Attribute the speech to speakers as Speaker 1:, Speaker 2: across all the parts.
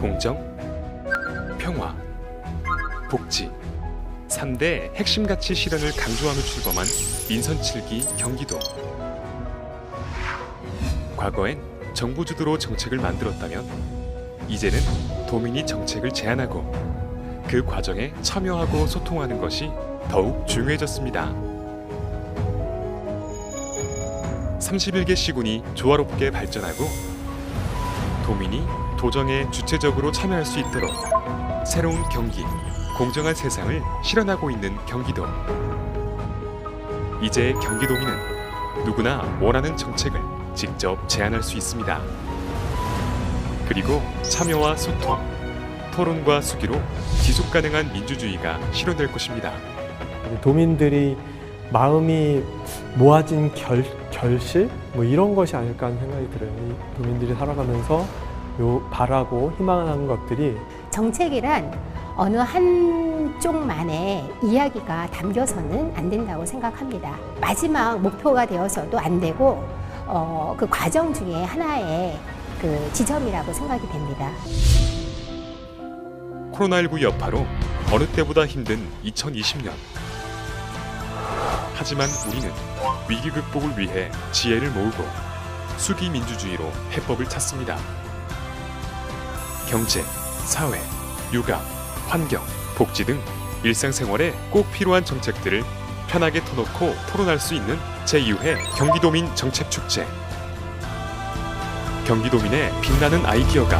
Speaker 1: 공정, 평화, 복지 3대 핵심 가치 실현을 강조하며 출범한 민선 7기 경기도. 과거엔 정부 주도로 정책을 만들었다면 이제는 도민이 정책을 제안하고 그 과정에 참여하고 소통하는 것이 더욱 중요해졌습니다. 31개 시군이 조화롭게 발전하고 도민이 도정에 주체적으로 참여할 수 있도록 새로운 경기, 공정한 세상을 실현하고 있는 경기도. 이제 경기도민은 누구나 원하는 정책을 직접 제안할 수 있습니다. 그리고 참여와 소통, 토론과 수기로 지속 가능한 민주주의가 실현될 것입니다.
Speaker 2: 도민들이 마음이 모아진 결실? 이런 것이 아닐까 하는 생각이 들어요. 이 도민들이 살아가면서 바라고 희망하는 것들이
Speaker 3: 정책이란 어느 한쪽만의 이야기가 담겨서는 안 된다고 생각합니다. 마지막 목표가 되어서도 안 되고 그 과정 중에 하나의 그 지점이라고 생각이 됩니다.
Speaker 1: 코로나19 여파로 어느 때보다 힘든 2020년. 하지만 우리는 위기 극복을 위해 지혜를 모으고 수기 민주주의로 해법을 찾습니다. 경제, 사회, 육아, 환경, 복지 등 일상생활에 꼭 필요한 정책들을 편하게 터놓고 토론할 수 있는 제2회 경기도민 정책축제. 경기도민의 빛나는 아이디어가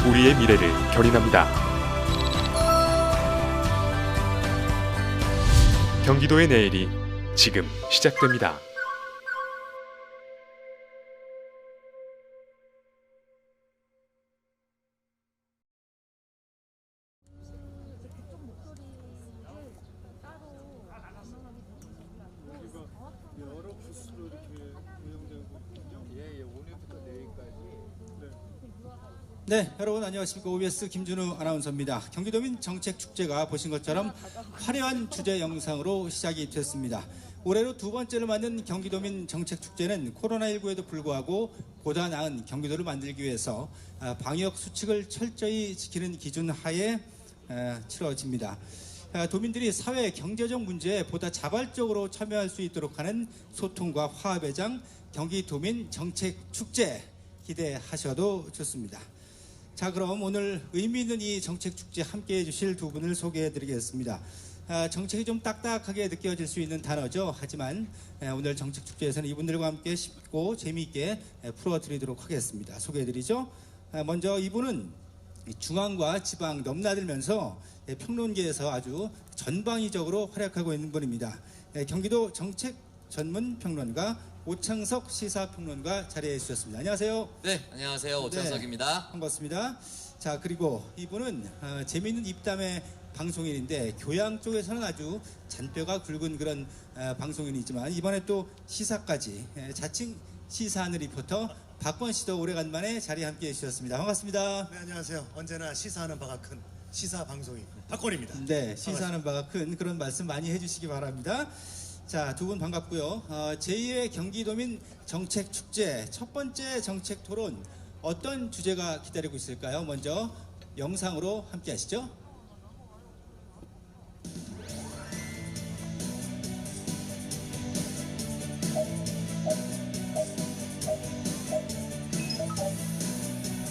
Speaker 1: 우리의 미래를 견인합니다. 경기도의 내일이 지금 시작됩니다.
Speaker 4: 여러 부스로 이렇게 운영되고 있군요. 오늘부터 내일까지. 네, 여러분 안녕하십니까. OBS 김준우 아나운서입니다. 경기도민 정책축제가 보신 것처럼 화려한 주제 영상으로 시작이 됐습니다. 올해로 두 번째를 맞는 경기도민 정책축제는 코로나19에도 불구하고 보다 나은 경기도를 만들기 위해서 방역 수칙을 철저히 지키는 기준 하에 치러집니다. 도민들이 사회 경제적 문제에 보다 자발적으로 참여할 수 있도록 하는 소통과 화합의 장 경기도민 정책축제 기대하셔도 좋습니다. 자, 그럼 오늘 의미 있는 이 정책축제 함께해 주실 두 분을 소개해 드리겠습니다. 정책이 좀 딱딱하게 느껴질 수 있는 단어죠. 하지만 오늘 정책축제에서는 이분들과 함께 쉽고 재미있게 풀어드리도록 하겠습니다. 소개해 드리죠. 먼저 이분은 중앙과 지방 넘나들면서 평론계에서 아주 전방위적으로 활약하고 있는 분입니다. 경기도 정책 전문 평론가 오창석 시사평론가 자리해 주셨습니다. 안녕하세요.
Speaker 5: 네, 안녕하세요. 오창석입니다.
Speaker 4: 네, 반갑습니다. 자, 그리고 이분은 재미있는 입담의 방송인인데 교양 쪽에서는 아주 잔뼈가 굵은 그런 방송인이지만 이번에 또 시사까지 자칭 시사하는 리포터 박권 씨도 오래간만에 자리에 함께해 주셨습니다. 반갑습니다.
Speaker 6: 네, 안녕하세요. 언제나 시사하는 바가 큰 시사 방송인 박권입니다.
Speaker 4: 네, 시사하는 바가 큰 그런 말씀 많이 해주시기 바랍니다. 자, 두 분 반갑고요. 제2회 경기도민 정책축제 첫 번째 정책 토론 어떤 주제가 기다리고 있을까요? 먼저 영상으로 함께 하시죠.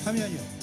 Speaker 4: 화면이요.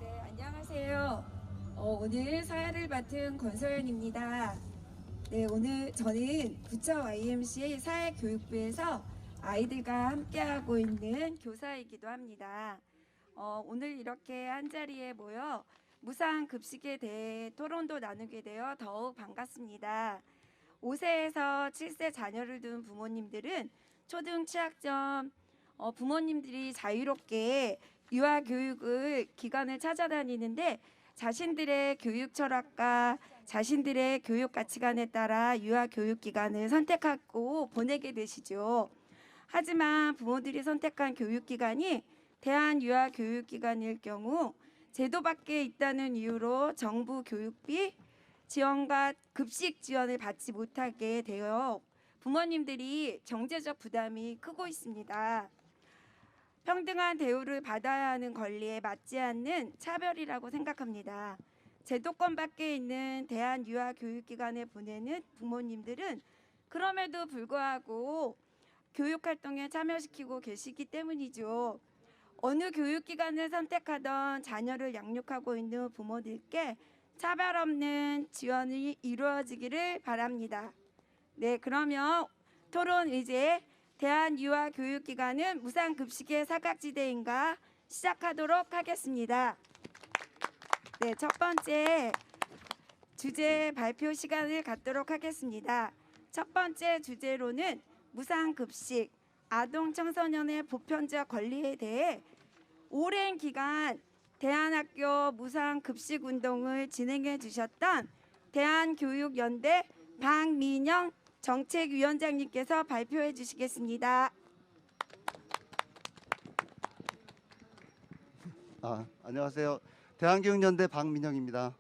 Speaker 7: 네, 안녕하세요. 오늘 사회를 맡은 권서연입니다. 네, 오늘 저는 부천 YMCA 사회교육부에서 아이들과 함께하고 있는 교사이기도 합니다. 오늘 이렇게 한자리에 모여 무상급식에 대해 토론도 나누게 되어 더욱 반갑습니다. 5세에서 7세 자녀를 둔 부모님들은 초등 취약점 부모님들이 자유롭게 유아교육을 기관을 찾아다니는데 자신들의 교육 철학과 자신들의 교육 가치관에 따라 유아교육기관을 선택하고 보내게 되시죠. 하지만 부모들이 선택한 교육기관이 대한유아교육기관일 경우 제도 밖에 있다는 이유로 정부 교육비 지원과 급식 지원을 받지 못하게 되어 부모님들이 경제적 부담이 크고 있습니다. 평등한 대우를 받아야 하는 권리에 맞지 않는 차별이라고 생각합니다. 제도권 밖에 있는 대한유아교육기관에 보내는 부모님들은 그럼에도 불구하고 교육활동에 참여시키고 계시기 때문이죠. 어느 교육기관을 선택하던 자녀를 양육하고 있는 부모들께 차별 없는 지원이 이루어지기를 바랍니다. 네, 그러면 토론 이제 대한유아교육기관은 무상급식의 사각지대인가 시작하도록 하겠습니다. 네, 첫 번째 주제 발표 시간을 갖도록 하겠습니다. 첫 번째 주제로는 무상급식, 아동 청소년의 보편적 권리에 대해 오랜 기간 대한학교 무상급식 운동을 진행해 주셨던 대한교육연대 박민영 정책위원장님께서 발표해 주시겠습니다.
Speaker 8: 안녕하세요. 대한교육연대 박민영입니다.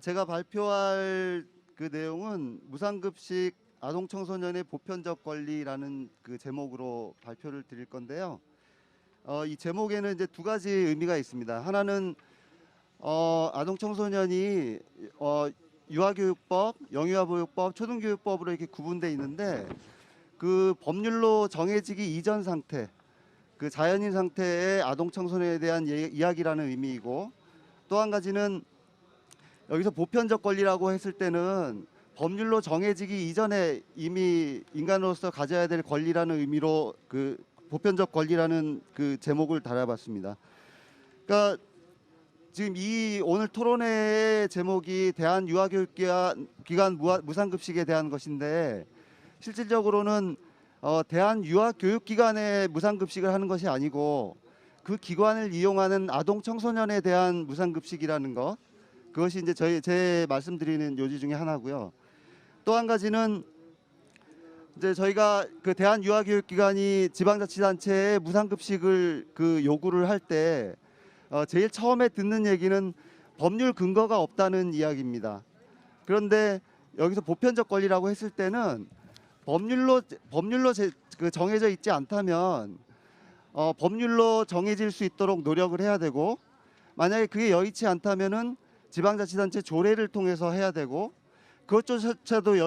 Speaker 8: 제가 발표할 그 내용은 무상급식 아동 청소년의 보편적 권리라는 그 제목으로 발표를 드릴 건데요. 이 제목에는 이제 두 가지 의미가 있습니다. 하나는 아동 청소년이 유아교육법, 영유아보육법, 초등교육법으로 이렇게 구분돼 있는데 그 법률로 정해지기 이전 상태, 그 자연인 상태의 아동 청소년에 대한 이야기라는 의미이고, 또 한 가지는 여기서 보편적 권리라고 했을 때는 법률로 정해지기 이전에 이미 인간으로서 가져야 될 권리라는 의미로 그 보편적 권리라는 그 제목을 달아봤습니다. 그러니까 지금 이 오늘 토론회의 제목이 대한유아교육기관 무상급식에 대한 것인데 실질적으로는 대한유아교육기관에 무상급식을 하는 것이 아니고 그 기관을 이용하는 아동 청소년에 대한 무상급식이라는 것, 그것이 이제 제 말씀드리는 요지 중에 하나고요. 또 한 가지는 이제 저희가 그 대한유아교육기관이 지방자치단체에 무상급식을 그 요구를 할 때 제일 처음에 듣는 얘기는 법률 근거가 없다는 이야기입니다. 그런데 여기서 보편적 권리라고 했을 때는 법률로 정해져 있지 않다면 법률로 정해질 수 있도록 노력을 해야 되고, 만약에 그게 여의치 않다면은 지방자치단체 조례를 통해서 해야 되고, 그것조차도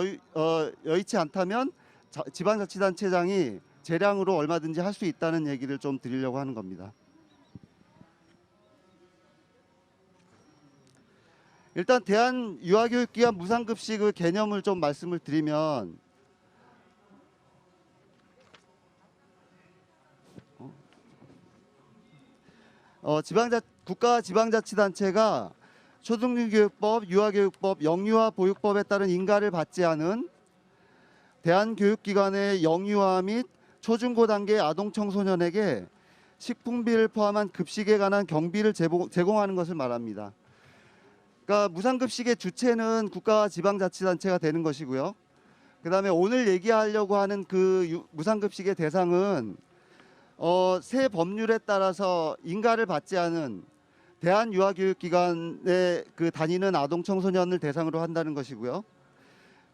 Speaker 8: 여의치 않다면 지방자치단체장이 재량으로 얼마든지 할 수 있다는 얘기를 좀 드리려고 하는 겁니다. 일단 대한유아교육기관 무상급식의 개념을 좀 말씀을 드리면 국가 지방자치단체가 초등교육법, 유아교육법, 영유아보육법에 따른 인가를 받지 않은 대한교육기관의 영유아 및 초중고 단계 아동 청소년에게 식품비를 포함한 급식에 관한 경비를 제공하는 것을 말합니다. 그러니까 무상급식의 주체는 국가와 지방자치단체가 되는 것이고요. 그다음에 오늘 얘기하려고 하는 그 무상급식의 대상은 새 법률에 따라서 인가를 받지 않은 대한유아교육기관에 그 다니는 아동 청소년을 대상으로 한다는 것이고요.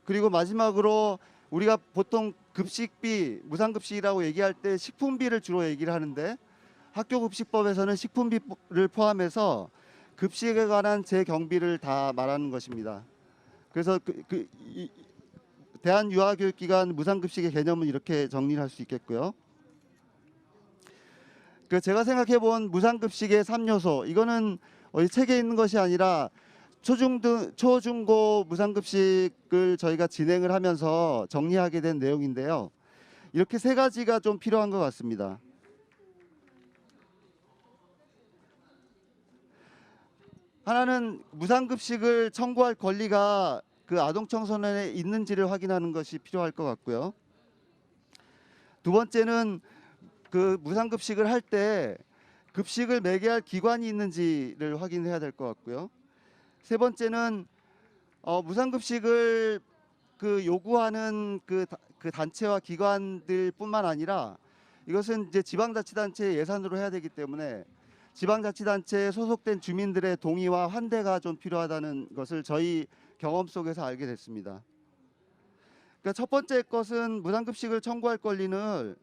Speaker 8: 그리고 마지막으로 우리가 보통 급식비, 무상급식이라고 얘기할 때 식품비를 주로 얘기를 하는데 학교급식법에서는 식품비를 포함해서 급식에 관한 재경비를 다 말하는 것입니다. 그래서 대한유아교육기관 무상급식의 개념은 이렇게 정리를 할 수 있겠고요. 제가 생각해본 무상급식의 3요소, 이거는 이 책에 있는 것이 아니라 초중고 무상급식을 저희가 진행을 하면서 정리하게 된 내용인데요. 이렇게 3가지가 좀 필요한 것 같습니다. 하나는 무상급식을 청구할 권리가 그 아동청소년에 있는지를 확인하는 것이 필요할 것 같고요. 두 번째는 그 무상급식을 할 때 급식을 매개할 기관이 있는지를 확인해야 될 것 같고요. 세 번째는 무상급식을 그 요구하는 그 단체와 기관들뿐만 아니라 이것은 이제 지방자치단체의 예산으로 해야 되기 때문에 지방자치단체에 소속된 주민들의 동의와 환대가 좀 필요하다는 것을 저희 경험 속에서 알게 됐습니다. 그러니까 첫 번째 것은 무상급식을 청구할 권리는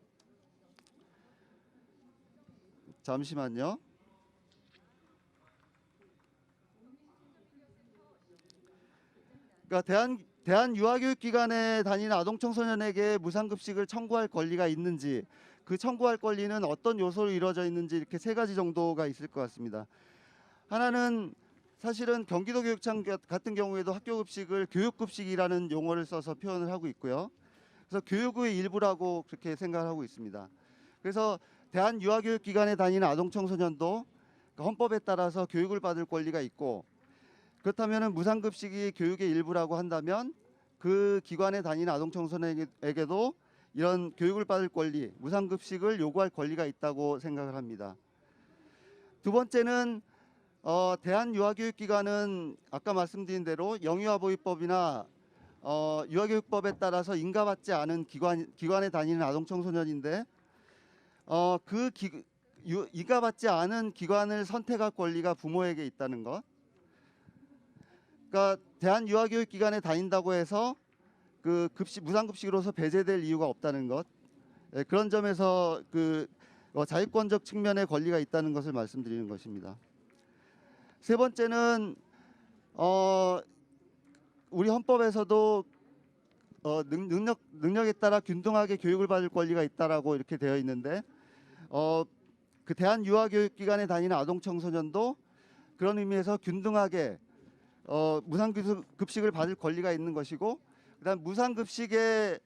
Speaker 8: 잠시만요. 그러니까 대한유아교육기관에 다니는 아동청소년에게 무상급식을 청구할 권리가 있는지, 그 청구할 권리는 어떤 요소로 이루어져 있는지 이렇게 3가지 정도가 있을 것 같습니다. 하나는 사실은 경기도교육청 같은 경우에도 학교급식을 교육급식이라는 용어를 써서 표현을 하고 있고요. 그래서 교육의 일부라고 그렇게 생각을 하고 있습니다. 그래서 대한유아교육기관에 다니는 아동청소년도 헌법에 따라서 교육을 받을 권리가 있고, 그렇다면 무상급식이 교육의 일부라고 한다면 그 기관에 다니는 아동청소년에게도 이런 교육을 받을 권리, 무상급식을 요구할 권리가 있다고 생각을 합니다. 두 번째는 대한유아교육기관은 아까 말씀드린 대로 영유아보호법이나 유아교육법에 따라서 인가받지 않은 기관에 다니는 아동청소년인데 인가받지 않은 기관을 선택할 권리가 부모에게 있다는 것. 그러니까 대한유아교육기관에 다닌다고 해서 그 무상급식으로서 배제될 이유가 없다는 것. 그런 점에서 자유권적 측면의 권리가 있다는 것을 말씀드리는 것입니다. 세 번째는 우리 헌법에서도 능력에 따라 균등하게 교육을 받을 권리가 있다라고 이렇게 되어 있는데 그 대한유아교육기관에 다니는 아동청소년도 그런 의미에서 균등하게 무상급식을 받을 권리가 있는 것이고, 그다음 무상급식의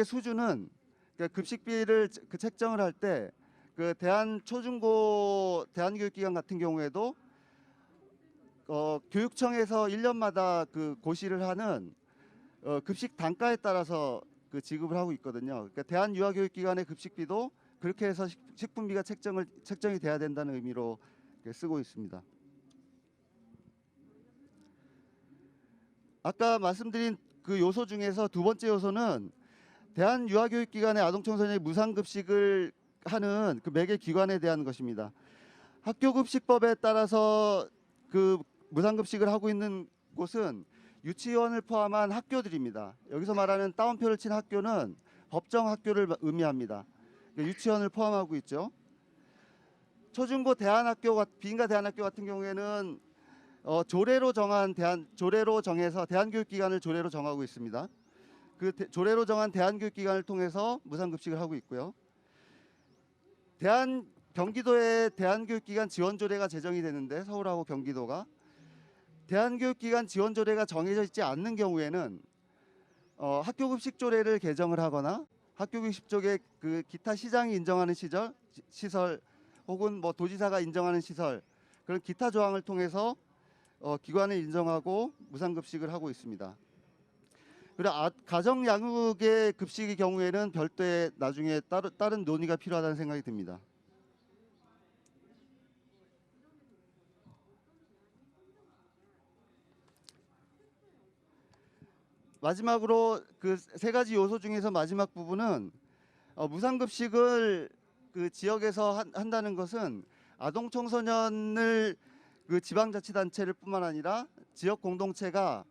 Speaker 8: 수준은 그러니까 급식비를 책정을 할 때 그 초중고 대한교육기관 같은 경우에도 교육청에서 1년마다 그 고시를 하는 급식 단가에 따라서 그 지급을 하고 있거든요. 그러니까 대한유아교육기관의 급식비도 그렇게 해서 식분비가 책정이 돼야 된다는 의미로 쓰고 있습니다. 아까 말씀드린 그 요소 중에서 두 번째 요소는 대한유아교육기관의 아동청소년이 무상급식을 하는 그 매개 기관에 대한 것입니다. 학교급식법에 따라서 그 무상급식을 하고 있는 곳은 유치원을 포함한 학교들입니다. 여기서 말하는 따옴표를 친 학교는 법정 학교를 의미합니다. 유치원을 포함하고 있죠. 초중고 대안학교, 비인가 대안학교 같은 경우에는 조례로 정해서 대한교육기관을 조례로 정하고 있습니다. 조례로 정한 대한교육기관을 통해서 무상급식을 하고 있고요. 경기도에 대한교육기관 지원조례가 제정이 되는데 서울하고 경기도가 대한교육기관 지원조례가 정해져 있지 않는 경우에는 학교급식조례를 개정을 하거나 학교급식 쪽에 그 기타 시장이 인정하는 시설 혹은 뭐 도지사가 인정하는 시설 그런 기타 조항을 통해서 기관을 인정하고 무상급식을 하고 있습니다. 그리고 가정양육의 급식의 경우에는 별도의 나중에 다른 논의가 필요하다는 생각이 듭니다. 마지막으로 그 3가지 요소 중에서 마지막 부분은 무상급식을 그 지역에서 한다는 것은 아동청소년을 그 지방자치단체를 뿐만 아니라 지역 공동체가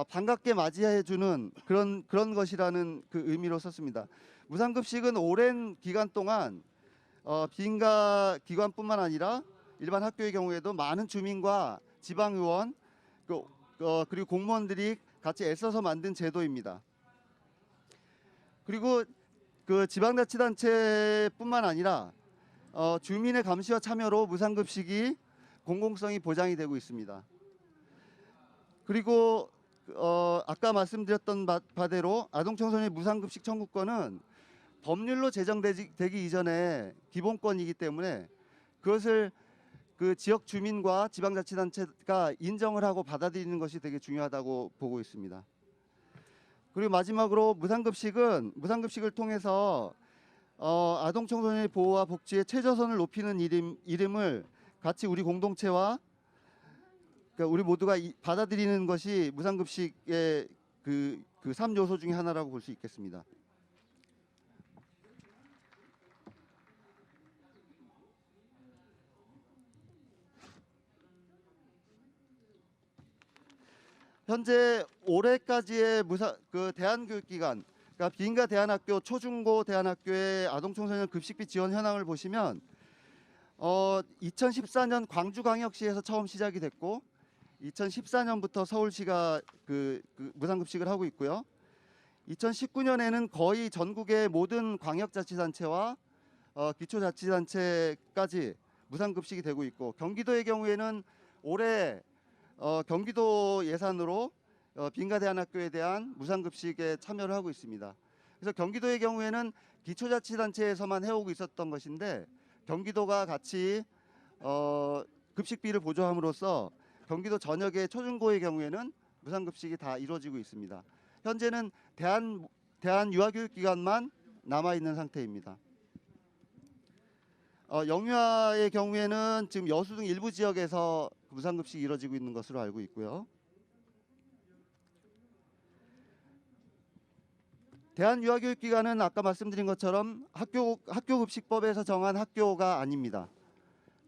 Speaker 8: 반갑게 맞이해주는 그런 것이라는 그 의미로 썼습니다. 무상급식은 오랜 기간 동안 비인가 기관뿐만 아니라 일반 학교의 경우에도 많은 주민과 지방의원 그리고 공무원들이 같이 애써서 만든 제도입니다. 그리고 그 지방자치단체뿐만 아니라 주민의 감시와 참여로 무상급식이 공공성이 보장이 되고 있습니다. 그리고 아까 말씀드렸던 바대로 아동청소년의 무상급식 청구권은 법률로 제정되기 이전에 기본권이기 때문에 그것을 그 지역 주민과 지방자치단체가 인정을 하고 받아들이는 것이 되게 중요하다고 보고 있습니다. 그리고 마지막으로 무상급식을 통해서 아동청소년의 보호와 복지의 최저선을 높이는 이름을 같이 우리 공동체와 그러니까 우리 모두가 받아들이는 것이 무상급식의 그 3요소 중에 하나라고 볼 수 있겠습니다. 현재 올해까지의 대한교육기관, 그러니까 비인가 대안학교, 초중고 대안학교의 아동청소년 급식비 지원 현황을 보시면 2014년 광주광역시에서 처음 시작이 됐고 2014년부터 서울시가 그 무상급식을 하고 있고요. 2019년에는 거의 전국의 모든 광역자치단체와 기초자치단체까지 무상급식이 되고 있고 경기도의 경우에는 올해 경기도 예산으로 빈가대안학교에 대한 무상급식에 참여를 하고 있습니다. 그래서 경기도의 경우에는 기초자치단체에서만 해오고 있었던 것인데 경기도가 같이 급식비를 보조함으로써 경기도 전역의 초중고의 경우에는 무상급식이 다 이루어지고 있습니다. 현재는 대한유아교육기관만 남아있는 상태입니다. 영유아의 경우에는 지금 여수 등 일부 지역에서 무상급식이 이루어지고 있는 것으로 알고 있고요. 대한유아교육기관은 아까 말씀드린 것처럼 학교급식법에서 정한 학교가 아닙니다.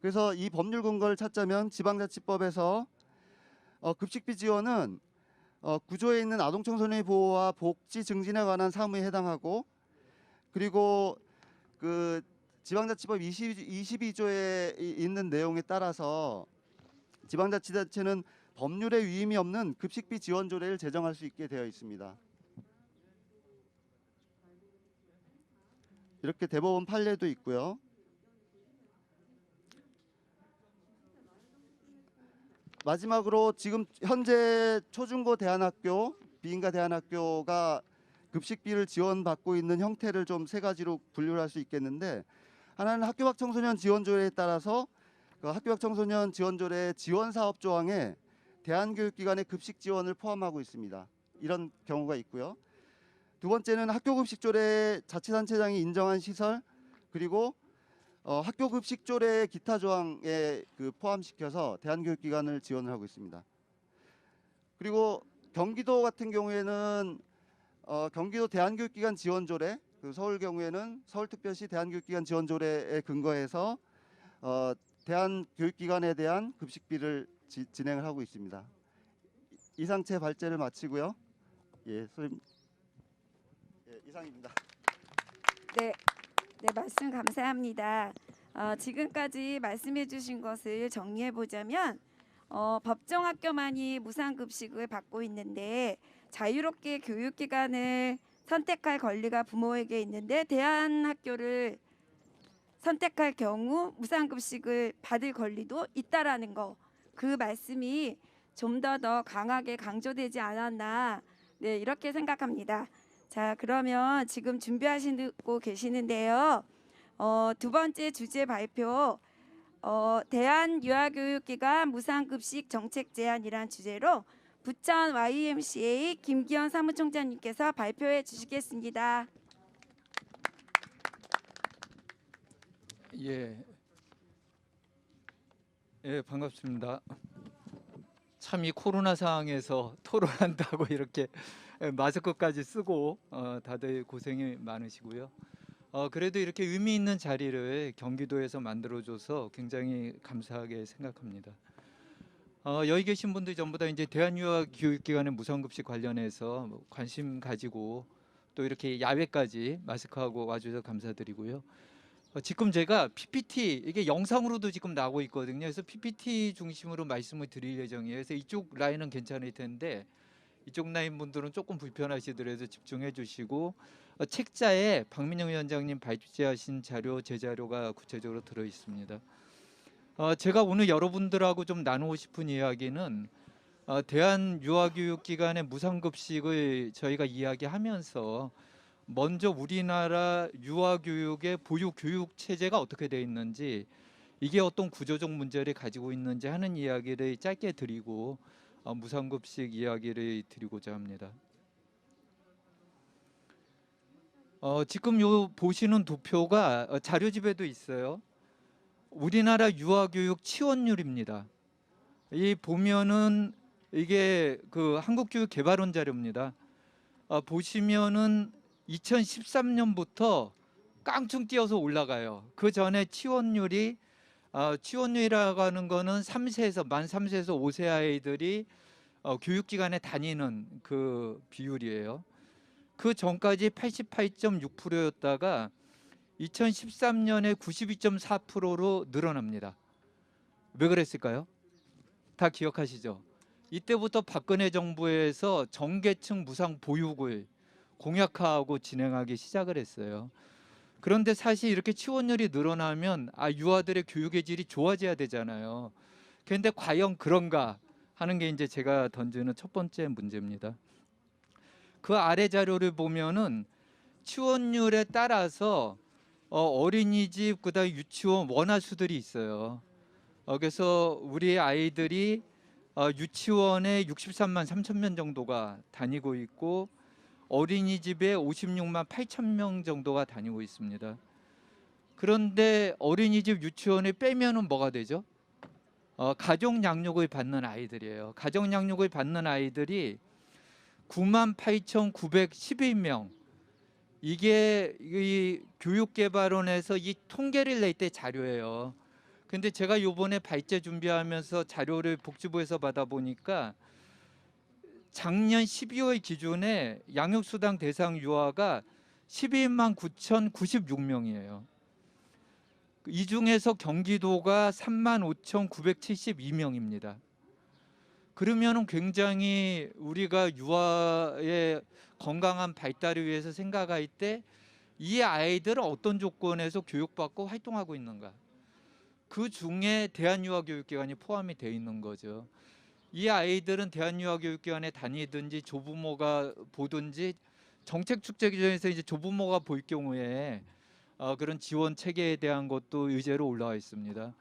Speaker 8: 그래서 이 법률 근거를 찾자면 지방자치법에서 급식비 지원은 구조에 있는 아동청소년의 보호와 복지 증진에 관한 사무에 해당하고 그리고 그 지방자치법 22조에 있는 내용에 따라서 지방자치단체는 법률에 위임이 없는 급식비 지원 조례를 제정할 수 있게 되어 있습니다. 이렇게 대법원 판례도 있고요. 마지막으로 지금 현재 초중고 대안학교, 비인가 대안학교가 급식비를 지원받고 있는 형태를 좀 세 가지로 분류를 할 수 있겠는데 하나는 학교 밖 청소년 지원 조례에 따라서 그 학교 밖 청소년 지원 조례 지원 사업 조항에 대한교육기관의 급식 지원을 포함하고 있습니다. 이런 경우가 있고요. 두 번째는 학교 급식 조례 자치단체장이 인정한 시설 그리고 학교 급식 조례 기타 조항에 포함시켜서 대한교육기관을 지원을 하고 있습니다. 그리고 경기도 같은 경우에는 경기도 대한교육기관 지원 조례, 서울 경우에는 서울특별시 대한교육기관 지원 조례에 근거해서 대한교육기관에 대한 급식비를 진행을 하고 있습니다. 이상 제 발제를 마치고요. 예, 선생님. 예, 이상입니다.
Speaker 7: 네, 말씀 감사합니다. 지금까지 말씀해 주신 것을 정리해 보자면 법정 학교만이 무상급식을 받고 있는데 자유롭게 교육기관을 선택할 권리가 부모에게 있는데 대안학교를 선택할 경우 무상급식을 받을 권리도 있다라는 거, 그 말씀이 좀 더 강하게 강조되지 않았나, 네, 이렇게 생각합니다. 자, 그러면 지금 준비하시고 계시는데요. 두 번째 주제 발표, 대한유아교육기관 무상급식 정책 제안이란 주제로 부천 YMCA 김기현 사무총장님께서 발표해 주시겠습니다.
Speaker 9: 예, 반갑습니다. 참 이 코로나 상황에서 토론한다고 이렇게 마스크까지 쓰고 다들 고생이 많으시고요. 그래도 이렇게 의미 있는 자리를 경기도에서 만들어줘서 굉장히 감사하게 생각합니다. 여기 계신 분들 전부 다 이제 대한유아교육기관의 무상급식 관련해서 관심 가지고 또 이렇게 야외까지 마스크하고 와주셔서 감사드리고요. 지금 제가 PPT 이게 영상으로도 지금 나오고 있거든요. 그래서 PPT 중심으로 말씀을 드릴 예정이에요. 그래서 이쪽 라인은 괜찮을 텐데 이쪽 라인 분들은 조금 불편하시더라도 집중해 주시고 책자에 박민영 위원장님 발제하신 자료, 제 자료가 구체적으로 들어 있습니다. 제가 오늘 여러분들하고 좀 나누고 싶은 이야기는 대한유아교육기관의 무상급식을 저희가 이야기하면서 먼저 우리나라 유아교육의 보육교육 체제가 어떻게 되어 있는지, 이게 어떤 구조적 문제를 가지고 있는지 하는 이야기를 짧게 드리고 무상급식 이야기를 드리고자 합니다. 지금 요 보시는 도표가 자료집에도 있어요. 우리나라 유아교육 치원율입니다. 이 보면은 이게 그 한국교육개발원 자료입니다. 보시면은 2013년부터 깡충 뛰어서 올라가요. 그 전에 치원율이 치원율이라고 하는 거는 만 3세에서 5세 아이들이 교육기관에 다니는 그 비율이에요. 그 전까지 88.6%였다가 2013년에 92.4%로 늘어납니다. 왜 그랬을까요? 다 기억하시죠? 이때부터 박근혜 정부에서 정계층 무상 보육을 공약화하고 진행하기 시작을 했어요. 그런데 사실 이렇게 치원율이 늘어나면 유아들의 교육의 질이 좋아져야 되잖아요. 그런데 과연 그런가 하는 게 이제 제가 던지는 첫 번째 문제입니다. 그 아래 자료를 보면은 치원율에 따라서 어린이집, 그다음에 유치원 원화수들이 있어요. 그래서 우리 아이들이 유치원에 63만 3천 명 정도가 다니고 있고 어린이집에 56만 8천 명 정도가 다니고 있습니다. 그런데 어린이집 유치원에 빼면은 뭐가 되죠? 가족 양육을 받는 아이들이에요. 가족 양육을 받는 아이들이 9만 8,911명. 이게 이 교육개발원에서 이 통계를 낼 때 자료예요. 근데 제가 요번에 발제 준비하면서 자료를 복지부에서 받아보니까 작년 12월 기준에 양육수당 대상 유아가 12만 9,096명이에요. 이 중에서 경기도가 3만 5,972명입니다. 그러면은 굉장히 우리가 유아의 건강한 발달을 위해서 생각할 때 이 아이들은 어떤 조건에서 교육받고 활동하고 있는가? 그 중에 대한유아교육기관이 포함이 되어 있는 거죠. 이 아이들은 대한유아교육기관에 다니든지 조부모가 보든지 정책축제 기준에서 이제 조부모가 볼 경우에 그런 지원 체계에 대한 것도 의제로 올라와 있습니다.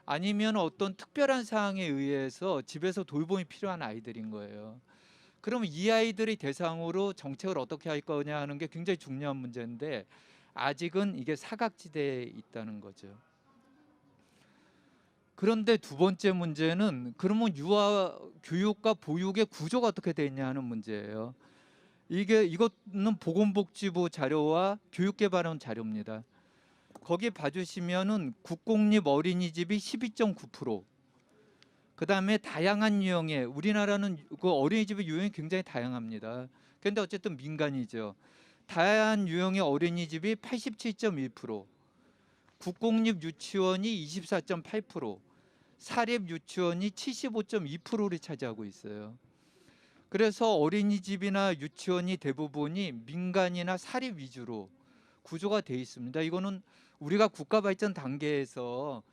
Speaker 9: 아니면 어떤 특별한 사항에 의해서 집에서 돌봄이 필요한 아이들인 거예요. 그러면 이 아이들의 대상으로 정책을 어떻게 할 거냐 하는 게 굉장히 중요한 문제인데 아직은 이게 사각지대에 있다는 거죠. 그런데 두 번째 문제는 그러면 유아 교육과 보육의 구조가 어떻게 되어 있냐 하는 문제예요. 이거는 보건복지부 자료와 교육개발원 자료입니다. 거기 봐주시면은 국공립 어린이집이 12.9%. 그다음에 다양한 유형의 우리나라는 그 어린이집의 유형이 굉장히 다양합니다. 그런데 어쨌든 민간이죠. 다양한 유형의 어린이집이 87.1%, 국공립 유치원이 24.8%, 사립 유치원이 75.2%를 차지하고 있어요. 그래서 어린이집이나 유치원이 대부분이 민간이나 사립 위주로 구조가 되어 있습니다. 이거는 우리가 국가 발전 단계에서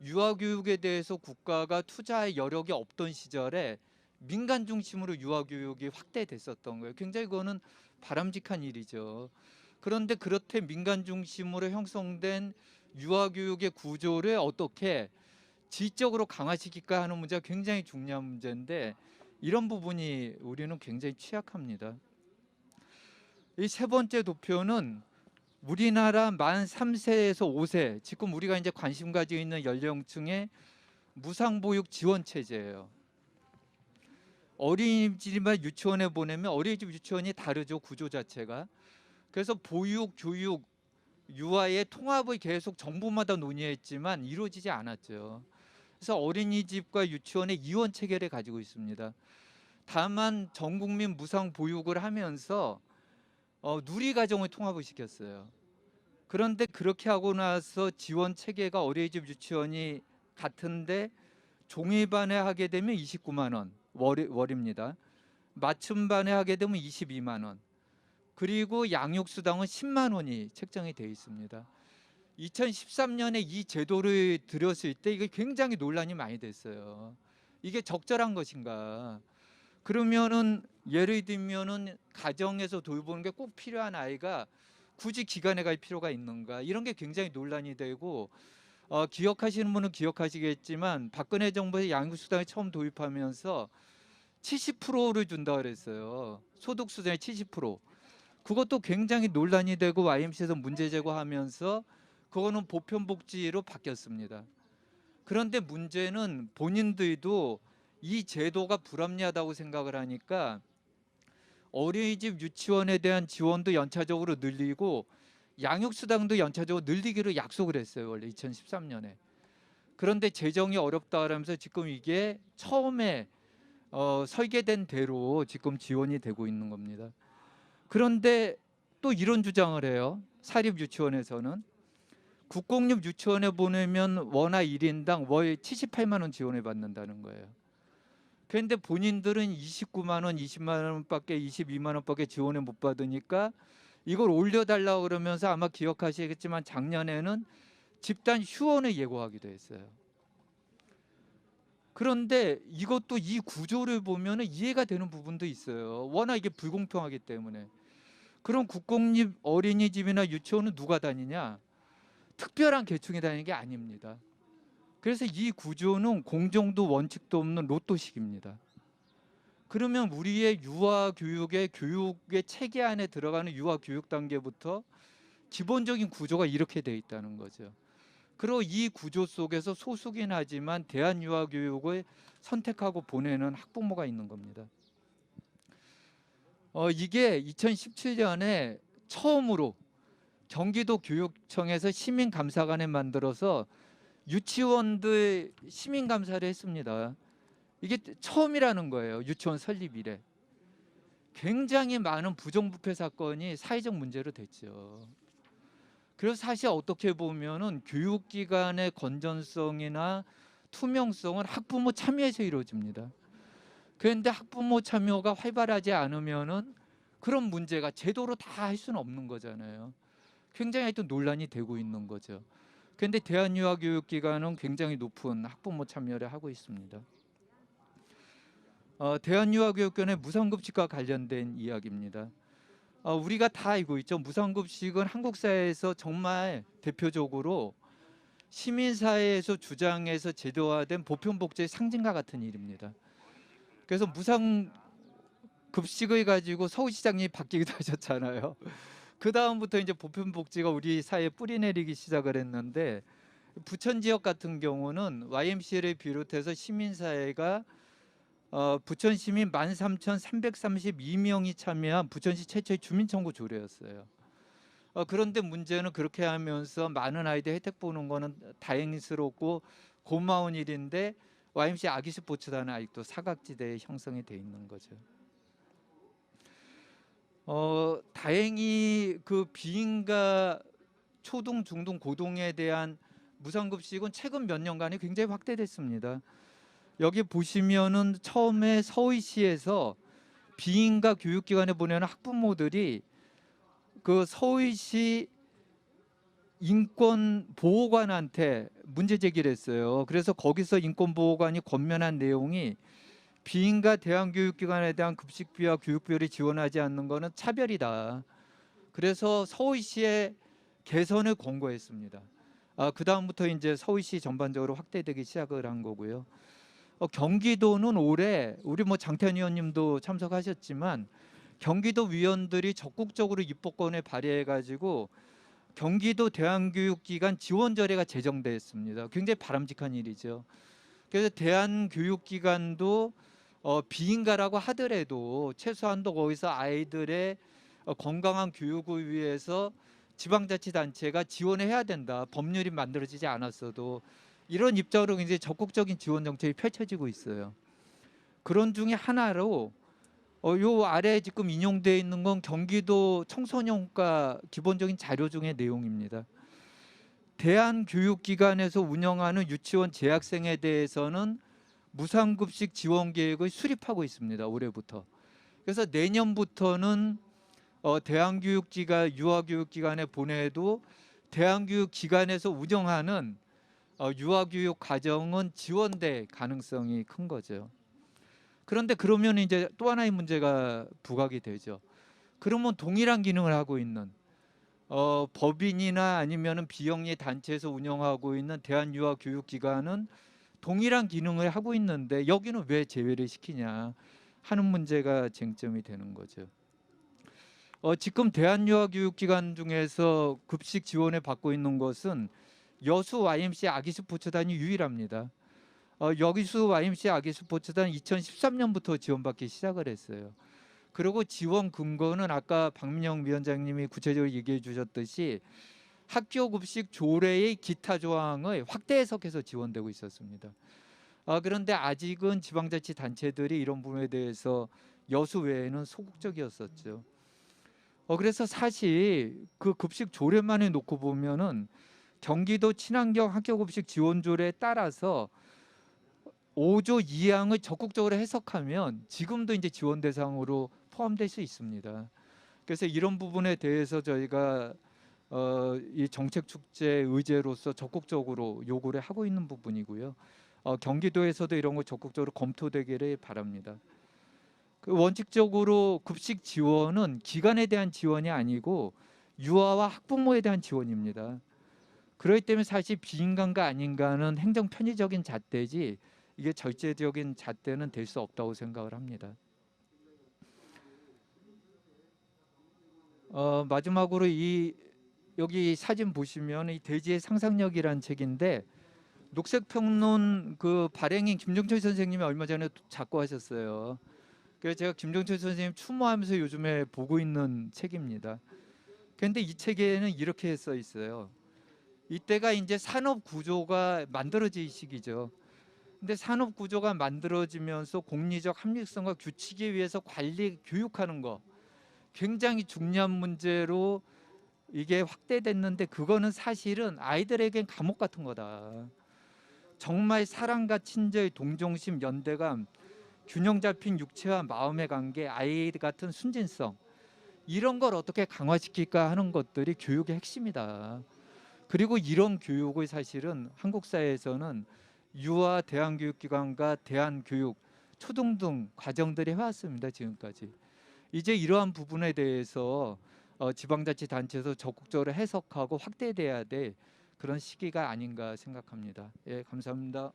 Speaker 9: 유아교육에 대해서 국가가 투자할 여력이 없던 시절에 민간 중심으로 유아교육이 확대됐었던 거예요. 굉장히 그거는 바람직한 일이죠. 그런데 그렇게 민간 중심으로 형성된 유아교육의 구조를 어떻게 질적으로 강화시킬까 하는 문제가 굉장히 중요한 문제인데 이런 부분이 우리는 굉장히 취약합니다. 이 세 번째 도표는 우리나라 만 3세에서 5세, 지금 우리가 이제 관심 가지고 있는 연령층의 무상보육 지원 체제예요. 어린이집이나 유치원에 보내면 어린이집 유치원이 다르죠, 구조 자체가. 그래서 보육, 교육, 유아의 통합을 계속 정부마다 논의했지만 이루어지지 않았죠. 그래서 어린이집과 유치원의 이원 체계를 가지고 있습니다. 다만 전 국민 무상 보육을 하면서 누리과정을 통합을 시켰어요. 그런데 그렇게 하고 나서 지원 체계가 어린이집 유치원이 같은데 종이반에 하게 되면 29만 원 월입니다. 맞춤반에 하게 되면 22만 원. 그리고 양육수당은 10만 원이 책정이 되어 있습니다. 2013년에 이 제도를 들였을 때 이게 굉장히 논란이 많이 됐어요. 이게 적절한 것인가? 그러면은 예를 들면은 가정에서 돌보는 게 꼭 필요한 아이가 굳이 기관에 갈 필요가 있는가? 이런 게 굉장히 논란이 되고 기억하시는 분은 기억하시겠지만 박근혜 정부에서 양육수당을 처음 도입하면서 70%를 준다 그랬어요. 소득 수준의 70%. 그것도 굉장히 논란이 되고 YMC에서 문제 제기하면서 그거는 보편복지로 바뀌었습니다. 그런데 문제는 본인들도 이 제도가 불합리하다고 생각을 하니까 어린이집 유치원에 대한 지원도 연차적으로 늘리고 양육수당도 연차적으로 늘리기로 약속을 했어요. 원래 2013년에. 그런데 재정이 어렵다라면서 지금 이게 처음에 설계된 대로 지금 지원이 되고 있는 겁니다. 그런데 또 이런 주장을 해요. 사립 유치원에서는 국공립 유치원에 보내면 원아 1인당 월 78만 원 지원을 받는다는 거예요. 그런데 본인들은 29만 원, 20만 원밖에 22만 원밖에 지원을 못 받으니까 이걸 올려달라고 그러면서 아마 기억하시겠지만 작년에는 집단 휴원을 예고하기도 했어요. 그런데 이것도 이 구조를 보면 이해가 되는 부분도 있어요. 워낙 이게 불공평하기 때문에. 그럼 국공립 어린이집이나 유치원은 누가 다니냐? 특별한 계층이 다니는 게 아닙니다. 그래서 이 구조는 공정도 원칙도 없는 로또식입니다. 그러면 우리의 유아교육의 체계 안에 들어가는 유아교육 단계부터 기본적인 구조가 이렇게 돼 있다는 거죠. 그리고 이 구조 속에서 소수긴 하지만 대안유아교육을 선택하고 보내는 학부모가 있는 겁니다. 이게 2017년에 처음으로 경기도 교육청에서 시민감사관을 만들어서 유치원들 시민감사를 했습니다. 이게 처음이라는 거예요. 유치원 설립 이래. 굉장히 많은 부정부패 사건이 사회적 문제로 됐죠. 그래서 사실 어떻게 보면은 교육기관의 건전성이나 투명성은 학부모 참여에서 이루어집니다. 그런데 학부모 참여가 활발하지 않으면은 그런 문제가 제도로 다 할 수는 없는 거잖아요. 굉장히 하여튼 논란이 되고 있는 거죠. 그런데 대한유아교육기관은 굉장히 높은 학부모 참여를 하고 있습니다. 대한유아교육기관의 무상급식과 관련된 이야기입니다. 우리가 다 알고 있죠. 무상급식은 한국 사회에서 정말 대표적으로 시민사회에서 주장해서 제도화된 보편복지의 상징과 같은 일입니다. 그래서 무상급식을 가지고 서울시장님이 바뀌기도 하셨잖아요. 그 다음부터 이제 보편복지가 우리 사회에 뿌리내리기 시작을 했는데 부천 지역 같은 경우는 YMCA를 비롯해서 시민사회가 부천 시민 13,332명이 참여한 부천시 최초의 주민청구 조례였어요. 그런데 문제는 그렇게 하면서 많은 아이들 혜택 보는 거는 다행스럽고 고마운 일인데 YMCA 아기 스포츠단은 아직도 사각지대에 형성이 돼 있는 거죠. 다행히 그 비인가 초등, 중등, 고등에 대한 무상급식은 최근 몇 년간에 굉장히 확대됐습니다. 여기 보시면은 처음에 서울시에서 비인가 교육기관에 보내는 학부모들이 그 서울시 인권보호관한테 문제 제기를 했어요. 그래서 거기서 인권보호관이 권면한 내용이 비인가 대안교육기관에 대한 급식비와 교육비를 지원하지 않는 것은 차별이다. 그래서 서울시에 개선을 권고했습니다. 그 다음부터 이제 서울시 전반적으로 확대되기 시작을 한 거고요. 경기도는 올해 우리 장태현 의원님도 참석하셨지만 경기도 위원들이 적극적으로 입법권을 발휘해가지고 경기도 대안교육기관 지원조례가 제정됐습니다. 굉장히 바람직한 일이죠. 그래서 대안교육기관도 비인가라고 하더라도 최소한도 거기서 아이들의 건강한 교육을 위해서 지방자치단체가 지원을 해야 된다. 법률이 만들어지지 않았어도 이런 입장으로 굉장히 적극적인 지원 정책이 펼쳐지고 있어요. 그런 중에 하나로 요 아래에 지금 인용되어 있는 건 경기도 청소년과 기본적인 자료 중의 내용입니다. 대한교육기관에서 운영하는 유치원 재학생에 대해서는 무상급식 지원 계획을 수립하고 있습니다. 올해부터. 그래서 내년부터는 대한교육기관, 유아교육기관에 보내도 대한교육기관에서 운영하는 유아교육 과정은 지원될 가능성이 큰 거죠. 그런데 그러면 이제 또 하나의 문제가 부각이 되죠. 그러면 동일한 기능을 하고 있는 법인이나 아니면은 비영리 단체에서 운영하고 있는 대한유아교육기관은 동일한 기능을 하고 있는데 여기는 왜 제외를 시키냐 하는 문제가 쟁점이 되는 거죠. 지금 대한유아교육기관 중에서 급식 지원을 받고 있는 것은 여수 YMCA 아기스포츠단이 유일합니다. 여기수 YMCA 아기스포츠단 2013년부터 지원받기 시작을 했어요. 그리고 지원 근거는 아까 박민영 위원장님이 구체적으로 얘기해 주셨듯이 학교 급식 조례의 기타 조항을 확대 해석해서 지원되고 있었습니다. 그런데 아직은 지방자치단체들이 이런 부분에 대해서 여수 외에는 소극적이었었죠. 그래서 사실 그 급식 조례만에 놓고 보면은 경기도 친환경 학교 급식 지원 조례에 따라서 5조 2항을 적극적으로 해석하면 지금도 이제 지원 대상으로 포함될 수 있습니다. 그래서 이런 부분에 대해서 저희가 이 정책 축제 의제로서 적극적으로 요구를 하고 있는 부분이고요. 경기도에서도 이런 거 적극적으로 검토되기를 바랍니다. 원칙적으로 급식 지원은 기관에 대한 지원이 아니고 유아와 학부모에 대한 지원입니다. 그렇기 때문에 사실 비인간과 아닌가는 행정 편의적인 잣대지 이게 절제적인 잣대는 될 수 없다고 생각을 합니다. 마지막으로 여기 사진 보시면 이 대지의 상상력이라는 책인데 녹색평론 그 발행인 김정철 선생님이 얼마 전에 작고하셨어요. 그래서 제가 김정철 선생님 추모하면서 요즘에 보고 있는 책입니다. 그런데 이 책에는 이렇게 써 있어요. 이때가 이제 산업 구조가 만들어질 시기죠. 근데 산업 구조가 만들어지면서 공리적 합리성과 규칙에 의해서 관리 교육하는 거 굉장히 중요한 문제로 이게 확대됐는데 그거는 사실은 아이들에겐 감옥 같은 거다. 정말 사랑과 친절, 동정심, 연대감, 균형 잡힌 육체와 마음의 관계, 아이 같은 순진성 이런 걸 어떻게 강화시킬까 하는 것들이 교육의 핵심이다. 그리고 이런 교육을 사실은 한국 사회에서는 유아 대한교육기관과 대한교육, 초등등 과정들이 해왔습니다. 지금까지. 이제 이러한 부분에 대해서 지방자치단체에서 적극적으로 해석하고 확대돼야 될 그런 시기가 아닌가 생각합니다. 예, 감사합니다.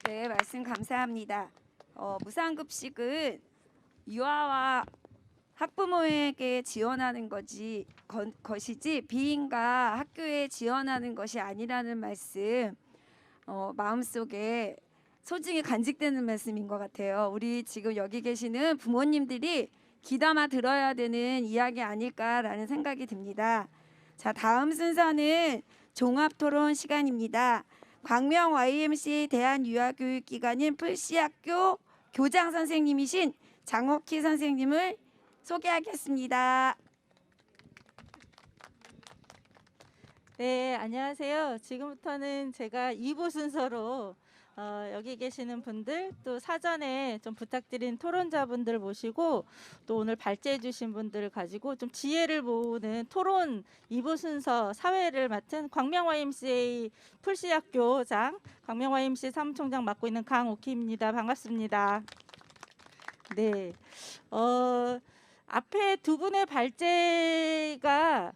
Speaker 7: 네, 말씀 감사합니다. 무상급식은 유아와 학부모에게 지원하는 것이지 비인가 학교에 지원하는 것이 아니라는 말씀 마음속에 소중히 간직되는 말씀인 것 같아요. 우리 지금 여기 계시는 부모님들이 귀담아 들어야 되는 이야기 아닐까라는 생각이 듭니다. 자, 다음 순서는 종합토론 시간입니다. 광명 YMCA 대한유아교육기관인 풀시학교 교장 선생님이신 장옥희 선생님을 소개하겠습니다.
Speaker 10: 네, 안녕하세요. 지금부터는 제가 2부 순서로 여기 계시는 분들 또 사전에 좀 부탁드린 토론자분들 모시고 또 오늘 발제해 주신 분들을 가지고 좀 지혜를 모으는 토론 2부 순서 사회를 맡은 광명 YMCA 풀시학교장, 광명 YMCA 사무총장 맡고 있는 강옥희입니다. 반갑습니다. 네, 앞에 두 분의 발제가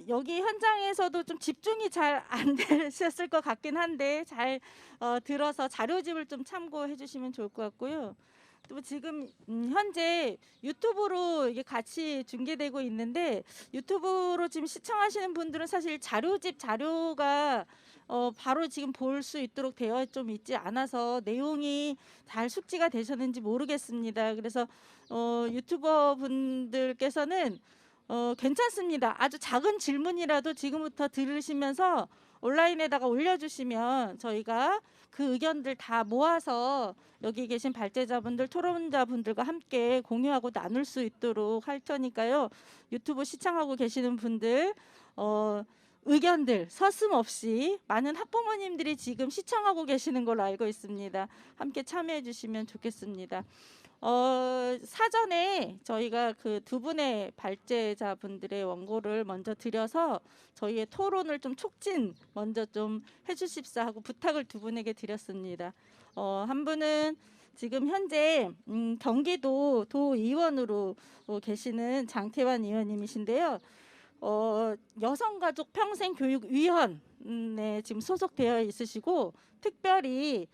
Speaker 10: 여기 현장에서도 좀 집중이 잘 안 되셨을 것 같긴 한데 잘 들어서 자료집을 좀 참고해 주시면 좋을 것 같고요. 또 지금 현재 유튜브로 이게 같이 중계되고 있는데 유튜브로 지금 시청하시는 분들은 사실 자료가 바로 지금 볼 수 있도록 되어 좀 있지 않아서 내용이 잘 숙지가 되셨는지 모르겠습니다. 그래서 유튜버 분들께서는 괜찮습니다. 아주 작은 질문이라도 지금부터 들으시면서 온라인에다가 올려주시면 저희가 그 의견들 다 모아서 여기 계신 발제자분들, 토론자분들과 함께 공유하고 나눌 수 있도록 할 테니까요. 유튜브 시청하고 계시는 분들 의견들 서슴없이 많은 학부모님들이 지금 시청하고 계시는 걸로 알고 있습니다. 함께 참여해 주시면 좋겠습니다. 사전에 저희가 그 두 분의 발제자분들의 원고를 먼저 드려서 저희의 토론을 좀 촉진 먼저 좀 해주십사 하고 부탁을 두 분에게 드렸습니다. 한 분은 지금 현재 경기도 도의원으로 계시는 장태환 의원님이신데요. 여성가족평생교육위원회에 지금 소속되어 있으시고 특별히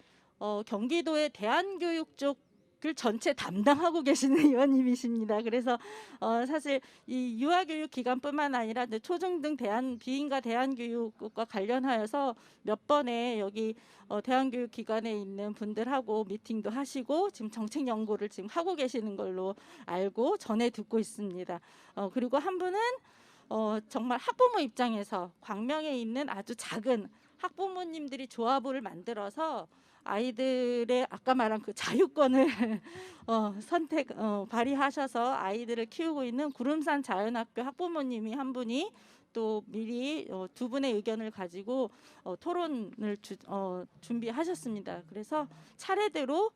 Speaker 10: 경기도의 대안교육 쪽을 전체 담당하고 계시는 의원님이십니다. 그래서 사실 이 유아교육 기관뿐만 아니라 초중등 비인가 대안교육과 관련하여서 몇 번의 여기 대안교육 기관에 있는 분들하고 미팅도 하시고 지금 정책 연구를 지금 하고 계시는 걸로 알고 전해 듣고 있습니다. 그리고 한 분은 정말 학부모 입장에서 광명에 있는 아주 작은 학부모님들이 조합을 만들어서 아이들의 아까 말한 그 자유권을 발휘하셔서 아이들을 키우고 있는 구름산 자연학교 학부모님이 한 분이 또 미리 두 분의 의견을 가지고 토론을 준비하셨습니다. 그래서 차례대로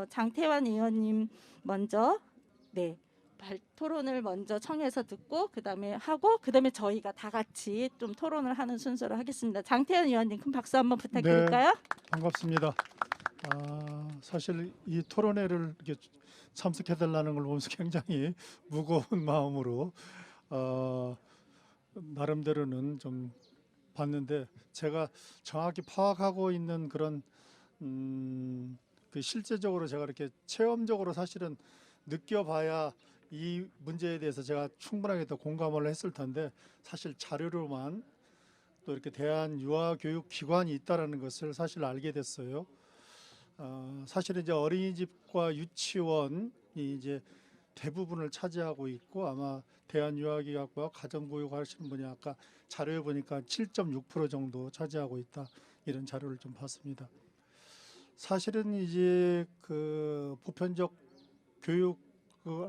Speaker 10: 장태환 의원님 먼저 토론을 먼저 청해서 듣고 그다음에 저희가 다 같이 좀 토론을 하는 순서로 하겠습니다. 장태환 의원님 큰 박수 한번 부탁드릴까요?
Speaker 11: 네, 반갑습니다. 사실 이 토론회를 이렇게 참석해달라는 걸 보면서 굉장히 무거운 마음으로 나름대로는 좀 봤는데 제가 정확히 파악하고 있는 그런 그 실제적으로 제가 이렇게 체험적으로 사실은 느껴봐야 이 문제에 대해서 제가 충분하게 더 공감을 했을 텐데 사실 자료로만 또 이렇게 대한 유아교육기관이 있다는 것을 사실 알게 됐어요. 사실은 이제 어린이집과 유치원이 이제 대부분을 차지하고 있고 아마 대한유아기관과 가정교육 하시는 분이 아까 자료에 보니까 7.6% 정도 차지하고 있다 이런 자료를 좀 봤습니다. 사실은 이제 그 보편적 교육을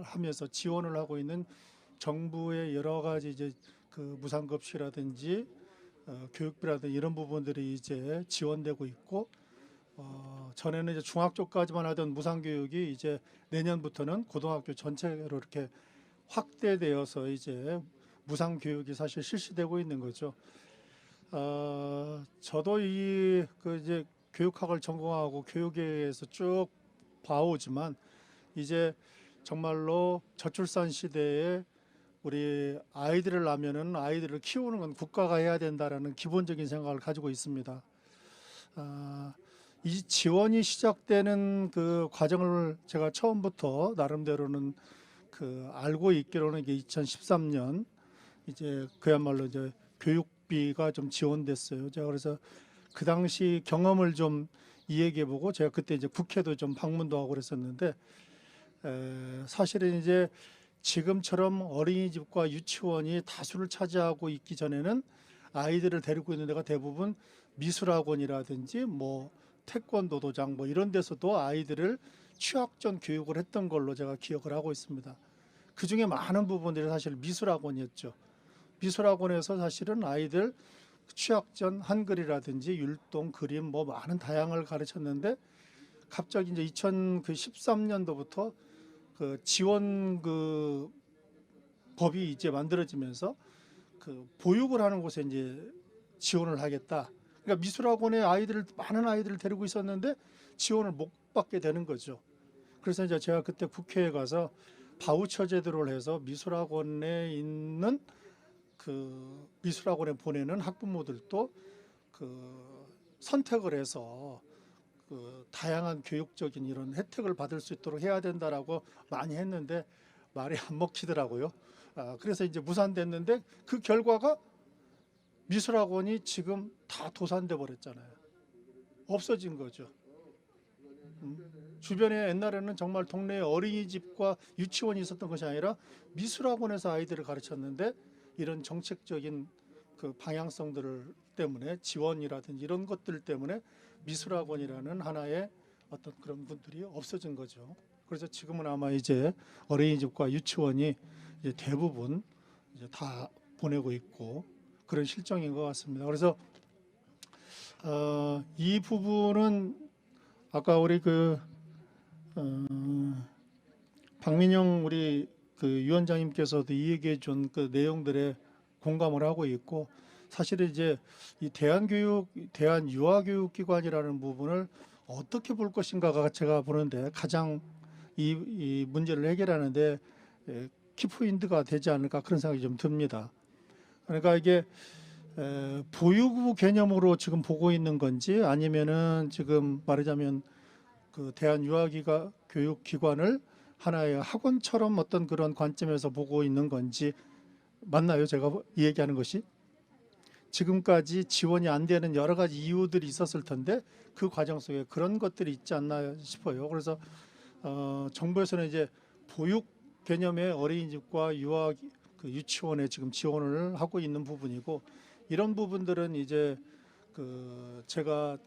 Speaker 11: 하면서 지원을 하고 있는 정부의 여러 가지 이제 그 무상급식이라든지 교육비라든지 이런 부분들이 이제 지원되고 있고 전에는 이제 중학교까지만 하던 무상교육이 이제 내년부터는 고등학교 전체로 이렇게 확대되어서 이제 무상교육이 사실 실시되고 있는 거죠. 저도 이제 교육학을 전공하고 교육에서 쭉 봐오지만 이제 정말로 저출산 시대에 우리 아이들을 낳으면은 아이들을 키우는 건 국가가 해야 된다라는 기본적인 생각을 가지고 있습니다. 이 지원이 시작되는 그 과정을 제가 처음부터 나름대로는 그 알고 있기로는 이게 2013년 이제 그야말로 이제 교육비가 좀 지원됐어요. 제가 그래서 그 당시 경험을 좀 이야기해보고 제가 그때 이제 국회도 좀 방문도 하고 그랬었는데 사실은 이제 지금처럼 어린이집과 유치원이 다수를 차지하고 있기 전에는 아이들을 데리고 있는 데가 대부분 미술학원이라든지 뭐 태권도 도장 뭐 이런 데서도 아이들을 취학전 교육을 했던 걸로 제가 기억을 하고 있습니다. 그 중에 많은 부분들이 사실 미술학원이었죠. 미술학원에서 사실은 아이들 취학전 한글이라든지 율동, 그림 뭐 많은 다양을 가르쳤는데 갑자기 이제 2013년도부터 그 지원 그 법이 이제 만들어지면서 그 보육을 하는 곳에 이제 지원을 하겠다. 그러니까 미술학원에 많은 아이들을 데리고 있었는데 지원을 못 받게 되는 거죠. 그래서 이제 제가 그때 국회에 가서 바우처 제도를 해서 미술학원에 있는 그 미술학원에 보내는 학부모들도 그 선택을 해서 그 다양한 교육적인 이런 혜택을 받을 수 있도록 해야 된다라고 많이 했는데 말이 안 먹히더라고요. 그래서 이제 무산됐는데 그 결과가 미술학원이 지금 다 도산돼 버렸잖아요. 없어진 거죠. 주변에 옛날에는 정말 동네에 어린이집과 유치원이 있었던 것이 아니라 미술학원에서 아이들을 가르쳤는데 이런 정책적인 그 방향성들을 때문에 지원이라든지 이런 것들 때문에 미술학원이라는 하나의 어떤 그런 분들이 없어진 거죠. 그래서 지금은 아마 이제 어린이집과 유치원이 이제 대부분 이제 다 보내고 있고 그런 실정인 것 같습니다. 그래서 이 부분은 아까 우리 박민영 우리 위원장님께서도 이 얘기해 준 그 내용들에 공감을 하고 있고 사실은 이제 이 대한유아교육기관이라는 부분을 어떻게 볼 것인가가 제가 보는데 가장 이 문제를 해결하는데 키포인트가 되지 않을까 그런 생각이 좀 듭니다. 그러니까 이게 보육부 개념으로 지금 보고 있는 건지 아니면은 지금 말하자면 그 대한유아교육기관을 하나의 학원처럼 어떤 그런 관점에서 보고 있는 건지 맞나요? 제가 이 얘기하는 것이 지금까지 지원이 안 되는 여러 가지 이유들이 있었을 텐데 그 과정 속에 그런 것들이 있지 않나 싶어요. 그래서 정부에서는 이제 보육 개념의 어린이집과 유치원에 지금 지원을 하고 있는 부분이고 이런 부분들은 이제 제가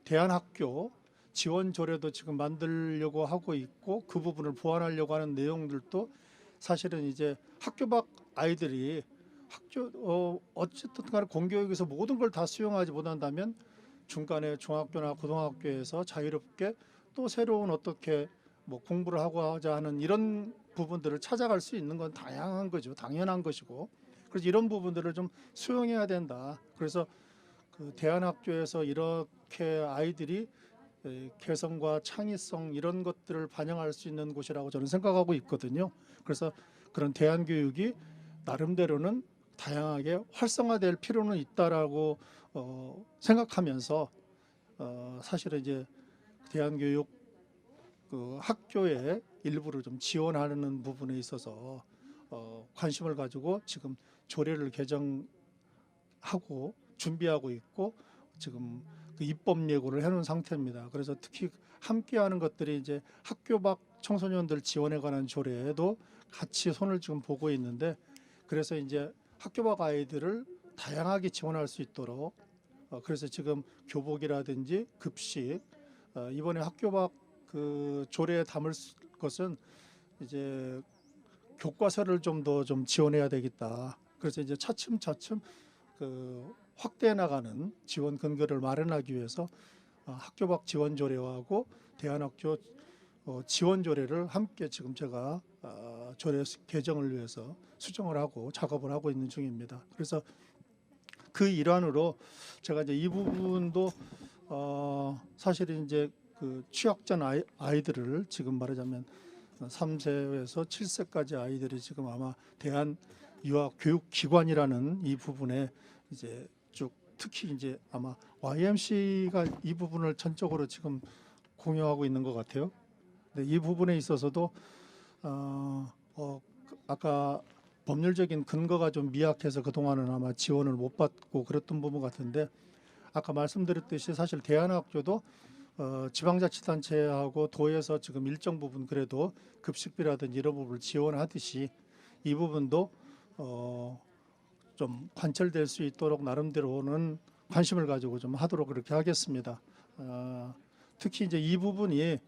Speaker 11: 대안학교 지원 조례도 지금 만들려고 하고 있고 그 부분을 보완하려고 하는 내용들도 사실은 이제 학교 밖 아이들이 어쨌든 간에 공교육에서 모든 걸 다 수용하지 못한다면 중간에 중학교나 고등학교에서 자유롭게 또 새로운 어떻게 뭐 공부를 하고자 하는 이런 부분들을 찾아갈 수 있는 건 다양한 거죠. 당연한 것이고 그래서 이런 부분들을 좀 수용해야 된다. 그래서 그 대안학교에서 이렇게 아이들이 개성과 창의성 이런 것들을 반영할 수 있는 곳이라고 저는 생각하고 있거든요. 그래서 그런 대안교육이 나름대로는 다양하게 활성화될 필요는 있다라고 생각하면서 사실은 이제 대안교육 학교의 일부를 좀 지원하는 부분에 있어서 관심을 가지고 지금 조례를 개정하고 준비하고 있고 지금 그 입법 예고를 해놓은 상태입니다. 그래서 특히 함께하는 것들이 이제 학교 밖 청소년들 지원에 관한 조례에도 같이 손을 지금 보고 있는데 그래서 이제 학교 밖 아이들을 다양하게 지원할 수 있도록 그래서 지금 교복이라든지 급식 이번에 학교 밖 그 조례에 담을 것은 이제 교과서를 좀 더 좀 지원해야 되겠다. 그래서 이제 차츰차츰 그 확대해 나가는 지원 근거를 마련하기 위해서 학교 밖 지원 조례하고 대안학교 지원 조례를 함께 지금 제가 조례 개정을 위해서 수정을 하고 작업을 하고 있는 중입니다. 그래서 그 일환으로 제가 이제 이 부분도 사실은 이제 그 취약전 아이들을 지금 말하자면 3세에서 7세까지 아이들이 지금 아마 대한유아교육기관이라는 이 부분에 이제 쭉 특히 이제 아마 YMC가 이 부분을 전적으로 지금 공유하고 있는 것 같아요. 근데 이 부분에 있어서도 아까 법률적인 근거가 좀 미약해서 그동안은 아마 지원을 못 받고 그랬던 부분 같은데 아까 말씀드렸듯이 사실 대안학교도 지방자치단체하고 도에서 지금 일정 부분 그래도 급식비라든지 이런 부분을 지원하듯이 이 부분도 좀 관철될 수 있도록 나름대로는 관심을 가지고 좀 하도록 그렇게 하겠습니다. 특히 이제 이 부분이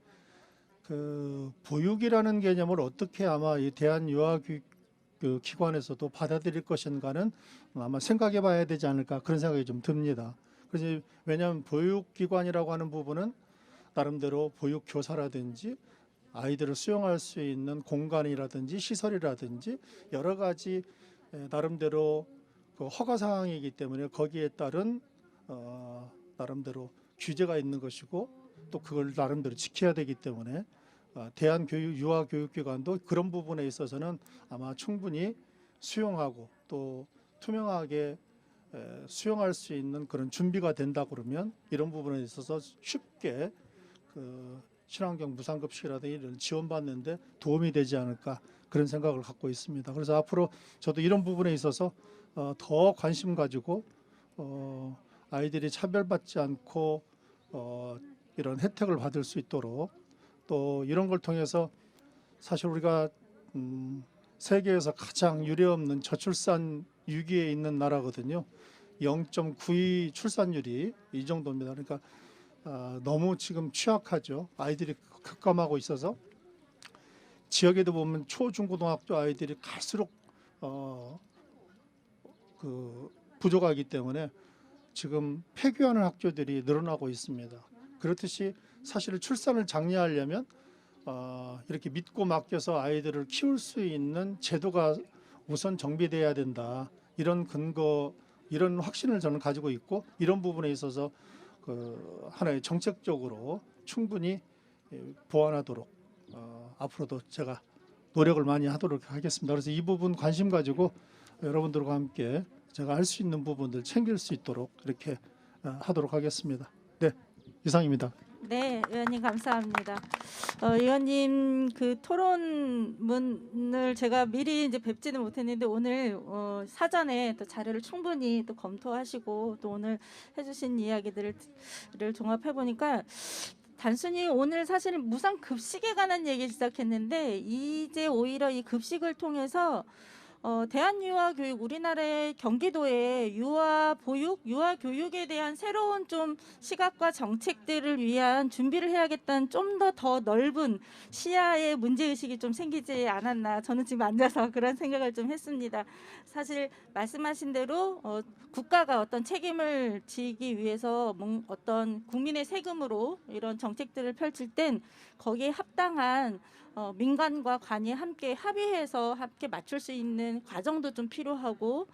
Speaker 11: 그 보육이라는 개념을 어떻게 아마 이 대한유아기관에서도 받아들일 것인가는 아마 생각해봐야 되지 않을까 그런 생각이 좀 듭니다. 그래서 왜냐하면 보육기관이라고 하는 부분은 나름대로 보육교사라든지 아이들을 수용할 수 있는 공간이라든지 시설이라든지 여러 가지 나름대로 그 허가 사항이기 때문에 거기에 따른 나름대로 규제가 있는 것이고 또 그걸 나름대로 지켜야 되기 때문에 대한유아교육기관도 그런 부분에 있어서는 아마 충분히 수용하고 또 투명하게 수용할 수 있는 그런 준비가 된다 그러면 이런 부분에 있어서 쉽게 그 친환경 무상급식이라든지 이런 지원받는데 도움이 되지 않을까 그런 생각을 갖고 있습니다. 그래서 앞으로 저도 이런 부분에 있어서 더 관심 가지고 아이들이 차별받지 않고 이런 혜택을 받을 수 있도록 또 이런 걸 통해서 사실 우리가 세계에서 가장 유례없는 저출산 위기에 있는 나라거든요. 0.92 출산율이 이 정도입니다. 그러니까 너무 지금 취약하죠. 아이들이 급감하고 있어서 지역에도 보면 초중고등학교 아이들이 갈수록 부족하기 때문에 지금 폐교하는 학교들이 늘어나고 있습니다. 그렇듯이 사실 출산을 장려하려면 이렇게 믿고 맡겨서 아이들을 키울 수 있는 제도가 우선 정비돼야 된다. 이런 근거, 이런 확신을 저는 가지고 있고 이런 부분에 있어서 하나의 정책적으로 충분히 보완하도록 앞으로도 제가 노력을 많이 하도록 하겠습니다. 그래서 이 부분 관심 가지고 여러분들과 함께 제가 할 수 있는 부분들 챙길 수 있도록 이렇게 하도록 하겠습니다. 네, 이상입니다.
Speaker 10: 네, 의원님 감사합니다. 의원님 그 토론문을 제가 미리 이제 뵙지는 못했는데 오늘 사전에 또 자료를 충분히 또 검토하시고 또 오늘 해주신 이야기들을 종합해 보니까 단순히 오늘 사실 무상 급식에 관한 얘기 시작했는데 이제 오히려 이 급식을 통해서 대한유아교육 우리나라의 경기도의 유아 보육, 유아 교육에 대한 새로운 좀 시각과 정책들을 위한 준비를 해야겠다는 좀 더 넓은 시야의 문제의식이 좀 생기지 않았나 저는 지금 앉아서 그런 생각을 좀 했습니다. 사실 말씀하신 대로 국가가 어떤 책임을 지기 위해서 어떤 국민의 세금으로 이런 정책들을 펼칠 땐 거기에 합당한 민간과 관이 함께 합의해서 함께 맞출 수 있는 과정도 좀 필요하고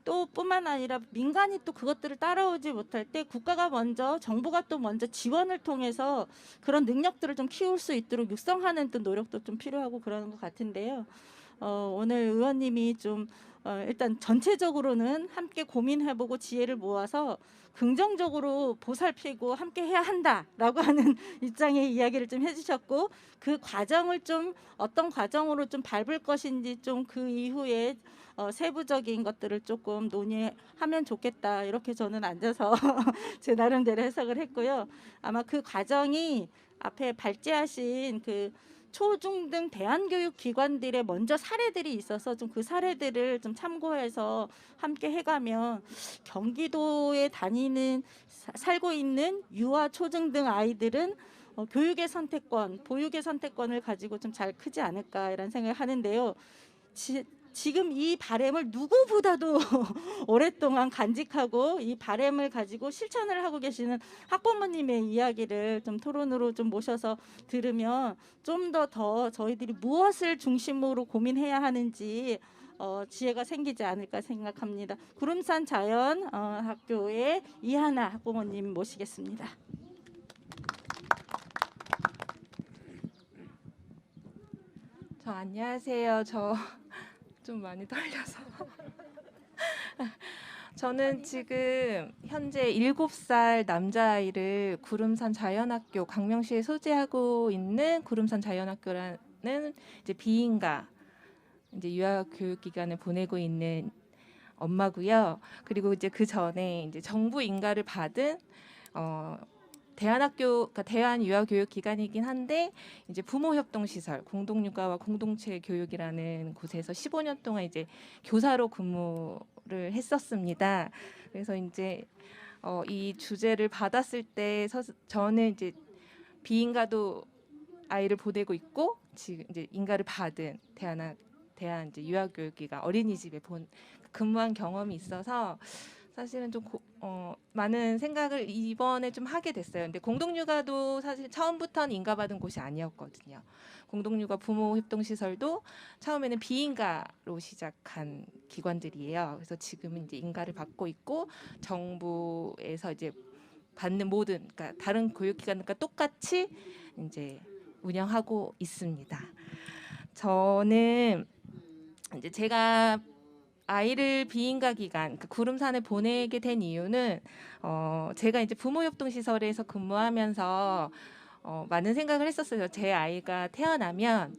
Speaker 10: 또 뿐만 아니라 민간이 또 그것들을 따라오지 못할 때 국가가 먼저 정부가 또 먼저 지원을 통해서 그런 능력들을 좀 키울 수 있도록 육성하는 또 노력도 좀 필요하고 그러는 것 같은데요. 오늘 의원님이 좀 일단 전체적으로는 함께 고민해보고 지혜를 모아서 긍정적으로 보살피고 함께 해야 한다라고 하는 입장의 이야기를 좀 해주셨고 그 과정을 좀 어떤 과정으로 좀 밟을 것인지 좀 그 이후에 세부적인 것들을 조금 논의하면 좋겠다 이렇게 저는 앉아서 제 나름대로 해석을 했고요. 아마 그 과정이 앞에 발제하신 그 초중등 대안교육 기관들의 먼저 사례들이 있어서 좀 그 사례들을 좀 참고해서 함께 해가면 경기도에 살고 있는 유아 초중등 아이들은 교육의 선택권, 보육의 선택권을 가지고 좀 잘 크지 않을까 이런 생각을 하는데요. 지금 이 바람을 누구보다도 오랫동안 간직하고 이 바람을 가지고 실천을 하고 계시는 학부모님의 이야기를 좀 토론으로 좀 모셔서 들으면 좀 더 저희들이 무엇을 중심으로 고민해야 하는지 지혜가 생기지 않을까 생각합니다. 구름산 자연학교의 이하나 학부모님 모시겠습니다.
Speaker 12: 안녕하세요. 저 좀 많이 떨려서 저는 지금 현재 7살 남자아이를 구름산 자연학교 광명시에 소재하고 있는 구름산 자연학교라는 이제 비인가 이제 유아교육기관을 보내고 있는 엄마고요. 그리고 이제 그 전에 이제 정부 인가를 받은 그러니까 대한유아교육기관이긴 한데 이제 부모협동시설, 공동육아와 공동체 교육이라는 곳에서 15년 동안 이제 교사로 근무를 했었습니다. 그래서 이제 이 주제를 받았을 때 저는 이제 비인가도 아이를 보내고 있고 지금 이제 인가를 받은 대한 이제 유아교육기관 어린이집에 근무한 경험이 있어서 사실은 좀 많은 생각을 이번에 좀 하게 됐어요. 근데 공동육아도 사실 처음부터는 인가받은 곳이 아니었거든요. 공동육아 부모협동시설도 처음에는 비인가로 시작한 기관들이에요. 그래서 지금은 이제 인가를 받고 있고 정부에서 이제 받는 모든 그러니까 다른 교육기관과 똑같이 이제 운영하고 있습니다. 저는 이제 제가 아이를 비인가 기관 그 구름산에 보내게 된 이유는 제가 이제 부모협동시설에서 근무하면서 많은 생각을 했었어요. 제 아이가 태어나면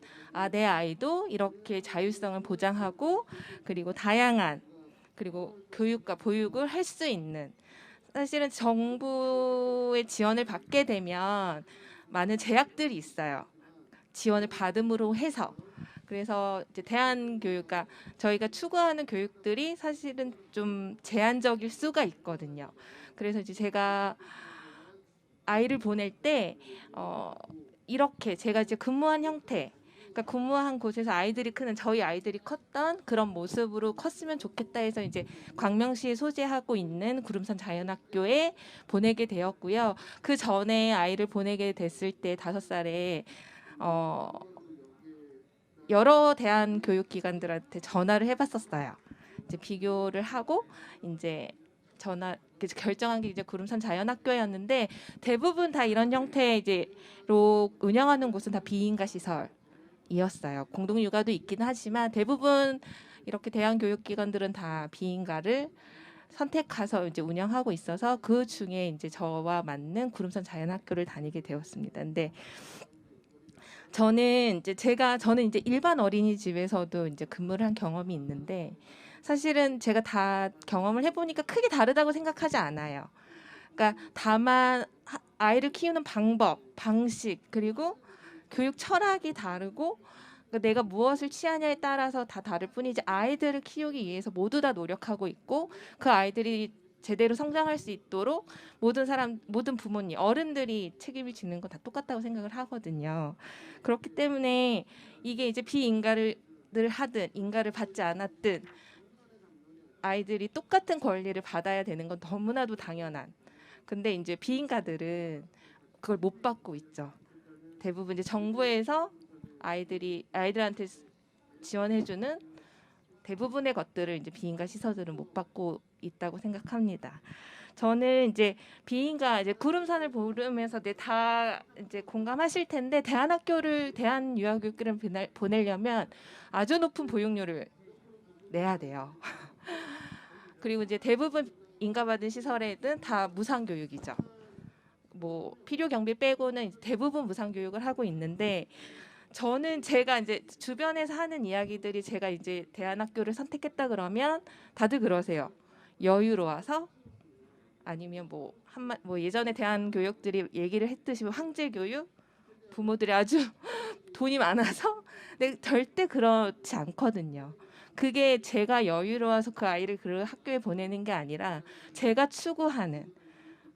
Speaker 12: 내 아이도 이렇게 자율성을 보장하고 그리고 다양한 그리고 교육과 보육을 할 수 있는 사실은 정부의 지원을 받게 되면 많은 제약들이 있어요. 지원을 받음으로 해서 그래서 이제 대안교육, 그러니까 저희가 추구하는 교육들이 사실은 좀 제한적일 수가 있거든요. 그래서 이제 제가 아이를 보낼 때 이렇게 제가 이제 근무한 형태, 그러니까 근무한 곳에서 아이들이 크는, 저희 아이들이 컸던 그런 모습으로 컸으면 좋겠다 해서 이제 광명시에 소재하고 있는 구름산 자연학교에 보내게 되었고요. 그 전에 아이를 보내게 됐을 때 5살에 여러 대한교육기관들한테 전화를 해봤었어요. 이제 비교를 하고 이제 결정한 게 이제 구름산 자연학교였는데, 대부분 다 이런 형태의 이제로 운영하는 곳은 다 비인가 시설이었어요. 공동육아도 있긴 하지만 대부분 이렇게 대한교육기관들은 다 비인가를 선택해서 이제 운영하고 있어서 그 중에 이제 저와 맞는 구름산 자연학교를 다니게 되었습니다. 근데 저는 이제 일반 어린이집에서도 이제 근무를 한 경험이 있는데, 사실은 제가 다 경험을 해보니까 크게 다르다고 생각하지 않아요. 그러니까 다만 아이를 키우는 방법, 방식, 그리고 교육 철학이 다르고, 그러니까 내가 무엇을 취하냐에 따라서 다 다를 뿐이지, 아이들을 키우기 위해서 모두 다 노력하고 있고, 그 아이들이 제대로 성장할 수 있도록 모든 부모님, 어른들이 책임을 지는 건 다 똑같다고 생각을 하거든요. 그렇기 때문에 이게 이제 비인가를 하든 인가를 받지 않았든 아이들이 똑같은 권리를 받아야 되는 건 너무나도 당연한. 근데 이제 비인가들은 그걸 못 받고 있죠. 대부분 이제 정부에서 아이들한테 지원해주는 대부분의 것들을 이제 비인가 시설들은 못 받고 있다고 생각합니다. 저는 이제 비인가 이제 구름산을 보면서 다 이제 공감하실 텐데, 대한유아교육기를 보내려면 아주 높은 보육료를 내야 돼요. 그리고 이제 대부분 인가받은 시설에는 다 무상교육이죠. 뭐 필요 경비 빼고는 대부분 무상교육을 하고 있는데, 저는 제가 이제 주변에서 하는 이야기들이, 제가 이제 대안학교를 선택했다 그러면 다들 그러세요. 여유로워서, 아니면 뭐 예전에 대한교육들이 얘기를 했듯이 황제교육, 부모들이 아주 돈이 많아서. 근데 절대 그렇지 않거든요. 그게 제가 여유로워서 그 아이를 그 학교에 보내는 게 아니라, 제가 추구하는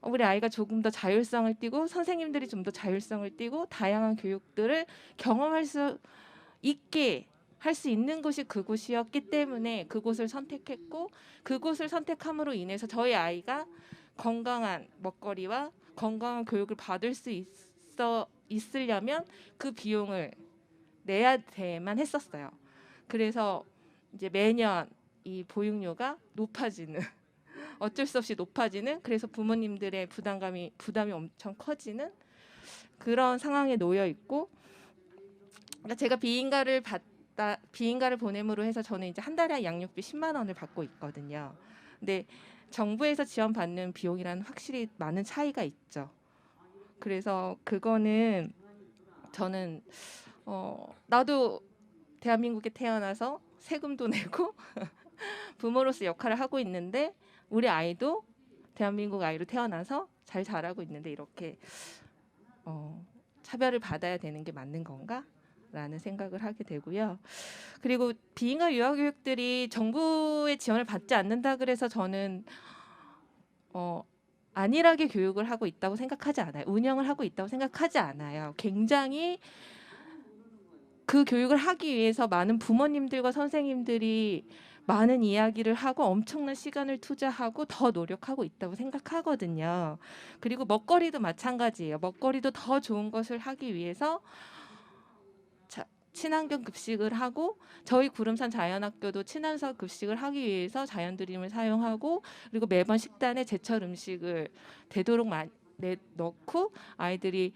Speaker 12: 우리 아이가 조금 더 자율성을 띠고, 선생님들이 좀 더 자율성을 띠고, 다양한 교육들을 경험할 수 있게 할 수 있는 곳이 그곳이었기 때문에 그곳을 선택했고, 그곳을 선택함으로 인해서 저희 아이가 건강한 먹거리와 건강한 교육을 받을 수 있으려면 그 비용을 내야 돼만 했었어요. 그래서 이제 매년 이 보육료가 높아지는, 어쩔 수 없이 높아지는, 그래서 부모님들의 부담이 엄청 커지는 그런 상황에 놓여 있고, 그러니까 제가 비인가를 보냄으로 해서 저는 이제 한 달에 양육비 10만 원을 받고 있거든요. 근데 정부에서 지원받는 비용이랑 확실히 많은 차이가 있죠. 그래서 그거는 저는 나도 대한민국에 태어나서 세금도 내고 부모로서 역할을 하고 있는데, 우리 아이도 대한민국 아이로 태어나서 잘 자라고 있는데 이렇게 차별을 받아야 되는 게 맞는 건가? 라는 생각을 하게 되고요. 그리고 비인가 유아교육들이 정부의 지원을 받지 않는다 그래서 저는 안일하게 교육을 하고 있다고 생각하지 않아요. 운영을 하고 있다고 생각하지 않아요. 굉장히 그 교육을 하기 위해서 많은 부모님들과 선생님들이 많은 이야기를 하고 엄청난 시간을 투자하고 더 노력하고 있다고 생각하거든요. 그리고 먹거리도 마찬가지예요. 먹거리도 더 좋은 것을 하기 위해서 친환경 급식을 하고, 저희 구름산 자연학교도 친환경 급식을 하기 위해서 자연드림을 사용하고, 그리고 매번 식단에 제철 음식을 되도록 많이 넣고, 아이들이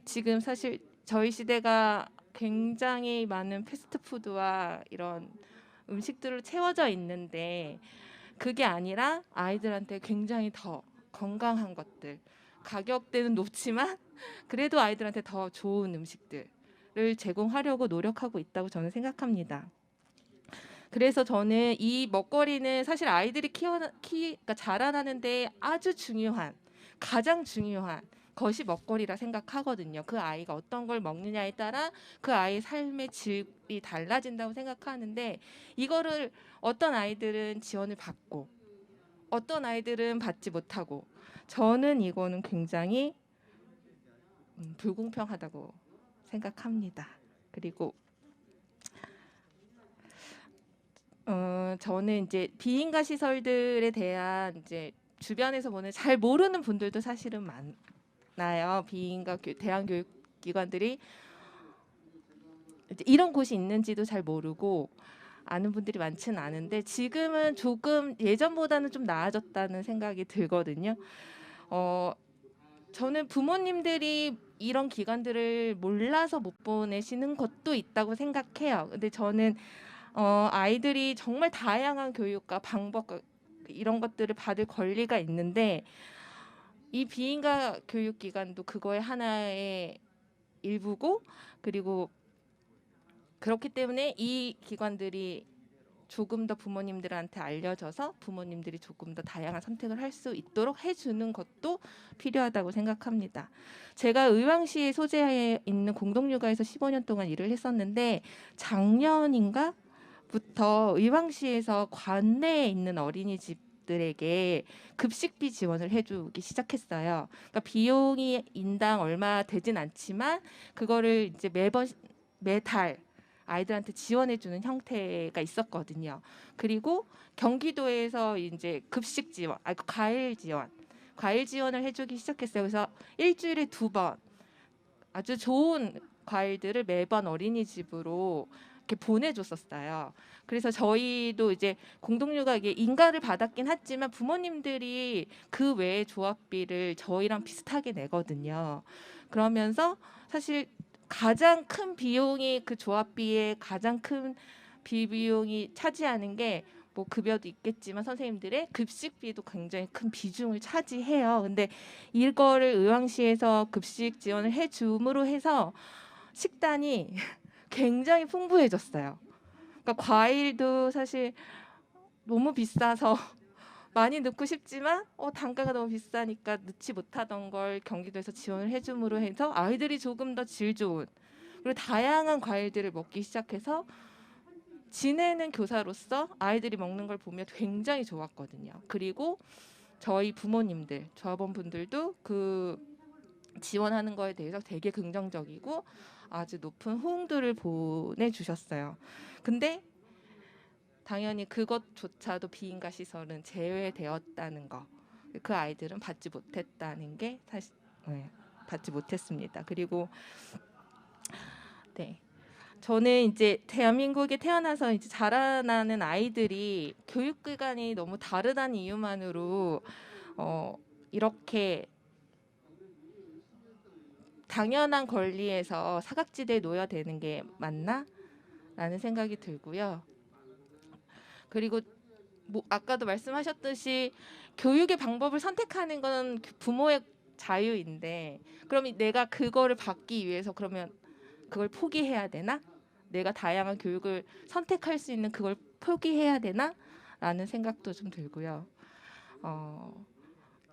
Speaker 12: 지금 사실 저희 시대가 굉장히 많은 패스트푸드와 이런 음식들로 채워져 있는데, 그게 아니라 아이들한테 굉장히 더 건강한 것들, 가격대는 높지만 그래도 아이들한테 더 좋은 음식들을 제공하려고 노력하고 있다고 저는 생각합니다. 그래서 저는 이 먹거리는 사실 아이들이 그러니까 자라나는데 아주 중요한, 가장 중요한 것이 먹거리라 생각하거든요. 그 아이가 어떤 걸 먹느냐에 따라 그 아이의 삶의 질이 달라진다고 생각하는데 이거를 어떤 아이들은 지원을 받고 어떤 아이들은 받지 못하고 저는 이거는 굉장히 불공평하다고 생각합니다. 그리고 저는 이제 비인가 시설들에 대한 이제 주변에서 보는 잘 모르는 분들도 사실은 많아요. 비인가 대안교육기관들이 이제 이런 곳이 있는지도 잘 모르고 아는 분들이 많지는 않은데 지금은 조금 예전보다는 좀 나아졌다는 생각이 들거든요. 저는 부모님들이 이런 기관들을 몰라서 못 보내시는 것도 있다고 생각해요. 근데 저는 아이들이 정말 다양한 교육과 방법 이런 것들을 받을 권리가 있는데 이 비인가 교육기관도 그거의 하나의 일부고 그리고 그렇기 때문에 이 기관들이 조금 더 부모님들한테 알려져서 부모님들이 조금 더 다양한 선택을 할 수 있도록 해주는 것도 필요하다고 생각합니다. 제가 의왕시에 소재에 있는 공동육아에서 15년 동안 일을 했었는데 작년인가? 부터 의왕시에서 관내에 있는 어린이집들에게 급식비 지원을 해주기 시작했어요. 그러니까 비용이 인당 얼마 되진 않지만 그거를 이제 매달 아이들한테 지원해주는 형태가 있었거든요. 그리고 경기도에서 이제 급식 지원, 과일 지원을 해주기 시작했어요. 그래서 일주일에 2번 아주 좋은 과일들을 매번 어린이집으로 이렇게 보내줬었어요. 그래서 저희도 이제 공동육아에 인가를 받았긴 했지만 부모님들이 그 외에 조합비를 저희랑 비슷하게 내거든요. 그러면서 사실 가장 큰 비용이 그 조합비의 가장 큰 비용이 차지하는 게 뭐 급여도 있겠지만 선생님들의 급식비도 굉장히 큰 비중을 차지해요. 근데 이거를 의왕시에서 급식 지원을 해줌으로 해서 식단이 굉장히 풍부해졌어요. 그러니까 과일도 사실 너무 비싸서 많이 넣고 싶지만 단가가 너무 비싸니까 넣지 못하던 걸 경기도에서 지원을 해줌으로 해서 아이들이 조금 더 질 좋은 그리고 다양한 과일들을 먹기 시작해서 지내는 교사로서 아이들이 먹는 걸 보면 굉장히 좋았거든요. 그리고 저희 부모님들, 조합원분들도 그 지원하는 거에 대해서 되게 긍정적이고 아주 높은 호응도를 보내주셨어요. 근데 당연히 그것조차도 비인가 시설은 제외되었다는 거. 그 아이들은 받지 못했다는 게 사실 받지 못했습니다. 그리고 저는 이제 대한민국에 태어나서 이제 자라나는 아이들이 교육기관이 너무 다르다는 이유만으로 이렇게 당연한 권리에서 사각지대에 놓여야 되는 게 맞나? 라는 생각이 들고요. 그리고 뭐 아까도 말씀하셨듯이 교육의 방법을 선택하는 건 부모의 자유인데 그럼 내가 그거를 받기 위해서 그러면 그걸 포기해야 되나? 내가 다양한 교육을 선택할 수 있는 그걸 포기해야 되나? 라는 생각도 좀 들고요.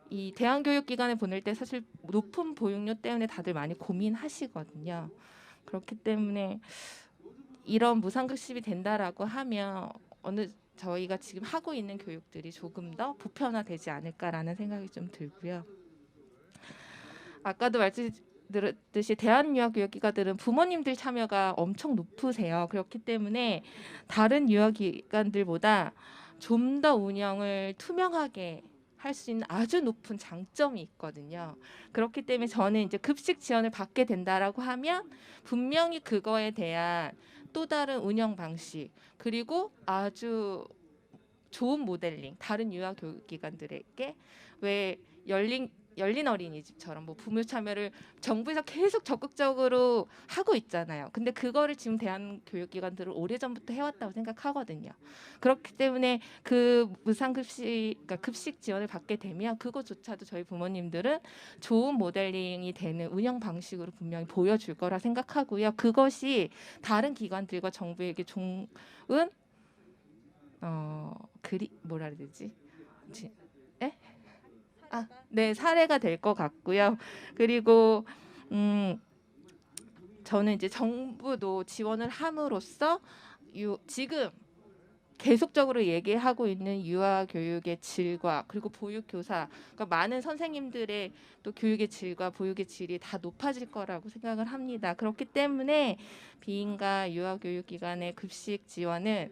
Speaker 12: 이 대안교육기관에 보낼 때 사실 높은 보육료 때문에 다들 많이 고민하시거든요. 그렇기 때문에 이런 무상급식이 된다라고 하면 저희가 지금 하고 있는 교육들이 조금 더 보편화되지 않을까라는 생각이 좀 들고요. 아까도 말씀드렸듯이 대한유아교육기관들은 부모님들 참여가 엄청 높으세요. 그렇기 때문에 다른 유아기관들보다 좀 더 운영을 투명하게 할 수 있는 아주 높은 장점이 있거든요. 그렇기 때문에 저는 이제 급식 지원을 받게 된다라고 하면 분명히 그거에 대한 또 다른 운영 방식 그리고 아주 좋은 모델링 다른 유아교육기관들에게 왜 열린 어린이집처럼 뭐 부모 참여를 정부에서 계속 적극적으로 하고 있잖아요. 근데 그거를 지금 대한교육기관들은 오래전부터 해왔다고 생각하거든요. 그렇기 때문에 그 그러니까 급식 지원을 받게 되면 그것조차도 저희 부모님들은 좋은 모델링이 되는 운영 방식으로 분명히 보여줄 거라 생각하고요. 그것이 다른 기관들과 정부에게 좋은 뭐라 해야 되지? 네, 사례가 될 것 같고요. 그리고 저는 이제 정부도 지원을 함으로써 지금 계속적으로 얘기하고 있는 유아 교육의 질과 그리고 보육 교사, 그러니까 많은 선생님들의 또 교육의 질과 보육의 질이 다 높아질 거라고 생각을 합니다. 그렇기 때문에 비인가 유아 교육 기관의 급식 지원은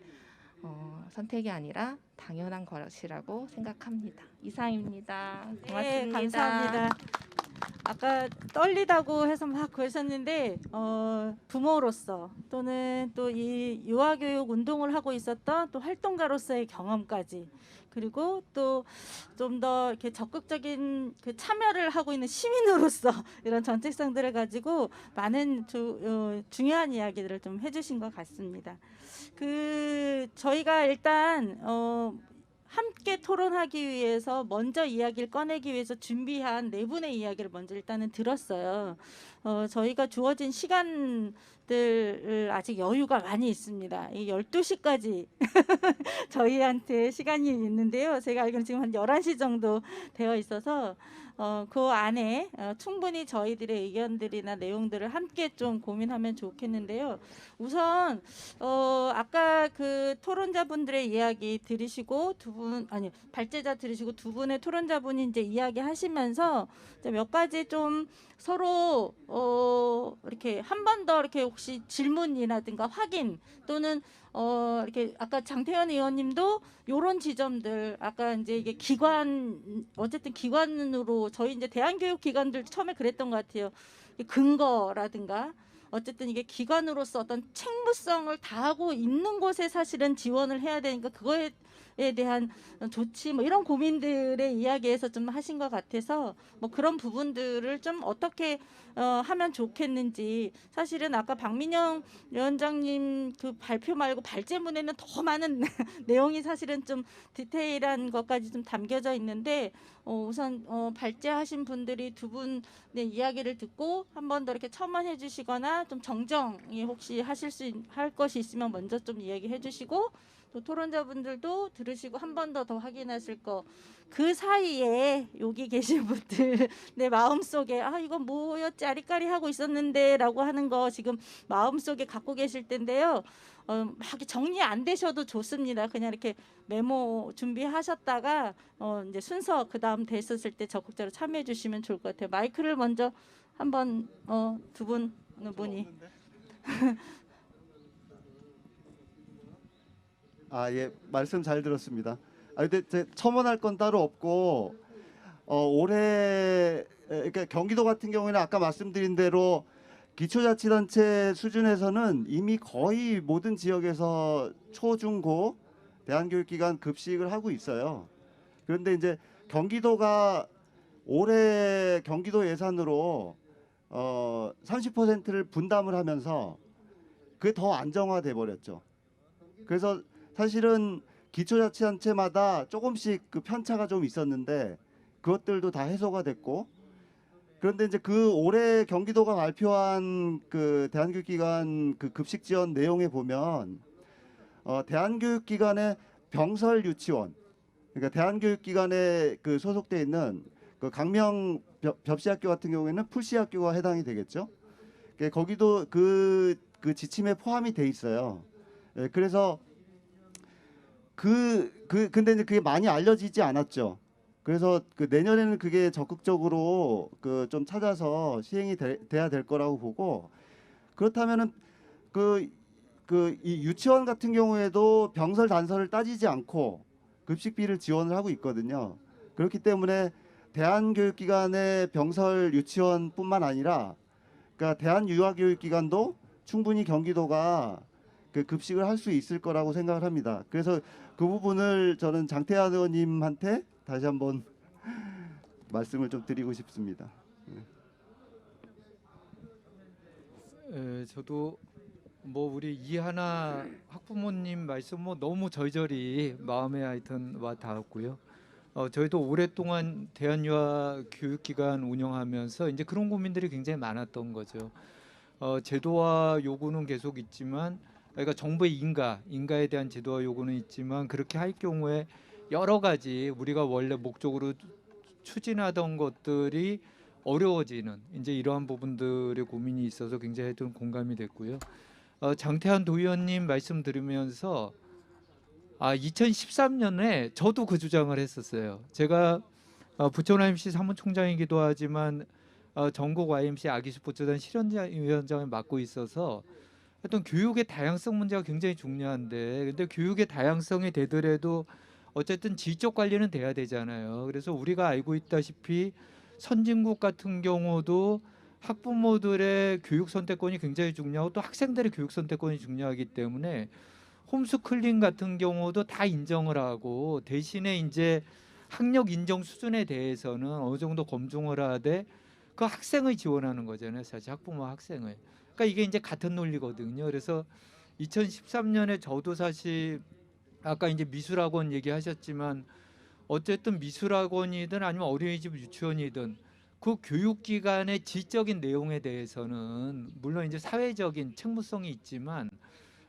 Speaker 12: 선택이 아니라 당연한 것이라고 생각합니다. 이상입니다. 고맙습니다.
Speaker 10: 네, 감사합니다. 아까 떨리다고 해서 막 그러셨는데 부모로서 또는 또 이 유아교육 운동을 하고 있었던 또 활동가로서의 경험까지, 그리고 또 좀 더 이렇게 적극적인 그 참여를 하고 있는 시민으로서 이런 정체성들을 가지고 많은 중요한 이야기들을 좀 해주신 것 같습니다. 저희가 일단 함께 토론하기 위해서 먼저 이야기를 꺼내기 위해서 준비한 네 분의 이야기를 먼저 일단은 들었어요. 저희가 주어진 시간들을 아직 여유가 많이 있습니다. 이 12시까지 저희한테 시간이 있는데요. 제가 알기로는 지금 한 11시 정도 되어 있어서 그 안에 충분히 저희들의 의견들이나 내용들을 함께 좀 고민하면 좋겠는데요. 우선 아까 그 토론자분들의 이야기 들으시고 발제자 들으시고 두 분의 토론자분이 이제 이야기하시면서 이제 몇 가지 좀 서로 이렇게 한 번 더 이렇게 혹시 질문이라든가 확인 또는 이렇게 아까 장태현 의원님도 요런 지점들, 아까 이제 이게 어쨌든 기관으로 저희 이제 대한교육기관들 처음에 그랬던 것 같아요. 근거라든가 어쨌든 이게 기관으로서 어떤 책무성을 다하고 있는 곳에 사실은 지원을 해야 되니까 그거에 대한 조치 뭐 이런 고민들의 이야기에서 좀 하신 것 같아서 뭐 그런 부분들을 좀 어떻게 하면 좋겠는지, 사실은 아까 박민영 위원장님 그 발표 말고 발제문에는 더 많은 내용이 사실은 좀 디테일한 것까지 좀 담겨져 있는데 우선 발제하신 분들이 두 분의 이야기를 듣고 한 번 더 이렇게 첨언해 주시거나 좀 정정이 혹시 할 것이 있으면 먼저 좀 이야기해 주시고, 또 토론자분들도 들으시고 한 번 더 확인하실 거. 그 사이에 여기 계신 분들 내 마음속에 이건 뭐였지 아리까리 하고 있었는데 라고 하는 거 지금 마음속에 갖고 계실 텐데요. 막 정리 안 되셔도 좋습니다. 그냥 이렇게 메모 준비하셨다가 이제 순서 그 다음 됐었을 때 적극적으로 참여해 주시면 좋을 것 같아요. 마이크를 먼저 한번 두 분이
Speaker 8: 예, 말씀 잘 들었습니다. 근데 첨언할 건 따로 없고 올해 그러니까 경기도 같은 경우에는 아까 말씀드린 대로 기초자치단체 수준에서는 이미 거의 모든 지역에서 초, 중, 고 대한교육기관 급식을 하고 있어요. 그런데 이제 경기도가 올해 경기도 예산으로 30%를 분담을 하면서 그게 더 안정화돼 버렸죠. 그래서 사실은 기초자치단체마다 조금씩 그 편차가 좀 있었는데 그것들도 다 해소가 됐고, 그런데 이제 그 올해 경기도가 발표한 그 대한교육기관 그 급식 지원 내용에 보면 대한교육기관의 병설 유치원, 그러니까 대한교육기관에 그 소속돼 있는 그 강명 벽시학교 같은 경우에는 풀시학교가 해당이 되겠죠. 거기도 그 지침에 포함이 돼 있어요. 그래서 근데 이제 그게 많이 알려지지 않았죠. 그래서 그 내년에는 그게 적극적으로 그 좀 찾아서 시행이 돼야 될 거라고 보고, 그렇다면은 이 유치원 같은 경우에도 병설 단설을 따지지 않고 급식비를 지원을 하고 있거든요. 그렇기 때문에 대한교육기관의 병설 유치원뿐만 아니라 그러니까 대한유아교육기관도 충분히 경기도가 그 급식을 할 수 있을 거라고 생각을 합니다. 그래서 그 부분을 저는 장태환 의원님한테 다시 한번 말씀을 좀 드리고 싶습니다.
Speaker 9: 저도 뭐 우리 이하나 학부모님 말씀 뭐 너무 절절히 마음에 하여튼 와 닿았고요. 저희도 오랫동안 대한유아교육기관 운영하면서 이제 그런 고민들이 굉장히 많았던 거죠. 제도화 요구는 계속 있지만, 그러니까 정부의 인가에 대한 제도화 요구는 있지만 그렇게 할 경우에 여러 가지 우리가 원래 목적으로 추진하던 것들이 어려워지는 이제 이러한 부분들의 고민이 있어서 굉장히 좀 공감이 됐고요. 장태환 도의원님 말씀 들으면서 2013년에 저도 그 주장을 했었어요. 제가 부천 YMC 사무총장이기도 하지만 전국 YMC 아기 스포츠단 실현위원장을 맡고 있어서 하여튼 교육의 다양성 문제가 굉장히 중요한데, 근데 교육의 다양성이 되더라도 어쨌든 질적 관리는 돼야 되잖아요. 그래서 우리가 알고 있다시피 선진국 같은 경우도 학부모들의 교육 선택권이 굉장히 중요하고 또 학생들의 교육 선택권이 중요하기 때문에 홈스쿨링 같은 경우도 다 인정을 하고, 대신에 이제 학력 인정 수준에 대해서는 어느 정도 검증을 하되 그 학생을 지원하는 거잖아요. 사실 학부모 학생을. 그러니까 이게 이제 같은 논리거든요. 그래서 2013년에 저도 사실 아까 이제 미술학원 얘기하셨지만 어쨌든 미술학원이든 아니면 어린이집 유치원이든 그 교육기관의 질적인 내용에 대해서는 물론 이제 사회적인 책무성이 있지만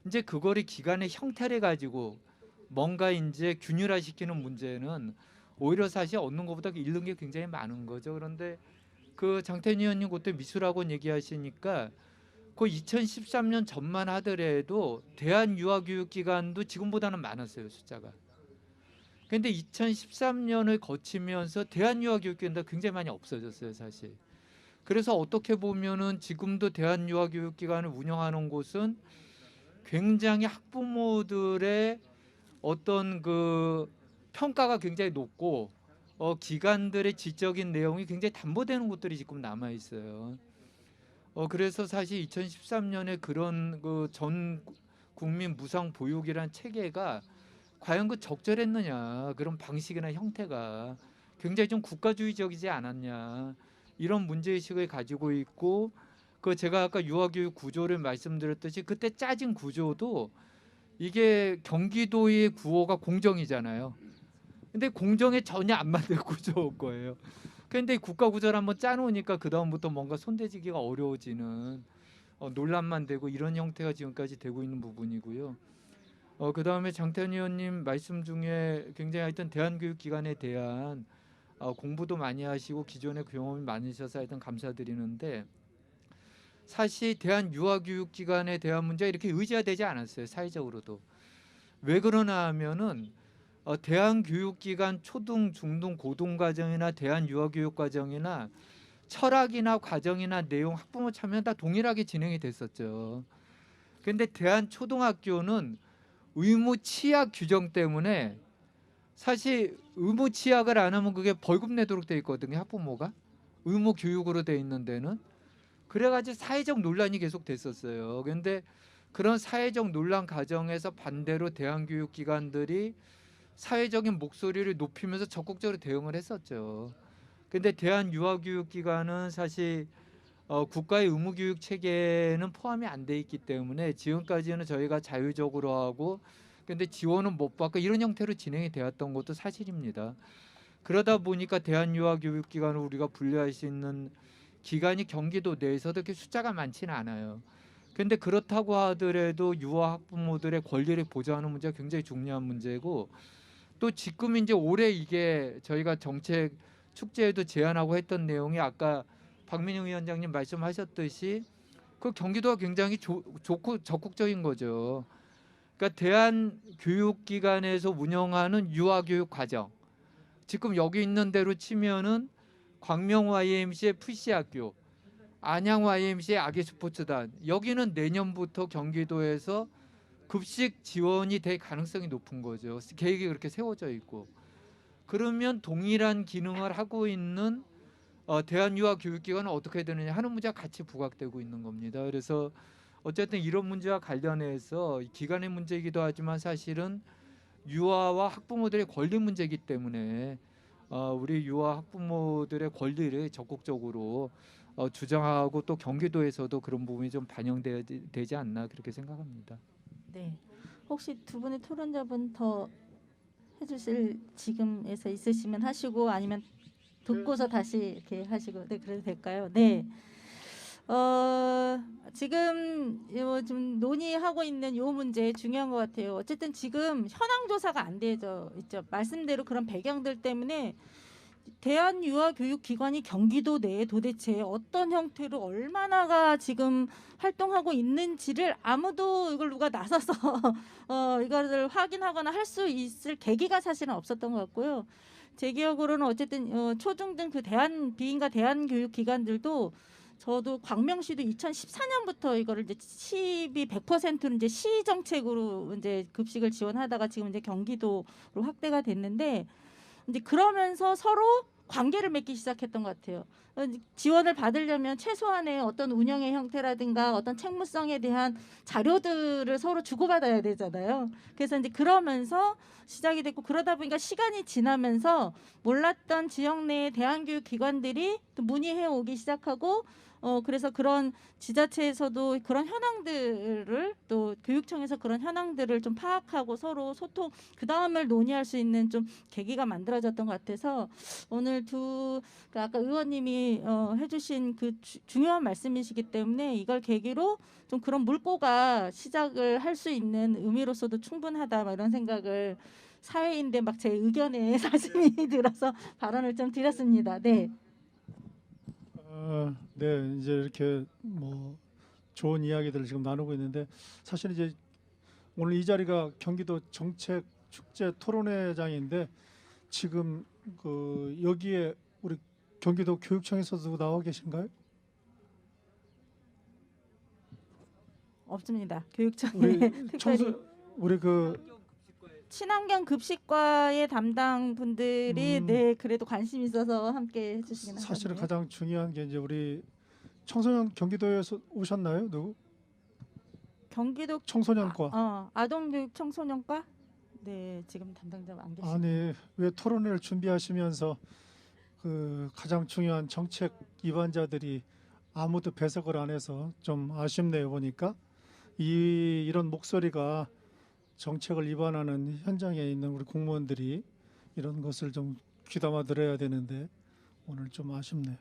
Speaker 9: 이제 그거를 기관의 형태를 가지고 뭔가 이제 균일화시키는 문제는 오히려 사실 얻는 것보다 잃는 게 굉장히 많은 거죠. 그런데 그 장태현 의원님 그때 미술학원 얘기하시니까 그 2013년 전만 하더라도 대한유아교육기관도 지금보다는 많았어요, 숫자가. 그런데 2013년을 거치면서 대한유아교육기관도 굉장히 많이 없어졌어요, 사실. 그래서 어떻게 보면은 지금도 대한유아교육기관을 운영하는 곳은 굉장히 학부모들의 어떤 그 평가가 굉장히 높고 기관들의 지적인 내용이 굉장히 담보되는 곳들이 지금 남아 있어요. 그래서 사실 2013년에 그런 그 전 국민 무상 보육이란 체계가 과연 그 적절했느냐, 그런 방식이나 형태가 굉장히 좀 국가주의적이지 않았냐, 이런 문제의식을 가지고 있고, 그 제가 아까 유아교육 구조를 말씀드렸듯이 그때 짜진 구조도 이게 경기도의 구호가 공정이잖아요. 근데 공정에 전혀 안 맞는 구조일 거예요. 그런데 국가 구조를 한번 짜놓으니까 그 다음부터 뭔가 손대지기가 어려워지는 논란만 되고 이런 형태가 지금까지 되고 있는 부분이고요. 그 다음에 장태현 의원님 말씀 중에 굉장히 하여튼 대한교육기관에 대한 공부도 많이 하시고 기존에 경험이 많으셔서 하여튼 감사드리는데, 사실 대한유아교육기관에 대한 문제가 이렇게 의지화되지 않았어요, 사회적으로도. 왜 그러나 하면은 대한교육기관 초등, 중등, 고등과정이나 대한유아교육과정이나 철학이나 과정이나 내용, 학부모 참여는 다 동일하게 진행이 됐었죠. 그런데 대한초등학교는 의무 취약 규정 때문에 사실 의무 취약을 안 하면 그게 벌금 내도록 돼 있거든요, 학부모가. 의무 교육으로 돼 있는 데는. 그래가지고 사회적 논란이 계속 됐었어요. 그런데 그런 사회적 논란 과정에서 반대로 대한교육기관들이 사회적인 목소리를 높이면서 적극적으로 대응을 했었죠. 그런데 대한유아교육기관은 사실 국가의 의무교육 체계는 포함이 안 돼 있기 때문에 지금까지는 저희가 자율적으로 하고 근데 지원은 못 받고 이런 형태로 진행이 되었던 것도 사실입니다. 그러다 보니까 대한유아교육기관을 우리가 분류할 수 있는 기관이 경기도 내에서도 그렇게 숫자가 많지는 않아요. 그런데 그렇다고 하더라도 유아 학부모들의 권리를 보장하는 문제가 굉장히 중요한 문제고, 또 지금 이제 올해 이게 저희가 정책 축제에도 제안하고 했던 내용이 아까 박민영 위원장님 말씀하셨듯이 그 경기도가 굉장히 좋고 적극적인 거죠. 그러니까 대한교육기관에서 운영하는 유아교육 과정, 지금 여기 있는 대로 치면은 광명 YMC의 푸시학교, 안양 YMC의 아기 스포츠단, 여기는 내년부터 경기도에서 급식 지원이 될 가능성이 높은 거죠. 계획이 그렇게 세워져 있고. 그러면 동일한 기능을 하고 있는 대한유아교육기관은 어떻게 되느냐 하는 문제가 같이 부각되고 있는 겁니다. 그래서 어쨌든 이런 문제와 관련해서 기관의 문제이기도 하지만 사실은 유아와 학부모들의 권리 문제이기 때문에 우리 유아 학부모들의 권리를 적극적으로 주장하고 또 경기도에서도 그런 부분이 좀 반영되지 않나 그렇게 생각합니다.
Speaker 10: 네. 혹시 두 분의 토론자분 더 해주실 지금에서 있으시면 하시고 아니면 듣고서 다시 이렇게 하시고 네 그래도 될까요? 네. 지금 좀 논의하고 있는 요 문제 중요한 것 같아요. 어쨌든 지금 현황 조사가 안 되죠. 있죠. 말씀대로 그런 배경들 때문에 대한유아교육기관이 경기도 내에 도대체 어떤 형태로 얼마나가 지금 활동하고 있는지를 아무도 이걸 누가 나서서 이거를 확인하거나 할 수 있을 계기가 사실은 없었던 것 같고요. 제 기억으로는 어쨌든 초중등 그 비인가 대한교육기관들도 저도 광명시도 2014년부터 이거를 이제 시비 100%는 이제 시 정책으로 이제 급식을 지원하다가 지금 이제 경기도로 확대가 됐는데 이제 그러면서 서로 관계를 맺기 시작했던 것 같아요. 지원을 받으려면 최소한의 어떤 운영의 형태라든가 어떤 책무성에 대한 자료들을 서로 주고받아야 되잖아요. 그래서 이제 그러면서 시작이 됐고 그러다 보니까 시간이 지나면서 몰랐던 지역 내의 대안교육기관들이 또 문의해 오기 시작하고 그래서 그런 지자체에서도 그런 현황들을 또 교육청에서 그런 현황들을 좀 파악하고 서로 소통 그 다음을 논의할 수 있는 좀 계기가 만들어졌던 것 같아서 오늘 아까 의원님이 해주신 그 중요한 말씀이시기 때문에 이걸 계기로 좀 그런 물꼬가 시작을 할 수 있는 의미로서도 충분하다 이런 생각을 사회인데 막 제 의견에 사심이 들어서 발언을 좀 드렸습니다. 네.
Speaker 11: 네, 이제 이렇게 뭐 좋은 이야기들을 지금 나누고 있는데 사실 이제 오늘 이 자리가 경기도 정책 축제 토론회장인데 지금 그 여기에 우리 경기도 교육청에서도 나와 계신가요?
Speaker 10: 없습니다. 교육청에
Speaker 11: 우리
Speaker 10: 특별히
Speaker 11: 우리 그
Speaker 10: 친환경 급식과의 담당 분들이 네 그래도 관심 있어서 함께 해주시긴 하네요.
Speaker 11: 사실은 가장 중요한 게 이제 우리 청소년 경기도에서 오셨나요? 누구?
Speaker 10: 경기도
Speaker 11: 청소년과
Speaker 10: 아동교육 청소년과 네 지금 담당자가 안 계시네요.
Speaker 11: 아니 왜 토론회를 준비하시면서 그 가장 중요한 정책 입안자들이 아무도 배석을 안 해서 좀 아쉽네요. 보니까 이런 목소리가 정책을 입안하는 현장에 있는 우리 공무원들이 이런 것을 좀 귀담아 들어야 되는데 오늘 좀 아쉽네.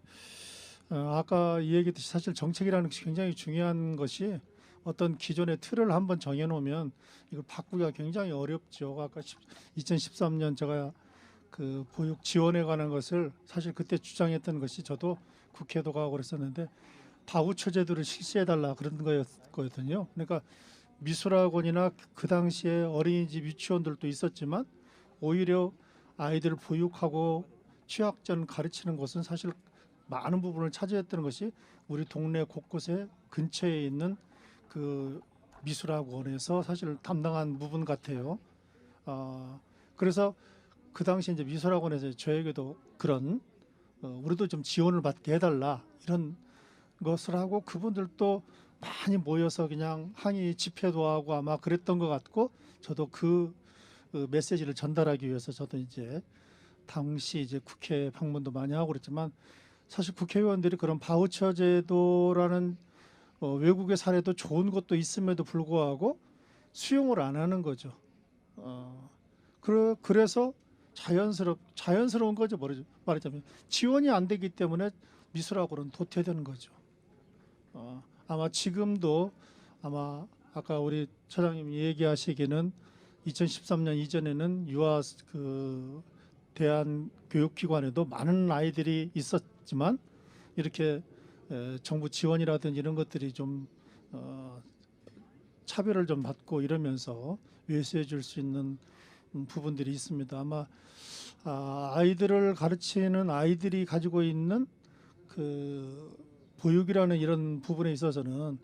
Speaker 11: 아까 이 얘기했듯이 사실 정책이라는 것이 굉장히 중요한 것이 어떤 기존의 틀을 한번 정해놓으면 이걸 바꾸기가 굉장히 어렵죠. 아까 2013년 제가 그 보육 지원에 관한 것을 사실 그때 주장했던 것이 저도 국회도 가고 그랬었는데 바우처 제도를 실시해달라 그런 거였거든요. 그러니까 미술학원이나 그 당시에 어린이집 유치원들도 있었지만 오히려 아이들을 보육하고 취약전 가르치는 것은 사실 많은 부분을 차지했던 것이 우리 동네 곳곳에 근처에 있는 그 미술학원에서 사실 담당한 부분 같아요. 그래서 그 당시 이제 미술학원에서 저에게도 그런 우리도 좀 지원을 받게 해달라 이런 것을 하고 그분들도 많이 모여서 그냥 항의 집회도 하고 아마 그랬던 것 같고 저도 그 메시지를 전달하기 위해서 저도 이제 당시 이제 국회 방문도 많이 하고 그랬지만 사실 국회의원들이 그런 바우처 제도라는 외국의 사례도 좋은 것도 있음에도 불구하고 수용을 안 하는 거죠. 그래서 자연스러운 거죠. 말하자면 지원이 안 되기 때문에 미술학원은 도태되는 거죠. 아마 지금도 아마 아까 우리 처장님이 얘기하시기는 2013년 이전에는 유아 그 대한교육기관에도 많은 아이들이 있었지만 이렇게 정부 지원이라든지 이런 것들이 좀 차별을 좀 받고 이러면서 외소해 줄 수 있는 부분들이 있습니다. 아마 아이들을 가르치는 아이들이 가지고 있는 그 보육이라는 이런 부분에 있어서는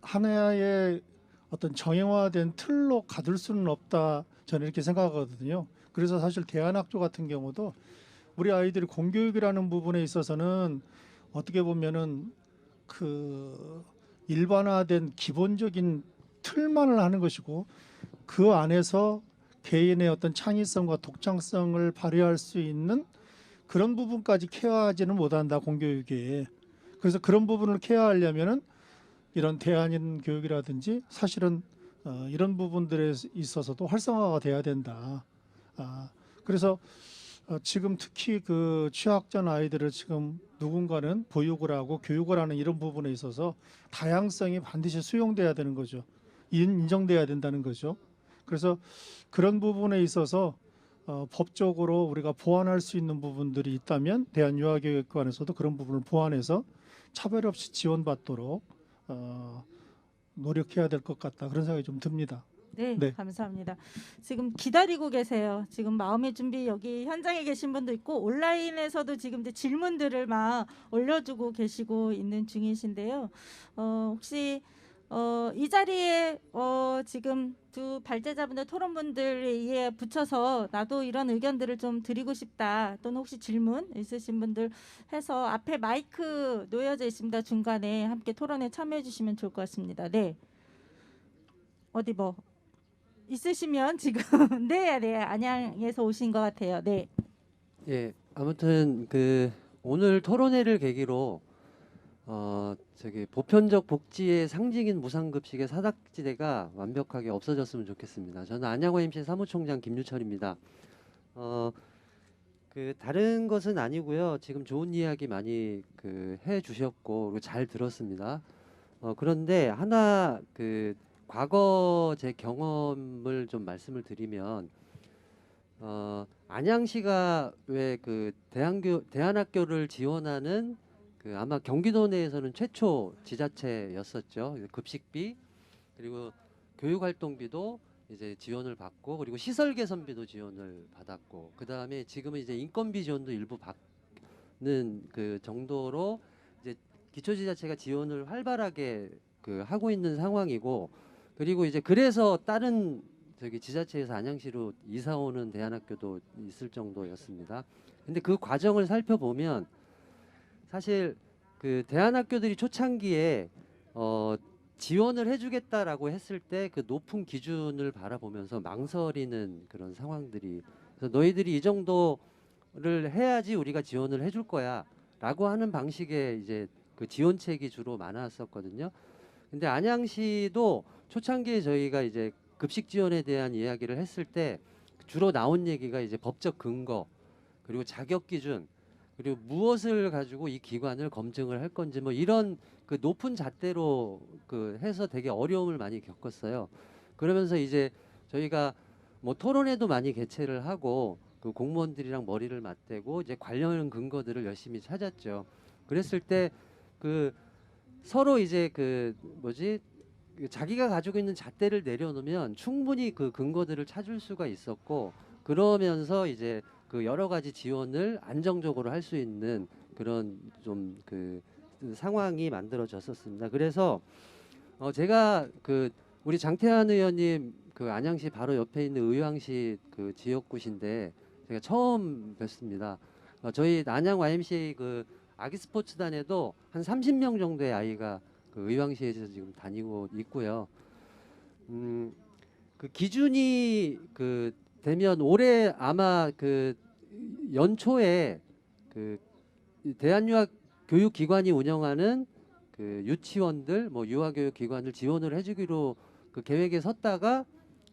Speaker 11: 하나의 어떤 정형화된 틀로 가둘 수는 없다 저는 이렇게 생각하거든요. 그래서 사실 대안학교 같은 경우도 우리 아이들이 공교육이라는 부분에 있어서는 어떻게 보면은 그 일반화된 기본적인 틀만을 하는 것이고 그 안에서 개인의 어떤 창의성과 독창성을 발휘할 수 있는 그런 부분까지 케어하지는 못한다 공교육에. 그래서 그런 부분을 케어하려면은 이런 대안인 교육이라든지 사실은 이런 부분들에 있어서도 활성화가 돼야 된다. 그래서 지금 특히 그 취약전 아이들을 지금 누군가는 보육을 하고 교육을 하는 이런 부분에 있어서 다양성이 반드시 수용돼야 되는 거죠. 인정돼야 된다는 거죠. 그래서 그런 부분에 있어서 법적으로 우리가 보완할 수 있는 부분들이 있다면 대한유아교육관에서도 그런 부분을 보완해서 차별 없이 지원받도록 노력해야 될 것 같다, 그런 생각이 좀 듭니다.
Speaker 10: 네,
Speaker 11: 네.
Speaker 10: 감사합니다. 지금 기다리고 계세요. 지금 마음의 준비, 여기 현장에 계신 분도 있고 온라인에서도 지금 이제 질문들을 막 올려주고 계시고 있는 중이신데요. 혹시 이 자리에 지금 두 발제자분들, 토론분들에 의해 붙여서 나도 이런 의견들을 좀 드리고 싶다, 또는 혹시 질문 있으신 분들 해서 앞에 마이크 놓여져 있습니다. 중간에 함께 토론에 참여해 주시면 좋을 것 같습니다. 네. 어디 뭐 있으시면 지금 네, 안양에서 오신 것 같아요. 네.
Speaker 13: 예, 아무튼 그 오늘 토론회를 계기로 보편적 복지의 상징인 무상급식의 사각지대가 완벽하게 없어졌으면 좋겠습니다. 저는 안양YMCA 사무총장 김유철입니다. 다른 것은 아니고요. 지금 좋은 이야기 많이 해주셨고 그리고 잘 들었습니다. 그런데 하나 과거 제 경험을 좀 말씀을 드리면 안양시가 왜 대안학교를 지원하는 아마 경기도 내에서는 최초 지자체였었죠. 급식비 그리고 교육활동비도 이제 지원을 받고 그리고 시설 개선비도 지원을 받았고 그 다음에 지금은 이제 인건비 지원도 일부 받는 정도로 이제 기초지자체가 지원을 활발하게 하고 있는 상황이고 그리고 이제 그래서 다른 지자체에서 안양시로 이사 오는 대안학교도 있을 정도였습니다. 근데 그 과정을 살펴보면 사실 대안학교들이 초창기에 지원을 해주겠다라고 했을 때 높은 기준을 바라보면서 망설이는 그런 상황들이 그래서 너희들이 이 정도를 해야지 우리가 지원을 해줄 거야라고 하는 방식의 이제 지원책이 주로 많았었거든요. 근데 안양시도 초창기에 저희가 이제 급식 지원에 대한 이야기를 했을 때 주로 나온 얘기가 이제 법적 근거 그리고 자격 기준 그리고 무엇을 가지고 이 기관을 검증을 할 건지 뭐 이런 높은 잣대로 해서 되게 어려움을 많이 겪었어요. 그러면서 이제 저희가 뭐 토론회도 많이 개최를 하고 공무원들이랑 머리를 맞대고 이제 관련 근거들을 열심히 찾았죠. 그랬을 때 서로 이제 자기가 가지고 있는 잣대를 내려놓으면 충분히 근거들을 찾을 수가 있었고 그러면서 이제 여러 가지 지원을 안정적으로 할 수 있는 그런 좀 상황이 만들어졌었습니다. 그래서 제가 우리 장태환 의원님 안양시 바로 옆에 있는 의왕시 지역구신데 제가 처음 뵀습니다. 저희 안양YMCA 아기 스포츠단에도 한 30명 정도의 아이가 의왕시에서 지금 다니고 있고요. 기준이 되면 올해 아마 연초에 대한유아교육기관이 운영하는 유치원들 뭐 유아교육기관을 지원을 해주기로 계획에 섰다가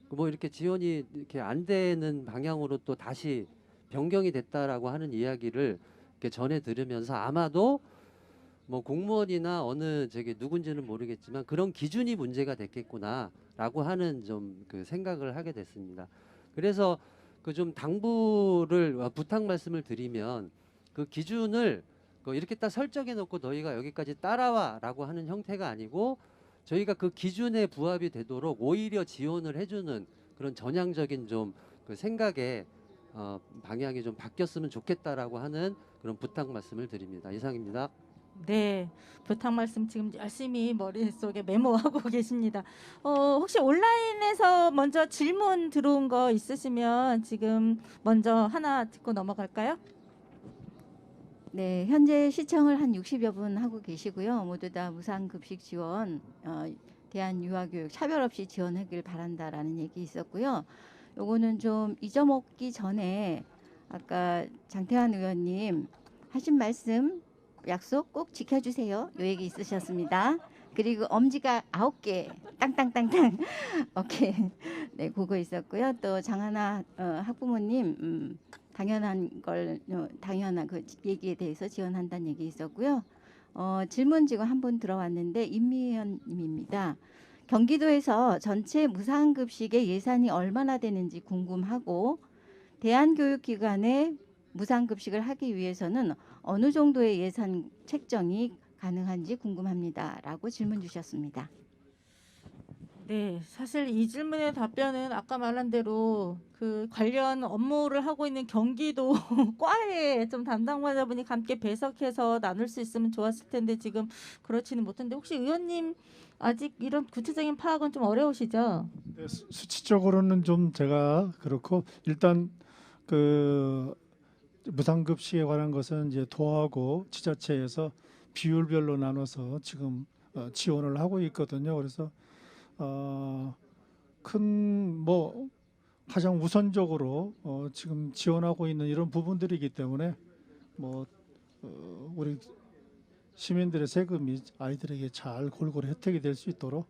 Speaker 13: 뭐 이렇게 지원이 이렇게 안 되는 방향으로 또 다시 변경이 됐다라고 하는 이야기를 이렇게 전해 들으면서 아마도 뭐 공무원이나 어느 누군지는 모르겠지만 그런 기준이 문제가 됐겠구나라고 하는 좀 생각을 하게 됐습니다. 그래서 좀 당부를 부탁 말씀을 드리면 기준을 이렇게 딱 설정해 놓고 너희가 여기까지 따라와라고 하는 형태가 아니고 저희가 기준에 부합이 되도록 오히려 지원을 해주는 그런 전향적인 좀 생각의 방향이 좀 바뀌었으면 좋겠다라고 하는 그런 부탁 말씀을 드립니다. 이상입니다.
Speaker 10: 네, 부탁 말씀 지금 열심히 머릿속에 메모하고 계십니다. 혹시 온라인에서 먼저 질문 들어온 거 있으시면 지금 먼저 하나 듣고 넘어갈까요?
Speaker 14: 네, 현재 시청을 한 60여 분 하고 계시고요. 모두 다 무상급식 지원, 대한유아교육 차별 없이 지원하길 바란다라는 얘기 있었고요. 요거는 좀 잊어먹기 전에 아까 장태환 의원님 하신 말씀 약속 꼭 지켜주세요. 요 얘기 있으셨습니다. 그리고 엄지가 9개 땅땅땅땅 오케이. 네, 그거 있었고요. 또 장하나 학부모님 당연한 그 얘기에 대해서 지원한다는 얘기 있었고요. 질문 지금 한 분 들어왔는데 임미연님입니다. 경기도에서 전체 무상급식의 예산이 얼마나 되는지 궁금하고 대한교육기관에 무상급식을 하기 위해서는 어느 정도의 예산 책정이 가능한지 궁금합니다라고 질문 주셨습니다.
Speaker 10: 네, 사실 이 질문의 답변은 아까 말한 대로 그 관련 업무를 하고 있는 경기도 과에 좀 담당자분이 함께 배석해서 나눌 수 있으면 좋았을 텐데 지금 그렇지는 못한데 혹시 의원님 아직 이런 구체적인 파악은 좀 어려우시죠?
Speaker 11: 네, 수치적으로는 좀 제가 그렇고 일단 그 무상급식에 관한 것은 이제 도하고 지자체에서 비율별로 나눠서 지금 지원을 하고 있거든요. 그래서 큰 뭐 가장 우선적으로 지금 지원하고 있는 이런 부분들이기 때문에 뭐 우리 시민들의 세금이 아이들에게 잘 골고루 혜택이 될 수 있도록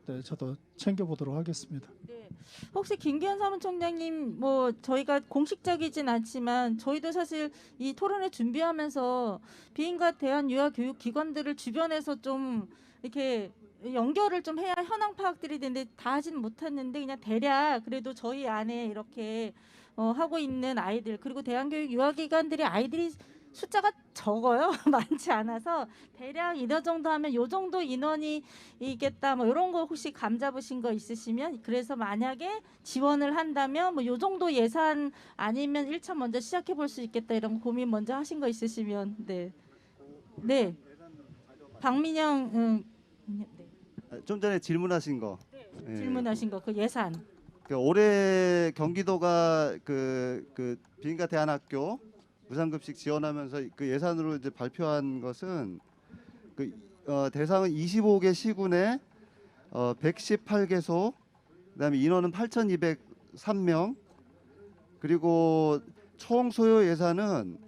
Speaker 11: 네, 저도 챙겨보도록 하겠습니다.
Speaker 10: 네. 혹시 김기현 사무총장님 뭐 저희가 공식적이진 않지만 저희도 사실 이 토론회 준비하면서 비인가 대한유아교육기관들을 주변에서 좀 이렇게 연결을 좀 해야 현황 파악들이 되는데 다 하지는 못했는데 그냥 대략 그래도 저희 안에 이렇게 하고 있는 아이들 그리고 대한교육 유아기관들의 아이들이 숫자가 적어요. 많지 않아서 대략 이런 정도 하면 요 정도 인원이 있겠다 뭐 이런 거 혹시 감 잡으신 거 있으시면 그래서 만약에 지원을 한다면 뭐 요 정도 예산 아니면 1차 먼저 시작해 볼 수 있겠다 이런 고민 먼저 하신 거 있으시면 네 박민영 네.
Speaker 8: 좀 전에 질문하신 거. 예.
Speaker 10: 질문하신 거 그 예산.
Speaker 8: 올해 경기도가 그 비인가 대안학교 무상급식 지원하면서 그 예산으로 이제 발표한 것은 대상은 25개 시군에 118개소, 그다음에 인원은 8,203명, 그리고 총 소요 예산은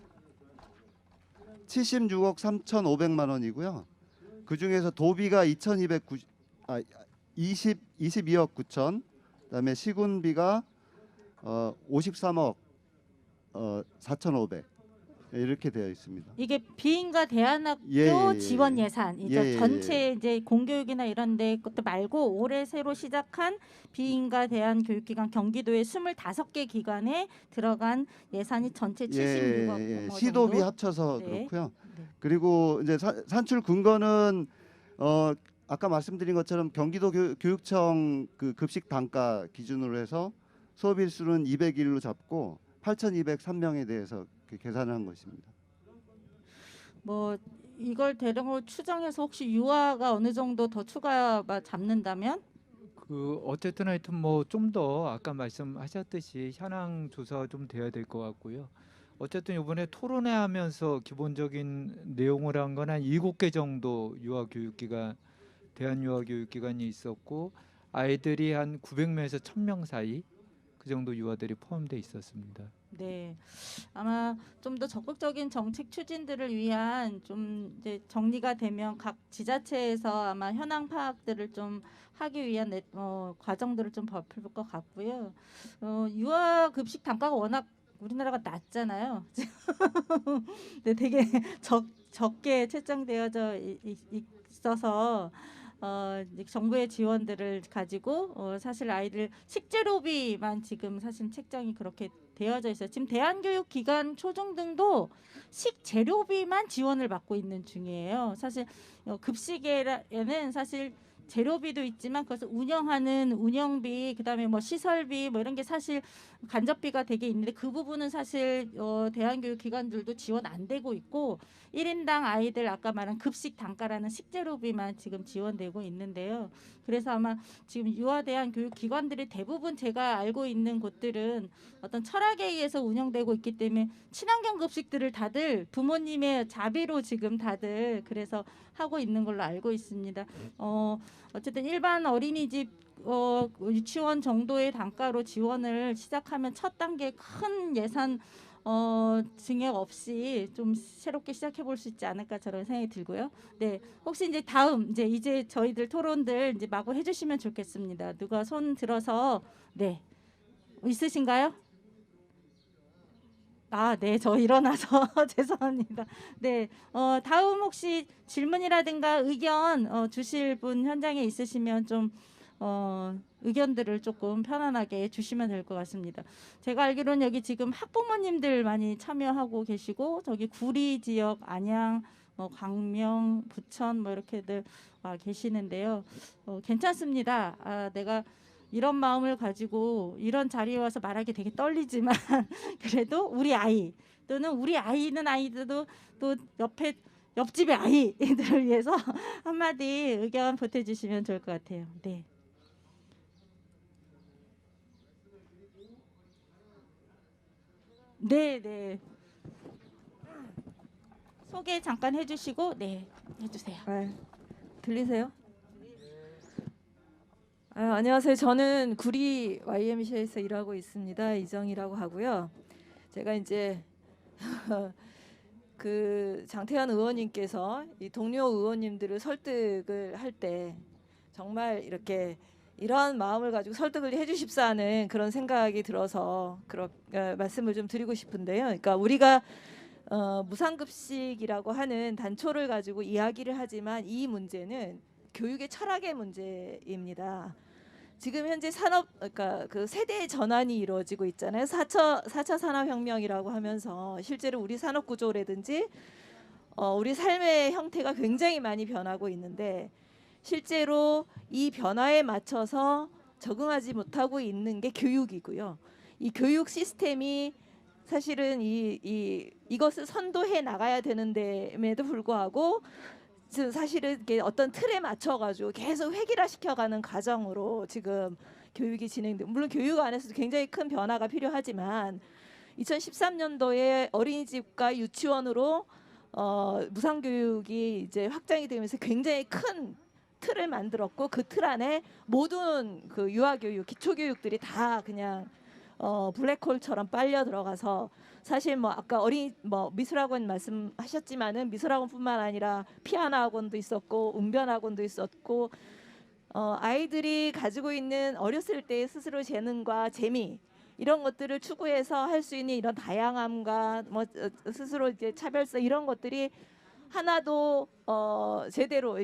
Speaker 8: 76억 3,500만 원이고요. 그 중에서 도비가 22억 9천, 그다음에 시군비가 53억 4,500 이렇게 되어 있습니다.
Speaker 10: 이게 비인가 대안학교 지원 예산이죠. 전체 이제 공교육이나 이런 데 것도 말고 올해 새로 시작한 비인가 대한교육기관 경기도의 25개 기관에 들어간 예산이 전체 76억
Speaker 8: 시도비
Speaker 10: 정도?
Speaker 8: 합쳐서
Speaker 10: 네.
Speaker 8: 그렇고요. 그리고 이제 산출 근거는 아까 말씀드린 것처럼 경기도 교육청 그 급식 단가 기준으로 해서 수업 일수는 200일로 잡고 8,203명에 대해서 계산을 한 것입니다.
Speaker 10: 뭐 이걸 대량으로 추정해서 혹시 유아가 어느 정도 더 추가 잡는다면?
Speaker 9: 그 어쨌든 하여튼 뭐 좀 더 아까 말씀하셨듯이 현황 조사가 좀 돼야 될 것 같고요. 어쨌든 이번에 토론회 하면서 기본적인 내용을 한 건 한 7개 정도 유아교육기관 대한유아교육기관이 있었고 아이들이 한 900명에서 1000명 사이 그 정도 유아들이 포함되어 있었습니다.
Speaker 10: 네, 아마 좀 더 적극적인 정책 추진들을 위한 좀 이제 정리가 되면 각 지자체에서 아마 현황 파악들을 좀 하기 위한 과정들을 좀 밟을 것 같고요. 유아 급식 단가가 워낙 우리나라가 낮잖아요. 네, 되게 적게 책정되어져 있어서 이제 정부의 지원들을 가지고 사실 아이들 식재료비만 지금 사실 책정이 그렇게 되어져 있어요. 지금 대한교육기관 초중등도 식재료비만 지원을 받고 있는 중이에요. 사실 급식에는 사실 재료비도 있지만 그것을 운영하는 운영비, 그다음에 뭐 시설비 뭐 이런 게 사실 간접비가 되게 있는데 그 부분은 사실 대한교육기관들도 지원 안 되고 있고 1인당 아이들 아까 말한 급식 단가라는 식재료비만 지금 지원되고 있는데요. 그래서 아마 지금 유아대한교육기관들이 대부분 제가 알고 있는 곳들은 어떤 철학에 의해서 운영되고 있기 때문에 친환경 급식들을 다들 부모님의 자비로 지금 다들 그래서 하고 있는 걸로 알고 있습니다. 어쨌든 일반 어린이집 유치원 정도의 단가로 지원을 시작하면 첫 단계 큰 예산 증액 없이 좀 새롭게 시작해 볼 수 있지 않을까 저런 생각이 들고요. 네, 혹시 이제 다음 이제 저희들 토론들 이제 마구 해주시면 좋겠습니다. 누가 손 들어서 네 있으신가요? 아, 네, 저 일어나서 죄송합니다. 네, 다음 혹시 질문이라든가 의견 주실 분 현장에 있으시면 좀 의견들을 조금 편안하게 주시면 될 것 같습니다. 제가 알기로는 여기 지금 학부모님들 많이 참여하고 계시고 저기 구리 지역, 안양, 광명, 부천 이렇게들 와 계시는데요. 괜찮습니다. 내가 이런 마음을 가지고 이런 자리에 와서 말하기 되게 떨리지만 그래도 우리 아이 또는 우리 아이는 아이들도 또 옆집의 아이들을 위해서 한마디 의견 보태주시면 좋을 것 같아요. 네. 네. 소개 잠깐 해주시고 해주세요.
Speaker 15: 들리세요? 안녕하세요. 저는 구리 YMCA에서 일하고 있습니다. 이정이라고 하고요. 제가 이제 그 장태현 의원님께서 이 동료 의원님들을 설득을 할 때 정말 이렇게 이런 마음을 가지고 설득을 해주십사 하는 그런 생각이 들어서 말씀을 좀 드리고 싶은데요. 그러니까 우리가 무상급식이라고 하는 단초를 가지고 이야기를 하지만 이 문제는 교육의 철학의 문제입니다. 지금 현재 그러니까 그 세대의 전환이 이루어지고 있잖아요. 4차 산업혁명이라고 하면서 실제로 우리 산업구조라든지 우리 삶의 형태가 굉장히 많이 변하고 있는데 실제로 이 변화에 맞춰서 적응하지 못하고 있는 게 교육이고요. 이 교육 시스템이 사실은 이것을 선도해 나가야 되는데에도 불구하고 사실은 이게 어떤 틀에 맞춰가지고 계속 획일화시켜가는 과정으로 지금 교육이 진행돼. 물론 교육 안에서도 굉장히 큰 변화가 필요하지만 2013년도에 어린이집과 유치원으로 무상교육이 이제 확장이 되면서 굉장히 큰 틀을 만들었고 그 틀 안에 모든 그 유아교육, 기초교육들이 다 그냥 블랙홀처럼 빨려 들어가서 사실 아까 미술학원 말씀하셨지만은 미술학원뿐만 아니라 피아노 학원도 있었고 웅변 학원도 있었고 아이들이 가지고 있는 어렸을 때의 스스로 재능과 재미 이런 것들을 추구해서 할 수 있는 이런 다양함과 스스로 이제 차별성 이런 것들이 하나도 제대로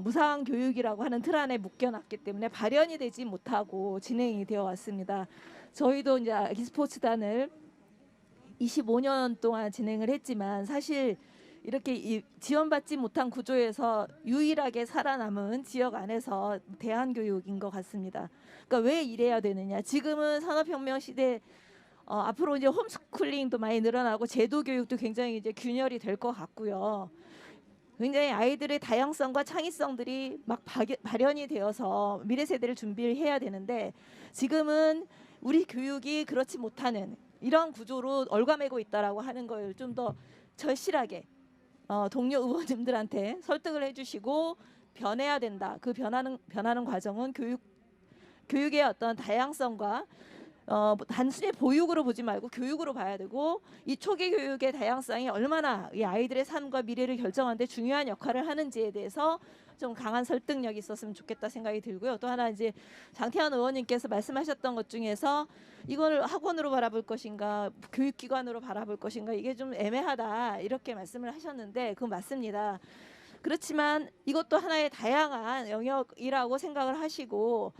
Speaker 15: 무상 교육이라고 하는 틀 안에 묶여놨기 때문에 발현이 되지 못하고 진행이 되어 왔습니다. 저희도 이제 아기 스포츠단을 25년 동안 진행을 했지만 사실 이렇게 지원받지 못한 구조에서 유일하게 살아남은 지역 안에서 대안교육인 것 같습니다. 그러니까 왜 이래야 되느냐? 지금은 산업혁명 시대 앞으로 이제 홈스쿨링도 많이 늘어나고 제도 교육도 굉장히 이제 균열이 될 것 같고요. 굉장히 아이들의 다양성과 창의성들이 막 발현이 되어서 미래 세대를 준비를 해야 되는데 지금은 우리 교육이 그렇지 못하는 이런 구조로 얼과매고 있다라고 하는 걸 좀 더 절실하게 동료 의원님들한테 설득을 해주시고 변해야 된다. 그 변하는 과정은 교육의 어떤 다양성과 단순히 보육으로 보지 말고 교육으로 봐야 되고 이 초기 교육의 다양성이 얼마나 이 아이들의 삶과 미래를 결정하는 데 중요한 역할을 하는지에 대해서 좀 강한 설득력이 있었으면 좋겠다 생각이 들고요. 또 하나 이제 장태환 의원님께서 말씀하셨던 것 중에서 이걸 학원으로 바라볼 것인가 교육기관으로 바라볼 것인가 이게 좀 애매하다 이렇게 말씀을 하셨는데 그건 맞습니다. 그렇지만 이것도 하나의 다양한 영역이라고 생각을 하시고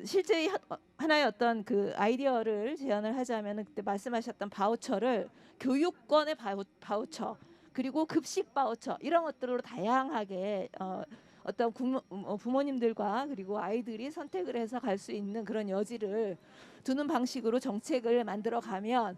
Speaker 15: 실제 하나의 어떤 그 아이디어를 제안을 하자면 그때 말씀하셨던 바우처를 교육권의 바우처 그리고 급식 바우처 이런 것들로 다양하게 어떤 부모님들과 그리고 아이들이 선택을 해서 갈 수 있는 그런 여지를 두는 방식으로 정책을 만들어 가면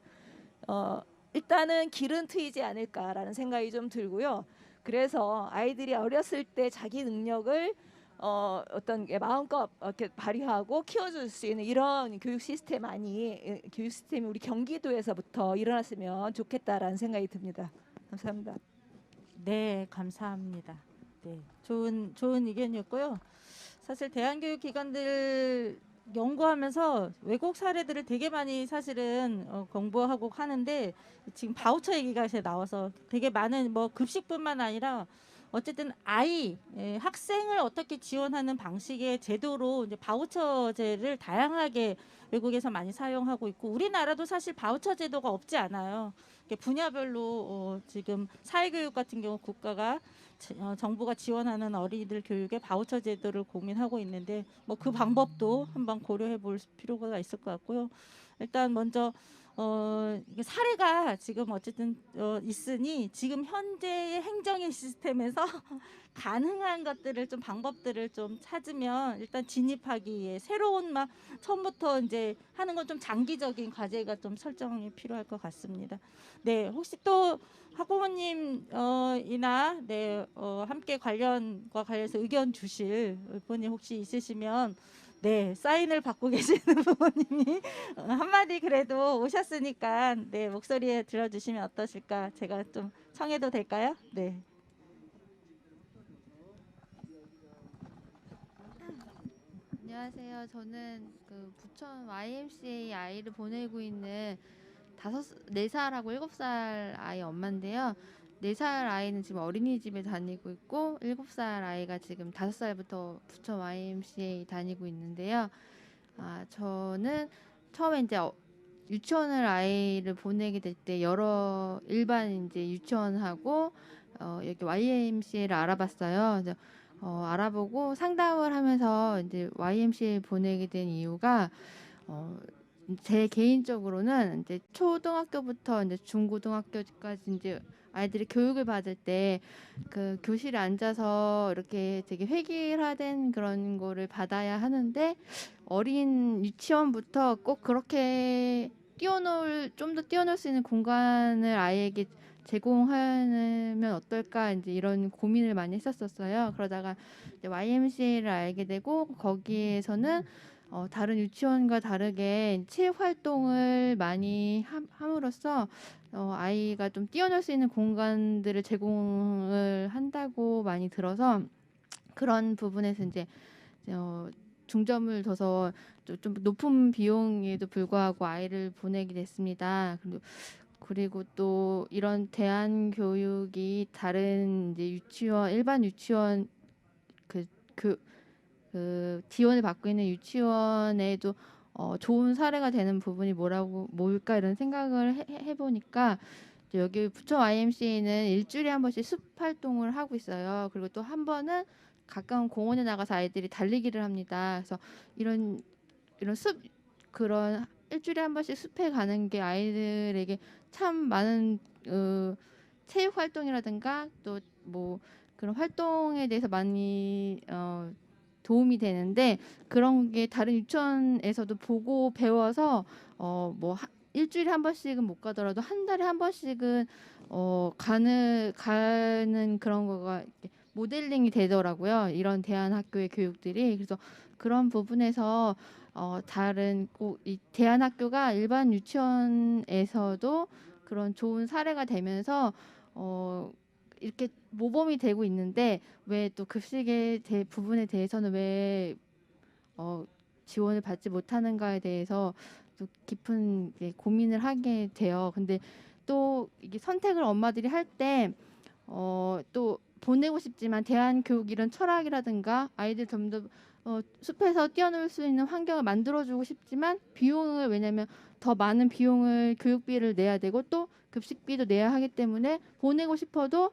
Speaker 15: 일단은 길은 트이지 않을까라는 생각이 좀 들고요. 그래서 아이들이 어렸을 때 자기 능력을 어떤 마음껏 이렇게 발휘하고 키워줄 수 있는 이런 교육 시스템이 우리 경기도에서부터 일어났으면 좋겠다라는 생각이 듭니다. 감사합니다.
Speaker 10: 네, 감사합니다. 네, 좋은 의견이었고요. 사실 대한교육기관들 연구하면서 외국 사례들을 되게 많이 사실은 공부하고 하는데 지금 바우처 얘기가 나와서 되게 많은 급식뿐만 아니라 어쨌든 학생을 어떻게 지원하는 방식의 제도로 이제 바우처제를 다양하게 외국에서 많이 사용하고 있고 우리나라도 사실 바우처 제도가 없지 않아요. 이렇게 분야별로 지금 사회교육 같은 경우 국가가 정부가 지원하는 어린이들 교육의 바우처 제도를 고민하고 있는데 뭐 그 방법도 한번 고려해 볼 필요가 있을 것 같고요. 일단 먼저 이게 사례가 지금 어쨌든 있으니 지금 현재의 행정의 시스템에서 가능한 것들을 좀 방법들을 좀 찾으면 일단 진입하기에 새로운 막 처음부터 이제 하는 건 좀 장기적인 과제가 좀 설정이 필요할 것 같습니다. 네, 혹시 또 학부모님 이나 네, 함께 관련과 관련해서 의견 주실 분이 혹시 있으시면 네, 사인을 받고 계시는 부모님이 한마디 그래도 오셨으니까 네, 목소리에 들어주시면 어떠실까? 제가 좀 청해도 될까요? 네.
Speaker 16: 안녕하세요. 저는 그 부천 YMCA 아이를 보내고 있는 4살하고 7살 아이 엄마인데요. 4살 아이는 지금 어린이집에 다니고 있고 7살 아이가 지금 5살부터 부천 YMCA 다니고 있는데요. 저는 처음에 이제 유치원을 아이를 보내게 될 때 여러 일반 이제 유치원하고 여기 YMCA를 알아봤어요. 그래서 알아보고 상담을 하면서 이제 YMCA 보내게 된 이유가 제 개인적으로는 이제 초등학교부터 이제 중고등학교까지 이제 아이들이 교육을 받을 때 그 교실에 앉아서 이렇게 되게 획일화된 그런 거를 받아야 하는데 어린 유치원부터 꼭 그렇게 좀 더 뛰어놀 수 있는 공간을 아이에게 제공하면 어떨까 이제 이런 고민을 많이 했었어요. 그러다가 이제 YMCA를 알게 되고 거기에서는 다른 유치원과 다르게 체육 활동을 많이 함으로써 아이가 좀 뛰어놀 수 있는 공간들을 제공을 한다고 많이 들어서 그런 부분에서 이제 중점을 둬서 좀 높은 비용에도 불구하고 아이를 보내게 됐습니다. 그리고 또 이런 대안 교육이 다른 이제 유치원 일반 유치원 그 지원을 받고 있는 유치원에도 좋은 사례가 되는 부분이 뭘까 이런 생각을 해보니까 여기 부천 YMCA는 일주일에 한 번씩 숲 활동을 하고 있어요. 그리고 또 한 번은 가까운 공원에 나가서 아이들이 달리기를 합니다. 그래서 이런 그런 일주일에 한 번씩 숲에 가는 게 아이들에게 참 많은 체육 활동이라든가 또 뭐 그런 활동에 대해서 많이 도움이 되는데 그런 게 다른 유치원에서도 보고 배워서 뭐 일주일에 한 번씩은 못 가더라도 한 달에 한 번씩은 가는 그런 거가 모델링이 되더라고요. 이런 대안학교의 교육들이. 그래서 그런 부분에서 다른 꼭 이 대안학교가 일반 유치원에서도 그런 좋은 사례가 되면서 이렇게 모범이 되고 있는데 왜 또 급식의 부분에 대해서는 왜 지원을 받지 못하는가에 대해서 또 깊은 고민을 하게 돼요. 근데 또 이게 선택을 엄마들이 할 때 또 보내고 싶지만 대안교육 이런 철학이라든가 아이들 좀 더 숲에서 뛰어놀 수 있는 환경을 만들어주고 싶지만 비용을 왜냐면 더 많은 비용을 교육비를 내야 되고 또 급식비도 내야 하기 때문에 보내고 싶어도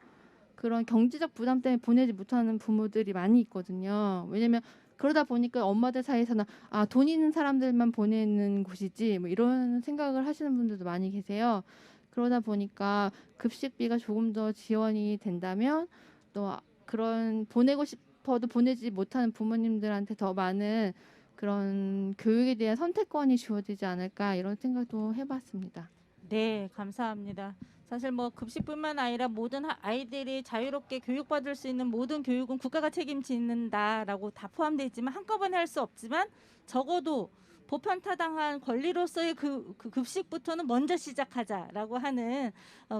Speaker 16: 그런 경제적 부담 때문에 보내지 못하는 부모들이 많이 있거든요. 왜냐면 그러다 보니까 엄마들 사이에서는 돈 있는 사람들만 보내는 곳이지 뭐 이런 생각을 하시는 분들도 많이 계세요. 그러다 보니까 급식비가 조금 더 지원이 된다면 또 그런 보내고 싶어도 보내지 못하는 부모님들한테 더 많은 그런 교육에 대한 선택권이 주어지지 않을까 이런 생각도 해봤습니다.
Speaker 10: 네, 감사합니다. 사실 뭐 급식뿐만 아니라 모든 아이들이 자유롭게 교육받을 수 있는 모든 교육은 국가가 책임진다라고 다 포함되어 있지만 한꺼번에 할 수 없지만 적어도 보편타당한 권리로서의 그 급식부터는 먼저 시작하자라고 하는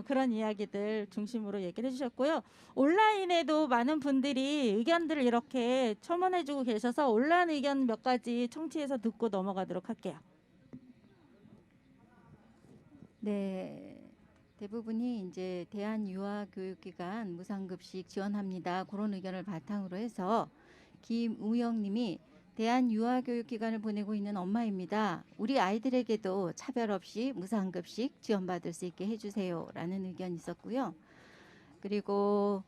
Speaker 10: 그런 이야기들 중심으로 얘기를 해주셨고요. 온라인에도 많은 분들이 의견들을 이렇게 첨언해주고 계셔서 온라인 의견 몇 가지 청취해서 듣고 넘어가도록 할게요.
Speaker 14: 네. 대부분이 이제 대한유아교육기관 무상급식 지원합니다. 그런 의견을 바탕으로 해서 김우영 님이 대한유아교육기관을 보내고 있는 엄마입니다. 우리 아이들에게도 차별 없이 무상급식 지원받을 수 있게 해주세요라는 의견이 있었고요. 그리고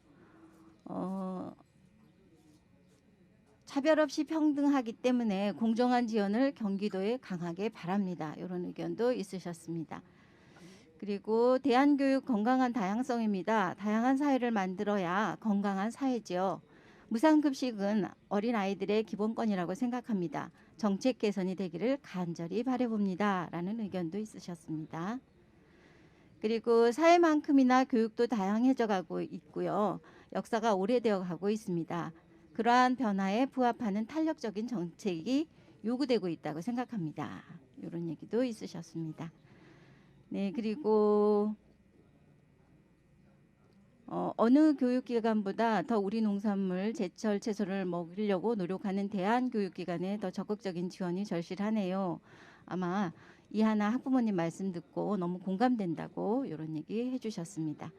Speaker 14: 차별 없이 평등하기 때문에 공정한 지원을 경기도에 강하게 바랍니다. 이런 의견도 있으셨습니다. 그리고 대한교육 건강한 다양성입니다. 다양한 사회를 만들어야 건강한 사회지요. 무상급식은 어린아이들의 기본권이라고 생각합니다. 정책 개선이 되기를 간절히 바라봅니다. 라는 의견도 있으셨습니다. 그리고 사회만큼이나 교육도 다양해져 가고 있고요. 역사가 오래되어 가고 있습니다. 그러한 변화에 부합하는 탄력적인 정책이 요구되고 있다고 생각합니다. 이런 얘기도 있으셨습니다. 네, 그리고 어느 교육기관보다 더 우리 농산물, 제철 채소를 먹이려고 노력하는 대한교육기관에 더 적극적인 지원이 절실하네요. 아마 이하나 학부모님 말씀 듣고 너무 공감된다고 이런 얘기 해주셨습니다.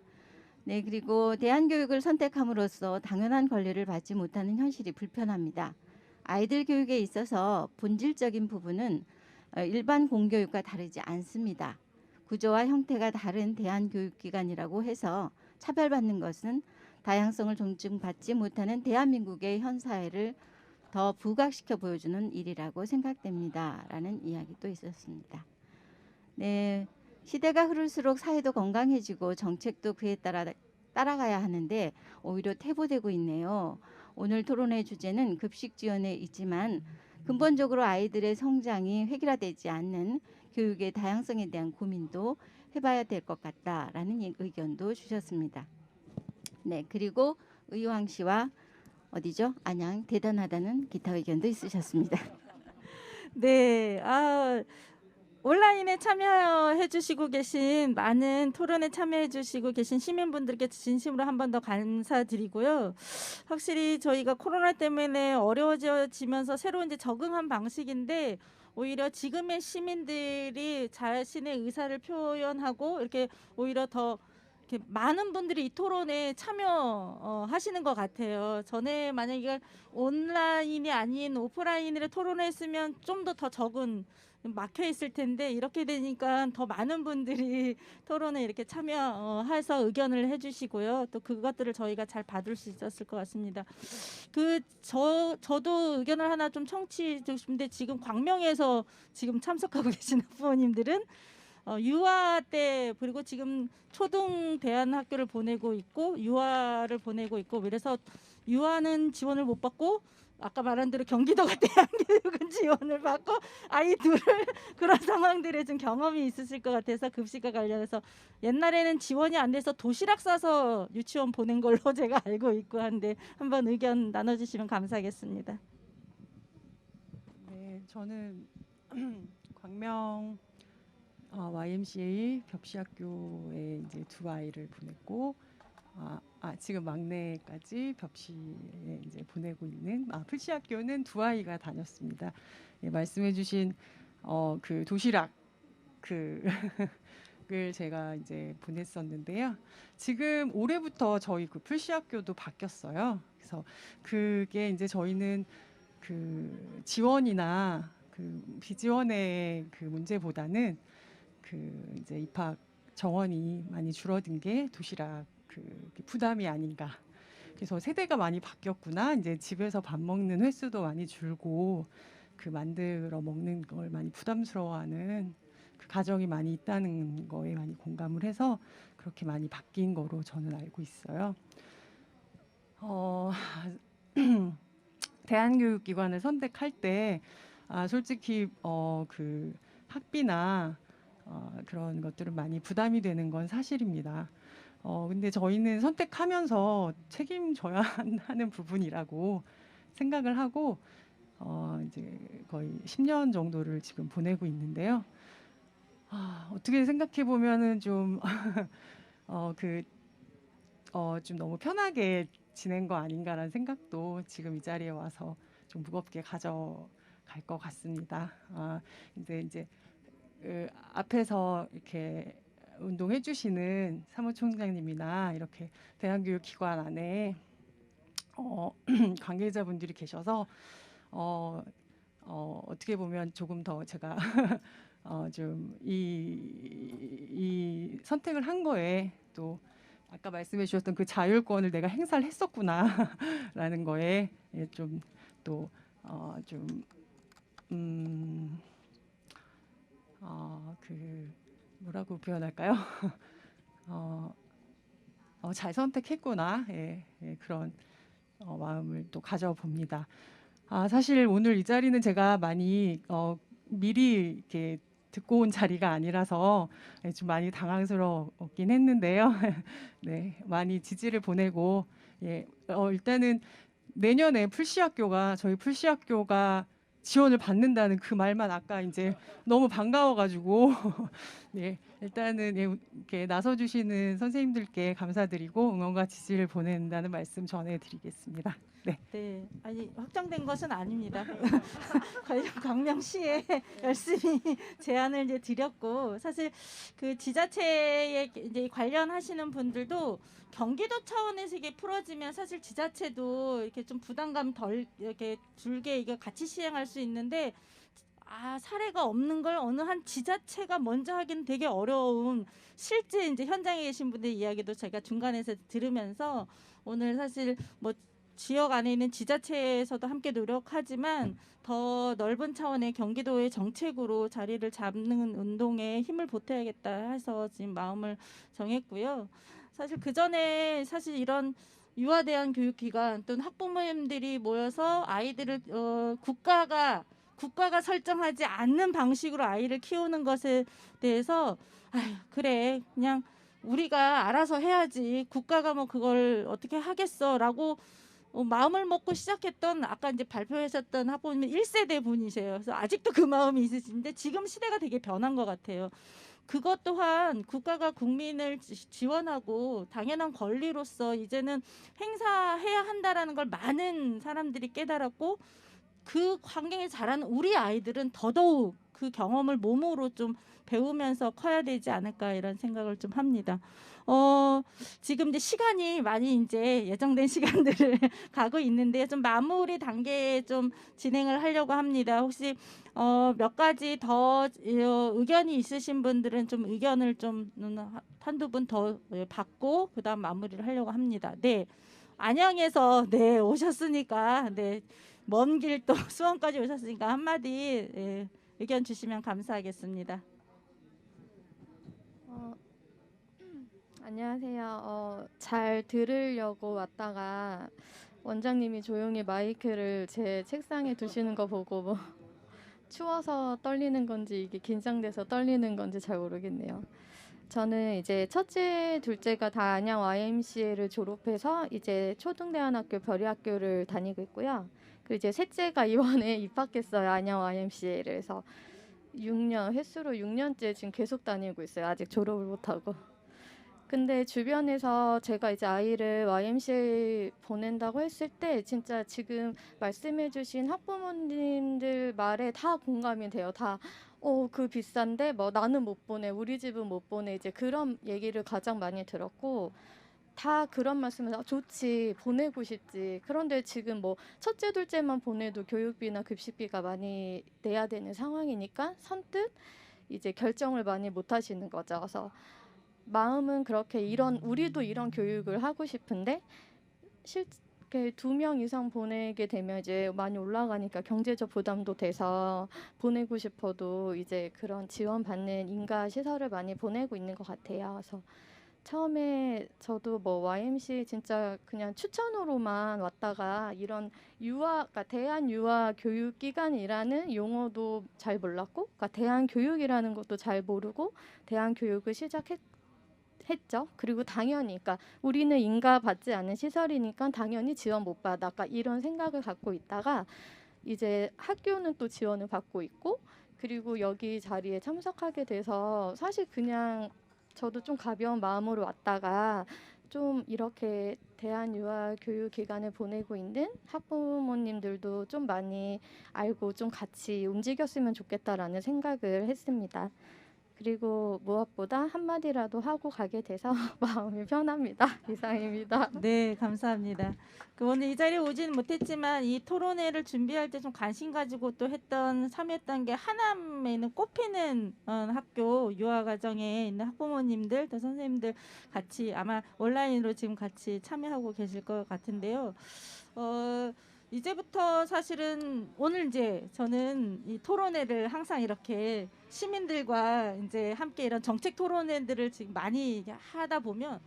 Speaker 14: 네, 그리고 대한교육을 선택함으로써 당연한 권리를 받지 못하는 현실이 불편합니다. 아이들 교육에 있어서 본질적인 부분은 일반 공교육과 다르지 않습니다. 구조와 형태가 다른 대한교육기관이라고 해서 차별받는 것은 다양성을 존중받지 못하는 대한민국의 현 사회를 더 부각시켜 보여주는 일이라고 생각됩니다. 라는 이야기도 있었습니다. 네, 시대가 흐를수록 사회도 건강해지고 정책도 그에 따라가야 하는데 오히려 퇴보되고 있네요. 오늘 토론회 주제는 급식 지원에 있지만 근본적으로 아이들의 성장이 획일화되지 않는 교육의 다양성에 대한 고민도 해봐야 될 것 같다라는 의견도 주셨습니다. 네, 그리고 의왕 씨와 어디죠? 안양 대단하다는 기타 의견도 있으셨습니다.
Speaker 10: 네, 온라인에 참여해 주시고 계신 많은 토론에 참여해 주시고 계신 시민분들께 진심으로 한 번 더 감사드리고요. 확실히 저희가 코로나 때문에 어려워지면서 새로 이제 적응한 방식인데 오히려 지금의 시민들이 자신의 의사를 표현하고 이렇게 오히려 더 이렇게 많은 분들이 이 토론에 참여하시는 것 같아요. 전에 만약 이걸 온라인이 아닌 오프라인으로 토론했으면 좀 더 적은 막혀 있을 텐데 이렇게 되니까 더 많은 분들이 토론에 이렇게 참여해서 의견을 해주시고요. 또 그것들을 저희가 잘 받을 수 있었을 것 같습니다. 저도 의견을 하나 좀 청취하고 싶은데 지금 광명에서 지금 참석하고 계신 부모님들은 유아 때 그리고 지금 초등 대안학교를 보내고 있고 유아를 보내고 있고 그래서 유아는 지원을 못 받고 아까 말한 대로 경기도가 대한교육은 지원을 받고 아이 둘을 그런 상황들에 좀 경험이 있으실 것 같아서 급식과 관련해서 옛날에는 지원이 안 돼서 도시락 싸서 유치원 보낸 걸로 제가 알고 있고 한데 한번 의견 나눠주시면 감사하겠습니다.
Speaker 17: 네, 저는 광명 YMCA 벽시학교에 이제 두 아이를 보냈고 지금 막내까지 벽시에 이제 보내고 있는 풀시학교는 두 아이가 다녔습니다. 예, 말씀해주신 그 도시락 을 제가 이제 보냈었는데요. 지금 올해부터 저희 그 풀시학교도 바뀌었어요. 그래서 그게 이제 저희는 그 지원이나 그 비지원의 그 문제보다는 그 이제 입학 정원이 많이 줄어든 게 도시락 그 부담이 아닌가. 그래서 세대가 많이 바뀌었구나. 이제 집에서 밥 먹는 횟수도 많이 줄고 그 만들어 먹는 걸 많이 부담스러워하는 그 가정이 많이 있다는 거에 많이 공감을 해서 그렇게 많이 바뀐 거로 저는 알고 있어요. 대한교육기관을 선택할 때 솔직히 그 학비나 그런 것들은 많이 부담이 되는 건 사실입니다. 근데 저희는 선택하면서 책임져야 하는 부분이라고 생각을 하고 이제 거의 10년 정도를 지금 보내고 있는데요. 어떻게 생각해 보면은 좀 좀 너무 편하게 지낸 거 아닌가라는 생각도 지금 이 자리에 와서 좀 무겁게 가져갈 것 같습니다. 이제 앞에서 이렇게 운동해 주시는 사무총장님이나 이렇게 대한교육기관 안에 관계자분들이 계셔서 어떻게 보면 조금 더 제가 좀 이 선택을 한 거에 또 아까 말씀해 주셨던 그 자율권을 내가 행사를 했었구나라는 거에 좀 또 그 뭐라고 표현할까요? 잘 선택했구나. 그런 마음을 또 가져봅니다. 사실 오늘 이 자리는 제가 많이 미리 이렇게 듣고 온 자리가 아니라서 좀 많이 당황스럽긴 했는데요. 네, 많이 지지를 보내고 일단은 내년에 저희 풀시학교가 지원을 받는다는 그 말만 아까 이제 너무 반가워가지고 네, 일단은 이렇게 나서주시는 선생님들께 감사드리고 응원과 지지를 보낸다는 말씀 전해드리겠습니다. 네.
Speaker 10: 네, 아니 확정된 것은 아닙니다. 관련 광명시에 열심히 제안을 이제 드렸고 사실 그 지자체에 이제 관련하시는 분들도 경기도 차원에서 이게 풀어지면 사실 지자체도 이렇게 좀 부담감 덜 이렇게 줄게 이게 같이 시행할 수 있는데 사례가 없는 걸 어느 한 지자체가 먼저 하기는 되게 어려운 실제 이제 현장에 계신 분들 이야기도 제가 중간에서 들으면서 오늘 사실 뭐 지역 안에 있는 지자체에서도 함께 노력하지만 더 넓은 차원의 경기도의 정책으로 자리를 잡는 운동에 힘을 보태야겠다 해서 지금 마음을 정했고요. 사실 그 전에 사실 이런 유아 대안 교육기관 또는 학부모님들이 모여서 아이들을 국가가 설정하지 않는 방식으로 아이를 키우는 것에 대해서 그래 그냥 우리가 알아서 해야지 국가가 뭐 그걸 어떻게 하겠어라고 마음을 먹고 시작했던 아까 이제 발표하셨던 학부모님 1세대 분이세요. 그래서 아직도 그 마음이 있으신데 지금 시대가 되게 변한 것 같아요. 그것 또한 국가가 국민을 지원하고 당연한 권리로서 이제는 행사해야 한다라는 걸 많은 사람들이 깨달았고 그 환경에 자란 우리 아이들은 더더욱 그 경험을 몸으로 좀 배우면서 커야 되지 않을까 이런 생각을 좀 합니다. 지금 이제 시간이 많이 이제 예정된 시간들을 가고 있는데 좀 마무리 단계에 좀 진행을 하려고 합니다. 혹시 몇 가지 더 의견이 있으신 분들은 좀 의견을 좀 한두 분 더 받고 그다음 마무리를 하려고 합니다. 네, 안양에서 네 오셨으니까 네. 먼 길 또 수원까지 오셨으니까 한마디 의견 주시면 감사하겠습니다.
Speaker 18: 안녕하세요. 잘 들으려고 왔다가 원장님이 조용히 마이크를 제 책상에 두시는 거 보고 뭐 추워서 떨리는 건지 이게 긴장돼서 떨리는 건지 잘 모르겠네요. 저는 이제 첫째, 둘째가 다 안양 YMCA를 졸업해서 이제 초등대안학교 별이학교를 다니고 있고요. 그리고 이제 셋째가 이번에 입학했어요. 안양 YMCA를. 해서 6년, 횟수로 6년째 지금 계속 다니고 있어요. 아직 졸업을 못하고. 근데 주변에서 제가 이제 아이를 YMCA 보낸다고 했을 때 진짜 지금 말씀해주신 학부모님들 말에 다 공감이 돼요. 다 그 비싼데 뭐 나는 못 보내, 우리 집은 못 보내 이제 그런 얘기를 가장 많이 들었고 다 그런 말씀을 좋지 보내고 싶지 그런데 지금 뭐 첫째 둘째만 보내도 교육비나 급식비가 많이 내야 되는 상황이니까 선뜻 이제 결정을 많이 못 하시는 거죠. 그래서 마음은 그렇게 우리도 이런 교육을 하고 싶은데 실제 2명 이상 보내게 되면 이제 많이 올라가니까 경제적 부담도 돼서 보내고 싶어도 이제 그런 지원받는 인가 시설을 많이 보내고 있는 것 같아요. 그래서 처음에 저도 뭐 YMCA 진짜 그냥 추천으로만 왔다가 이런 그러니까 대한유아교육기관이라는 용어도 잘 몰랐고 그러니까 대한교육이라는 것도 잘 모르고 대한교육을 시작했죠. 그리고 당연히 그러니까 우리는 인가 받지 않은 시설이니까 당연히 지원 못 받아. 그러니까 이런 생각을 갖고 있다가 이제 학교는 또 지원을 받고 있고 그리고 여기 자리에 참석하게 돼서 사실 그냥 저도 좀 가벼운 마음으로 왔다가 좀 이렇게 대한유아교육기관에 보내고 있는 학부모님들도 좀 많이 알고 좀 같이 움직였으면 좋겠다라는 생각을 했습니다. 그리고 무엇보다 한마디라도 하고 가게 돼서 마음이 편합니다. 이상입니다.
Speaker 10: 네, 감사합니다. 오늘 이 자리에 오지는 못했지만 이 토론회를 준비할 때 좀 관심 가지고 또 참여했던 게 하남에는 꽃피는 학교 유아과정에 있는 학부모님들 또 선생님들 같이 아마 온라인으로 지금 같이 참여하고 계실 것 같은데요. 이제부터 사실은 오늘 이제 저는 이 토론회를 항상 이렇게 시민들과 이제 함께 이런 정책 토론회들을 지금 많이 하다 보면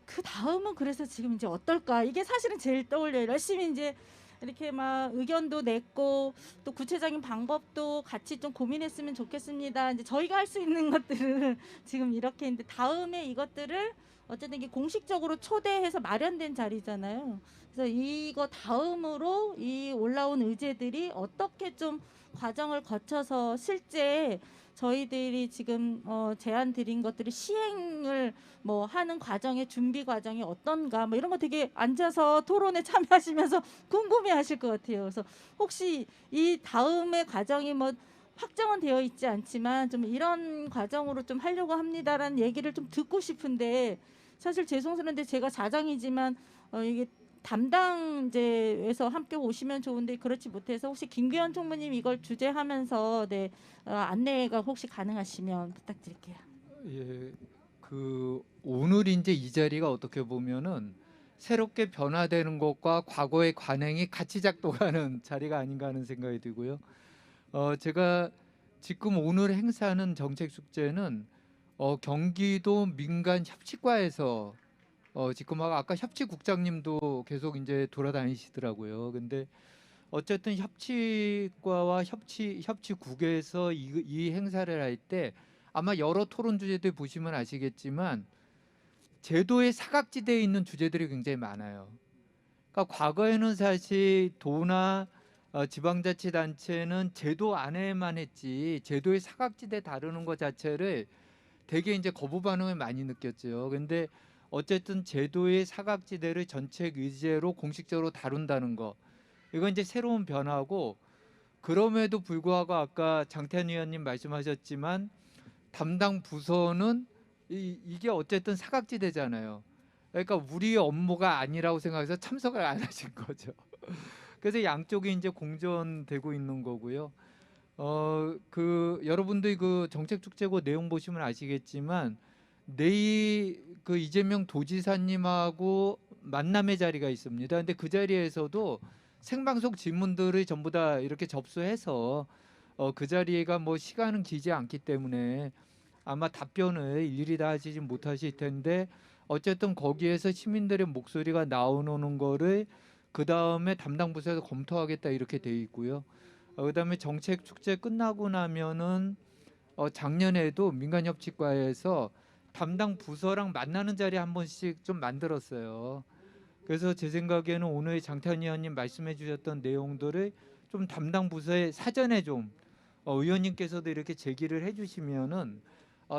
Speaker 10: 그 다음은 그래서 지금 이제 어떨까 이게 사실은 제일 떠올려요. 열심히 이제 이렇게 막 의견도 냈고 또 구체적인 방법도 같이 좀 고민했으면 좋겠습니다. 이제 저희가 할 수 있는 것들은 지금 이렇게 했는데 다음에 이것들을 어쨌든 이게 공식적으로 초대해서 마련된 자리잖아요. 그래서 이거 다음으로 이 올라온 의제들이 어떻게 좀 과정을 거쳐서 실제 저희들이 지금 제안 드린 것들을 시행을 뭐 하는 과정의 준비 과정이 어떤가 뭐 이런 거 되게 앉아서 토론에 참여하시면서 궁금해하실 것 같아요. 그래서 혹시 이 다음의 과정이 뭐 확정은 되어 있지 않지만 좀 이런 과정으로 좀 하려고 합니다라는 얘기를 좀 듣고 싶은데 사실 죄송스러운데 제가 자장이지만 이게 담당제에서 함께 오시면 좋은데 그렇지 못해서 혹시 김규현 총무님 이걸 주재하면서 안내가 혹시 가능하시면 부탁드릴게요.
Speaker 9: 예, 오늘 이제 이 자리가 어떻게 보면은 새롭게 변화되는 것과 과거의 관행이 같이 작동하는 자리가 아닌가 하는 생각이 들고요. 제가 지금 오늘 행사하는 정책 축제는 경기도 민간 협치과에서 지금 아까 협치국장님도 계속 이제 돌아다니시더라고요. 근데 어쨌든 협치과와 협치국에서 이 행사를 할 때 아마 여러 토론 주제들 보시면 아시겠지만 제도의 사각지대에 있는 주제들이 굉장히 많아요. 그러니까 과거에는 사실 도나 지방자치단체는 제도 안에만 했지 제도의 사각지대 다루는 것 자체를 되게 이제 거부 반응을 많이 느꼈죠. 근데 어쨌든 제도의 사각지대를 정책 의제로 공식적으로 다룬다는 거 이건 이제 새로운 변화고 그럼에도 불구하고 아까 장태환 의원님 말씀하셨지만 담당 부서는 이게 어쨌든 사각지대잖아요. 그러니까 우리 업무가 아니라고 생각해서 참석을 안 하신 거죠. 그래서 양쪽이 이제 공존되고 있는 거고요. 여러분들이 정책 축제고 내용 보시면 아시겠지만 내일 이재명 도지사님하고 만남의 자리가 있습니다. 근데 그 자리에서도 생방송 질문들을 전부 다 이렇게 접수해서 그 자리가 뭐 시간은 길지 않기 때문에 아마 답변을 일일이 다 하시지 못하실 텐데 어쨌든 거기에서 시민들의 목소리가 나오는 거를 그 다음에 담당 부서에서 검토하겠다 이렇게 돼 있고요. 그다음에 정책 축제 끝나고 나면은 작년에도 민간협치과에서 담당 부서랑 만나는 자리 한 번씩 좀 만들었어요. 그래서 제 생각에는 오늘 장태환 의원님 말씀해 주셨던 내용들을 좀 담당 부서에 사전에 좀 의원님께서도 이렇게 제기를 해주시면은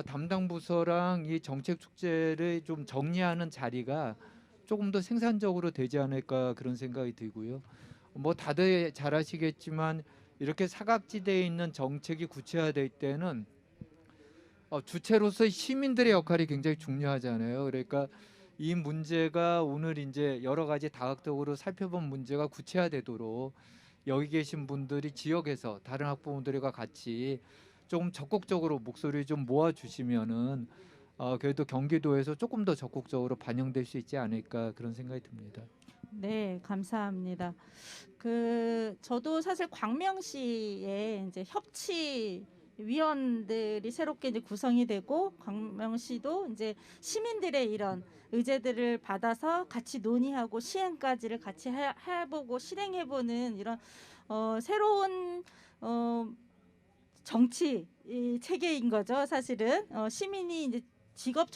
Speaker 9: 담당 부서랑 이 정책 축제를 좀 정리하는 자리가 조금 더 생산적으로 되지 않을까 그런 생각이 들고요. 뭐 다들 잘 아시겠지만 이렇게 사각지대에 있는 정책이 구체화될 때는 주체로서 시민들의 역할이 굉장히 중요하잖아요. 그러니까 이 문제가 오늘 이제 여러 가지 다각적으로 살펴본 문제가 구체화되도록 여기 계신 분들이 지역에서 다른 학부모들과 같이 조금 적극적으로 목소리를 좀 모아주시면은 그래도 경기도에서 조금 더 적극적으로 반영될 수 있지 않을까 그런 생각이 듭니다.
Speaker 10: 네, 감사합니다. 저도 사실 광명시에 이제 협치위원들이 새롭게 이제 구성이 되고 광명시도 이제 시민들의 이런 의제들을 받아서 같이 논의하고 시행까지를 같이 해보고 실행해보는 이런 새로운 정치 체계인 거죠. 사실은 시민이 이제 직업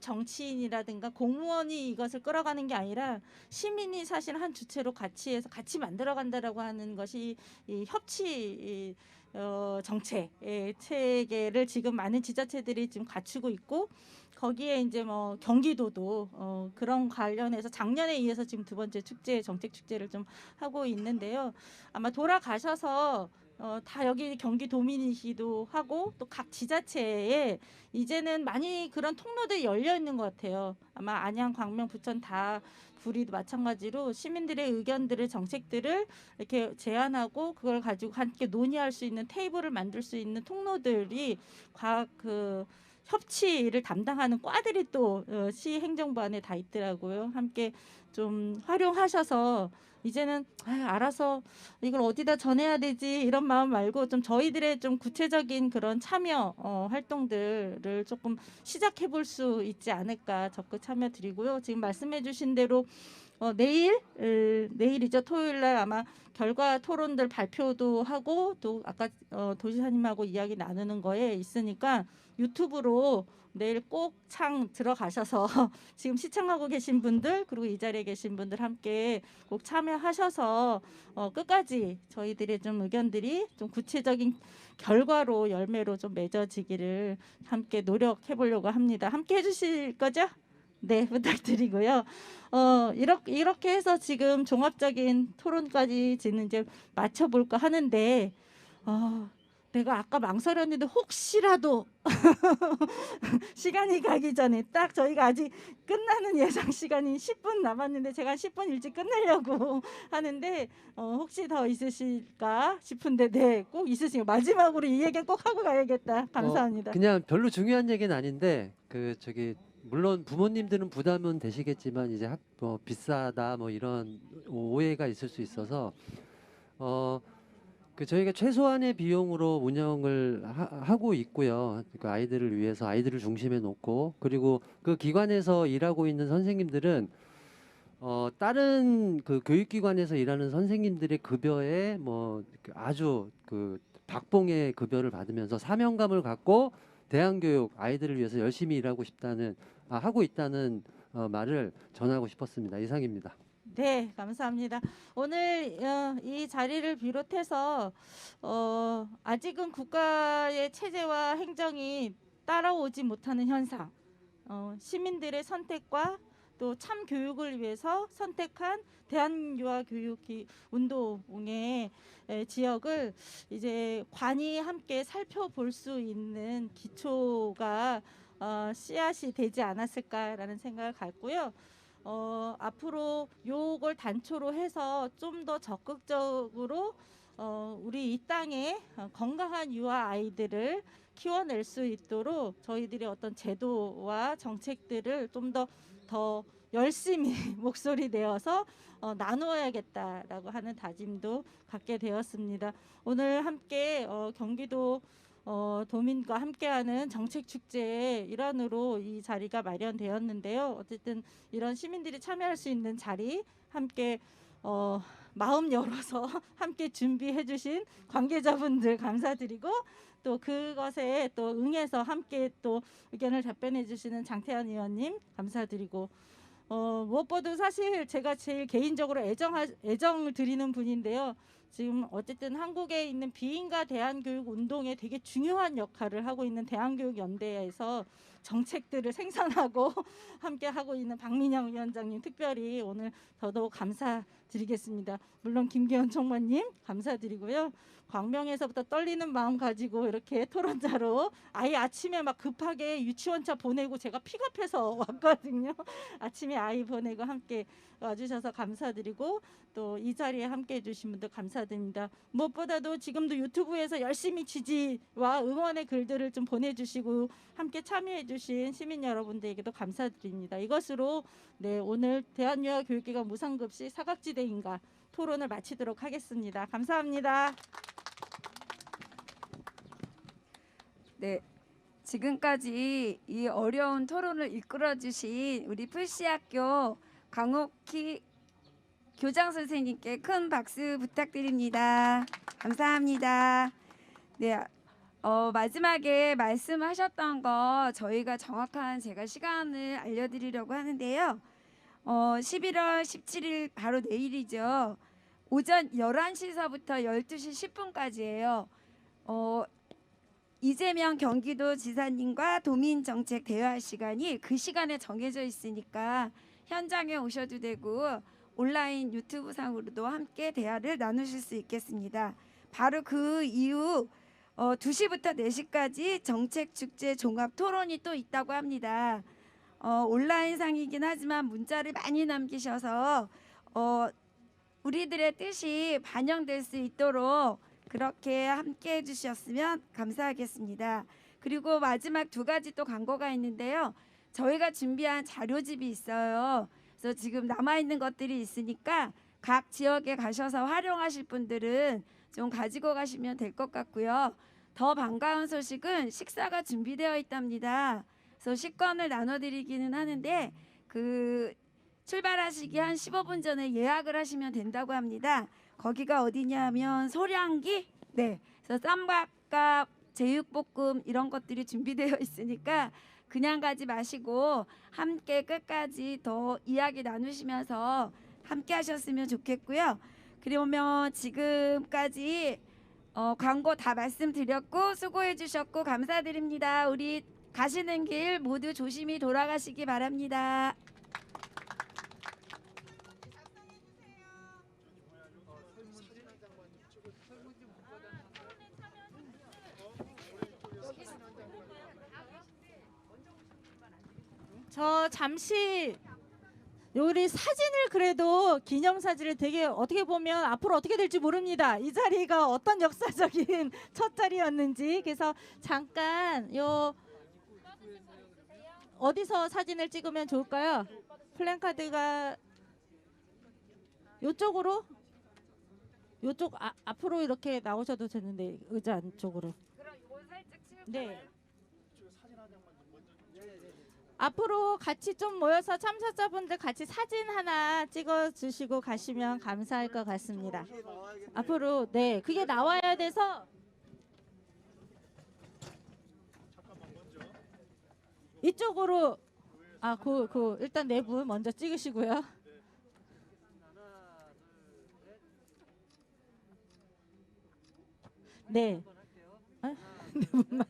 Speaker 10: 정치인이라든가 공무원이 이것을 끌어가는 게 아니라 시민이 사실 한 주체로 같이 해서 같이 만들어간다라고 하는 것이 이 협치 정책 체계를 지금 많은 지자체들이 지금 갖추고 있고 거기에 이제 뭐 경기도도 그런 관련해서 작년에 이어서 지금 두 번째 축제 정책 축제를 좀 하고 있는데요. 아마 돌아가셔서 다 여기 경기도민이시기도 하고 또 각 지자체에 이제는 많이 그런 통로들이 열려 있는 것 같아요. 아마 안양, 광명, 부천 다 구리도 마찬가지로 시민들의 의견들을 정책들을 이렇게 제안하고 그걸 가지고 함께 논의할 수 있는 테이블을 만들 수 있는 통로들이 그 협치를 담당하는 과들이 또 시 행정부 안에 다 있더라고요. 함께 좀 활용하셔서 이제는 알아서 이걸 어디다 전해야 되지 이런 마음 말고 좀 저희들의 좀 구체적인 그런 참여 활동들을 조금 시작해 볼 수 있지 않을까 적극 참여 드리고요. 지금 말씀해 주신 대로 내일이죠. 토요일 날 아마 결과 토론들 발표도 하고 또 아까 도지사님하고 이야기 나누는 거에 있으니까 유튜브로 내일 꼭 창 들어가셔서 지금 시청하고 계신 분들 그리고 이 자리에 계신 분들 함께 꼭 참여하셔서 끝까지 저희들의 좀 의견들이 좀 구체적인 결과로 열매로 좀 맺어지기를 함께 노력해 보려고 합니다. 함께 해주실 거죠? 네, 부탁드리고요. 이렇게 해서 지금 종합적인 토론까지 지금 이제 맞춰볼까 하는데 내가 아까 망설였는데 혹시라도 시간이 가기 전에 딱 저희가 아직 끝나는 예상 시간이 10분 남았는데 제가 10분 일찍 끝내려고 하는데 혹시 더 있으실까 싶은데 네, 꼭 있으시고 마지막으로 이 얘기는 꼭 하고 가야겠다. 감사합니다.
Speaker 13: 그냥 별로 중요한 얘기는 아닌데 물론 부모님들은 부담은 되시겠지만 이제 비싸다 뭐 이런 오해가 있을 수 있어서 저희가 최소한의 비용으로 운영을 하고 있고요. 그러니까 아이들을 위해서 아이들을 중심에 놓고 그리고 그 기관에서 일하고 있는 선생님들은 다른 그 교육기관에서 일하는 선생님들의 급여에 아주 박봉의 급여를 받으면서 사명감을 갖고 대안교육 아이들을 위해서 열심히 일하고 하고 있다는 말을 전하고 싶었습니다. 이상입니다.
Speaker 10: 네, 감사합니다. 오늘 이 자리를 비롯해서 아직은 국가의 체제와 행정이 따라오지 못하는 현상, 시민들의 선택과 또 참 교육을 위해서 선택한 대한유아교육 운동의 지역을 이제 관이 함께 살펴볼 수 있는 기초가 씨앗이 되지 않았을까라는 생각을 갖고요. 앞으로 요걸 단초로 해서 좀 더 적극적으로 우리 이 땅에 건강한 유아 아이들을 키워낼 수 있도록 저희들의 어떤 제도와 정책들을 좀 더 열심히 목소리 내어서 나누어야겠다라고 하는 다짐도 갖게 되었습니다. 오늘 함께 경기도 도민과 함께하는 정책축제의 일환으로 이 자리가 마련되었는데요. 어쨌든 이런 시민들이 참여할 수 있는 자리 함께 마음 열어서 함께 준비해 주신 관계자분들 감사드리고 또 그것에 또 응해서 함께 또 의견을 답변해 주시는 장태환 의원님 감사드리고 무엇보다 사실 제가 제일 개인적으로 애정을 드리는 분인데요. 지금 어쨌든 한국에 있는 비인가 대한교육 운동에 되게 중요한 역할을 하고 있는 대한교육연대에서 정책들을 생산하고 함께 하고 있는 박민영 위원장님 특별히 오늘 더더욱 감사드리겠습니다. 물론 김기현 총무님 감사드리고요. 광명에서부터 떨리는 마음 가지고 이렇게 토론자로 아예 아침에 막 급하게 유치원차 보내고 제가 픽업해서 왔거든요. 아침에 아이 보내고 함께 와주셔서 감사드리고 또 이 자리에 함께 해주신 분들 감사드립니다. 무엇보다도 지금도 유튜브에서 열심히 지지와 응원의 글들을 좀 보내주시고 함께 참여해주신 시민 여러분들에게도 감사드립니다. 이것으로 네, 오늘 대한유아교육기관 무상급식 사각지대인가 토론을 마치도록 하겠습니다. 감사합니다.
Speaker 7: 네, 지금까지 이 어려운 토론을 이끌어주신 우리 풀시학교 강옥희 교장 선생님께 큰 박수 부탁드립니다. 감사합니다. 네, 마지막에 말씀하셨던 거 저희가 정확한 제가 시간을 알려드리려고 하는데요. 11월 17일 바로 내일이죠. 오전 11시서부터 12시 10분까지예요. 이재명 경기도 지사님과 도민정책 대화 시간이 그 시간에 정해져 있으니까 현장에 오셔도 되고 온라인 유튜브 상으로도 함께 대화를 나누실 수 있겠습니다. 바로 그 이후 2시부터 4시까지 정책축제 종합 토론이 또 있다고 합니다. 온라인상이긴 하지만 문자를 많이 남기셔서 우리들의 뜻이 반영될 수 있도록 그렇게 함께 해주셨으면 감사하겠습니다. 그리고 마지막 2가지 또 광고가 있는데요. 저희가 준비한 자료집이 있어요. 그래서 지금 남아있는 것들이 있으니까 각 지역에 가셔서 활용하실 분들은 좀 가지고 가시면 될 것 같고요. 더 반가운 소식은 식사가 준비되어 있답니다. 그래서 식권을 나눠드리기는 하는데 그 출발하시기 한 15분 전에 예약을 하시면 된다고 합니다. 거기가 어디냐면 소량기? 네. 그래서 쌈밥과 제육볶음 이런 것들이 준비되어 있으니까 그냥 가지 마시고 함께 끝까지 더 이야기 나누시면서 함께 하셨으면 좋겠고요. 그러면 지금까지 광고 다 말씀드렸고 수고해 주셨고 감사드립니다. 우리 가시는 길 모두 조심히 돌아가시기 바랍니다.
Speaker 10: 저 잠시 우리 사진을 그래도 기념사진을 되게 어떻게 보면 앞으로 어떻게 될지 모릅니다. 이 자리가 어떤 역사적인 첫 자리였는지. 그래서 잠깐 요 어디서 사진을 찍으면 좋을까요? 플랜카드가 요쪽으로 요쪽 앞으로 이렇게 나오셔도 되는데 의자 안쪽으로. 네. 앞으로 같이 좀 모여서 참석자분들 같이 사진 하나 찍어 주시고 가시면 감사할 것 같습니다. 앞으로 네 그게 나와야 돼서 이쪽으로 일단 네 분 먼저 찍으시고요. 네. 네 분만.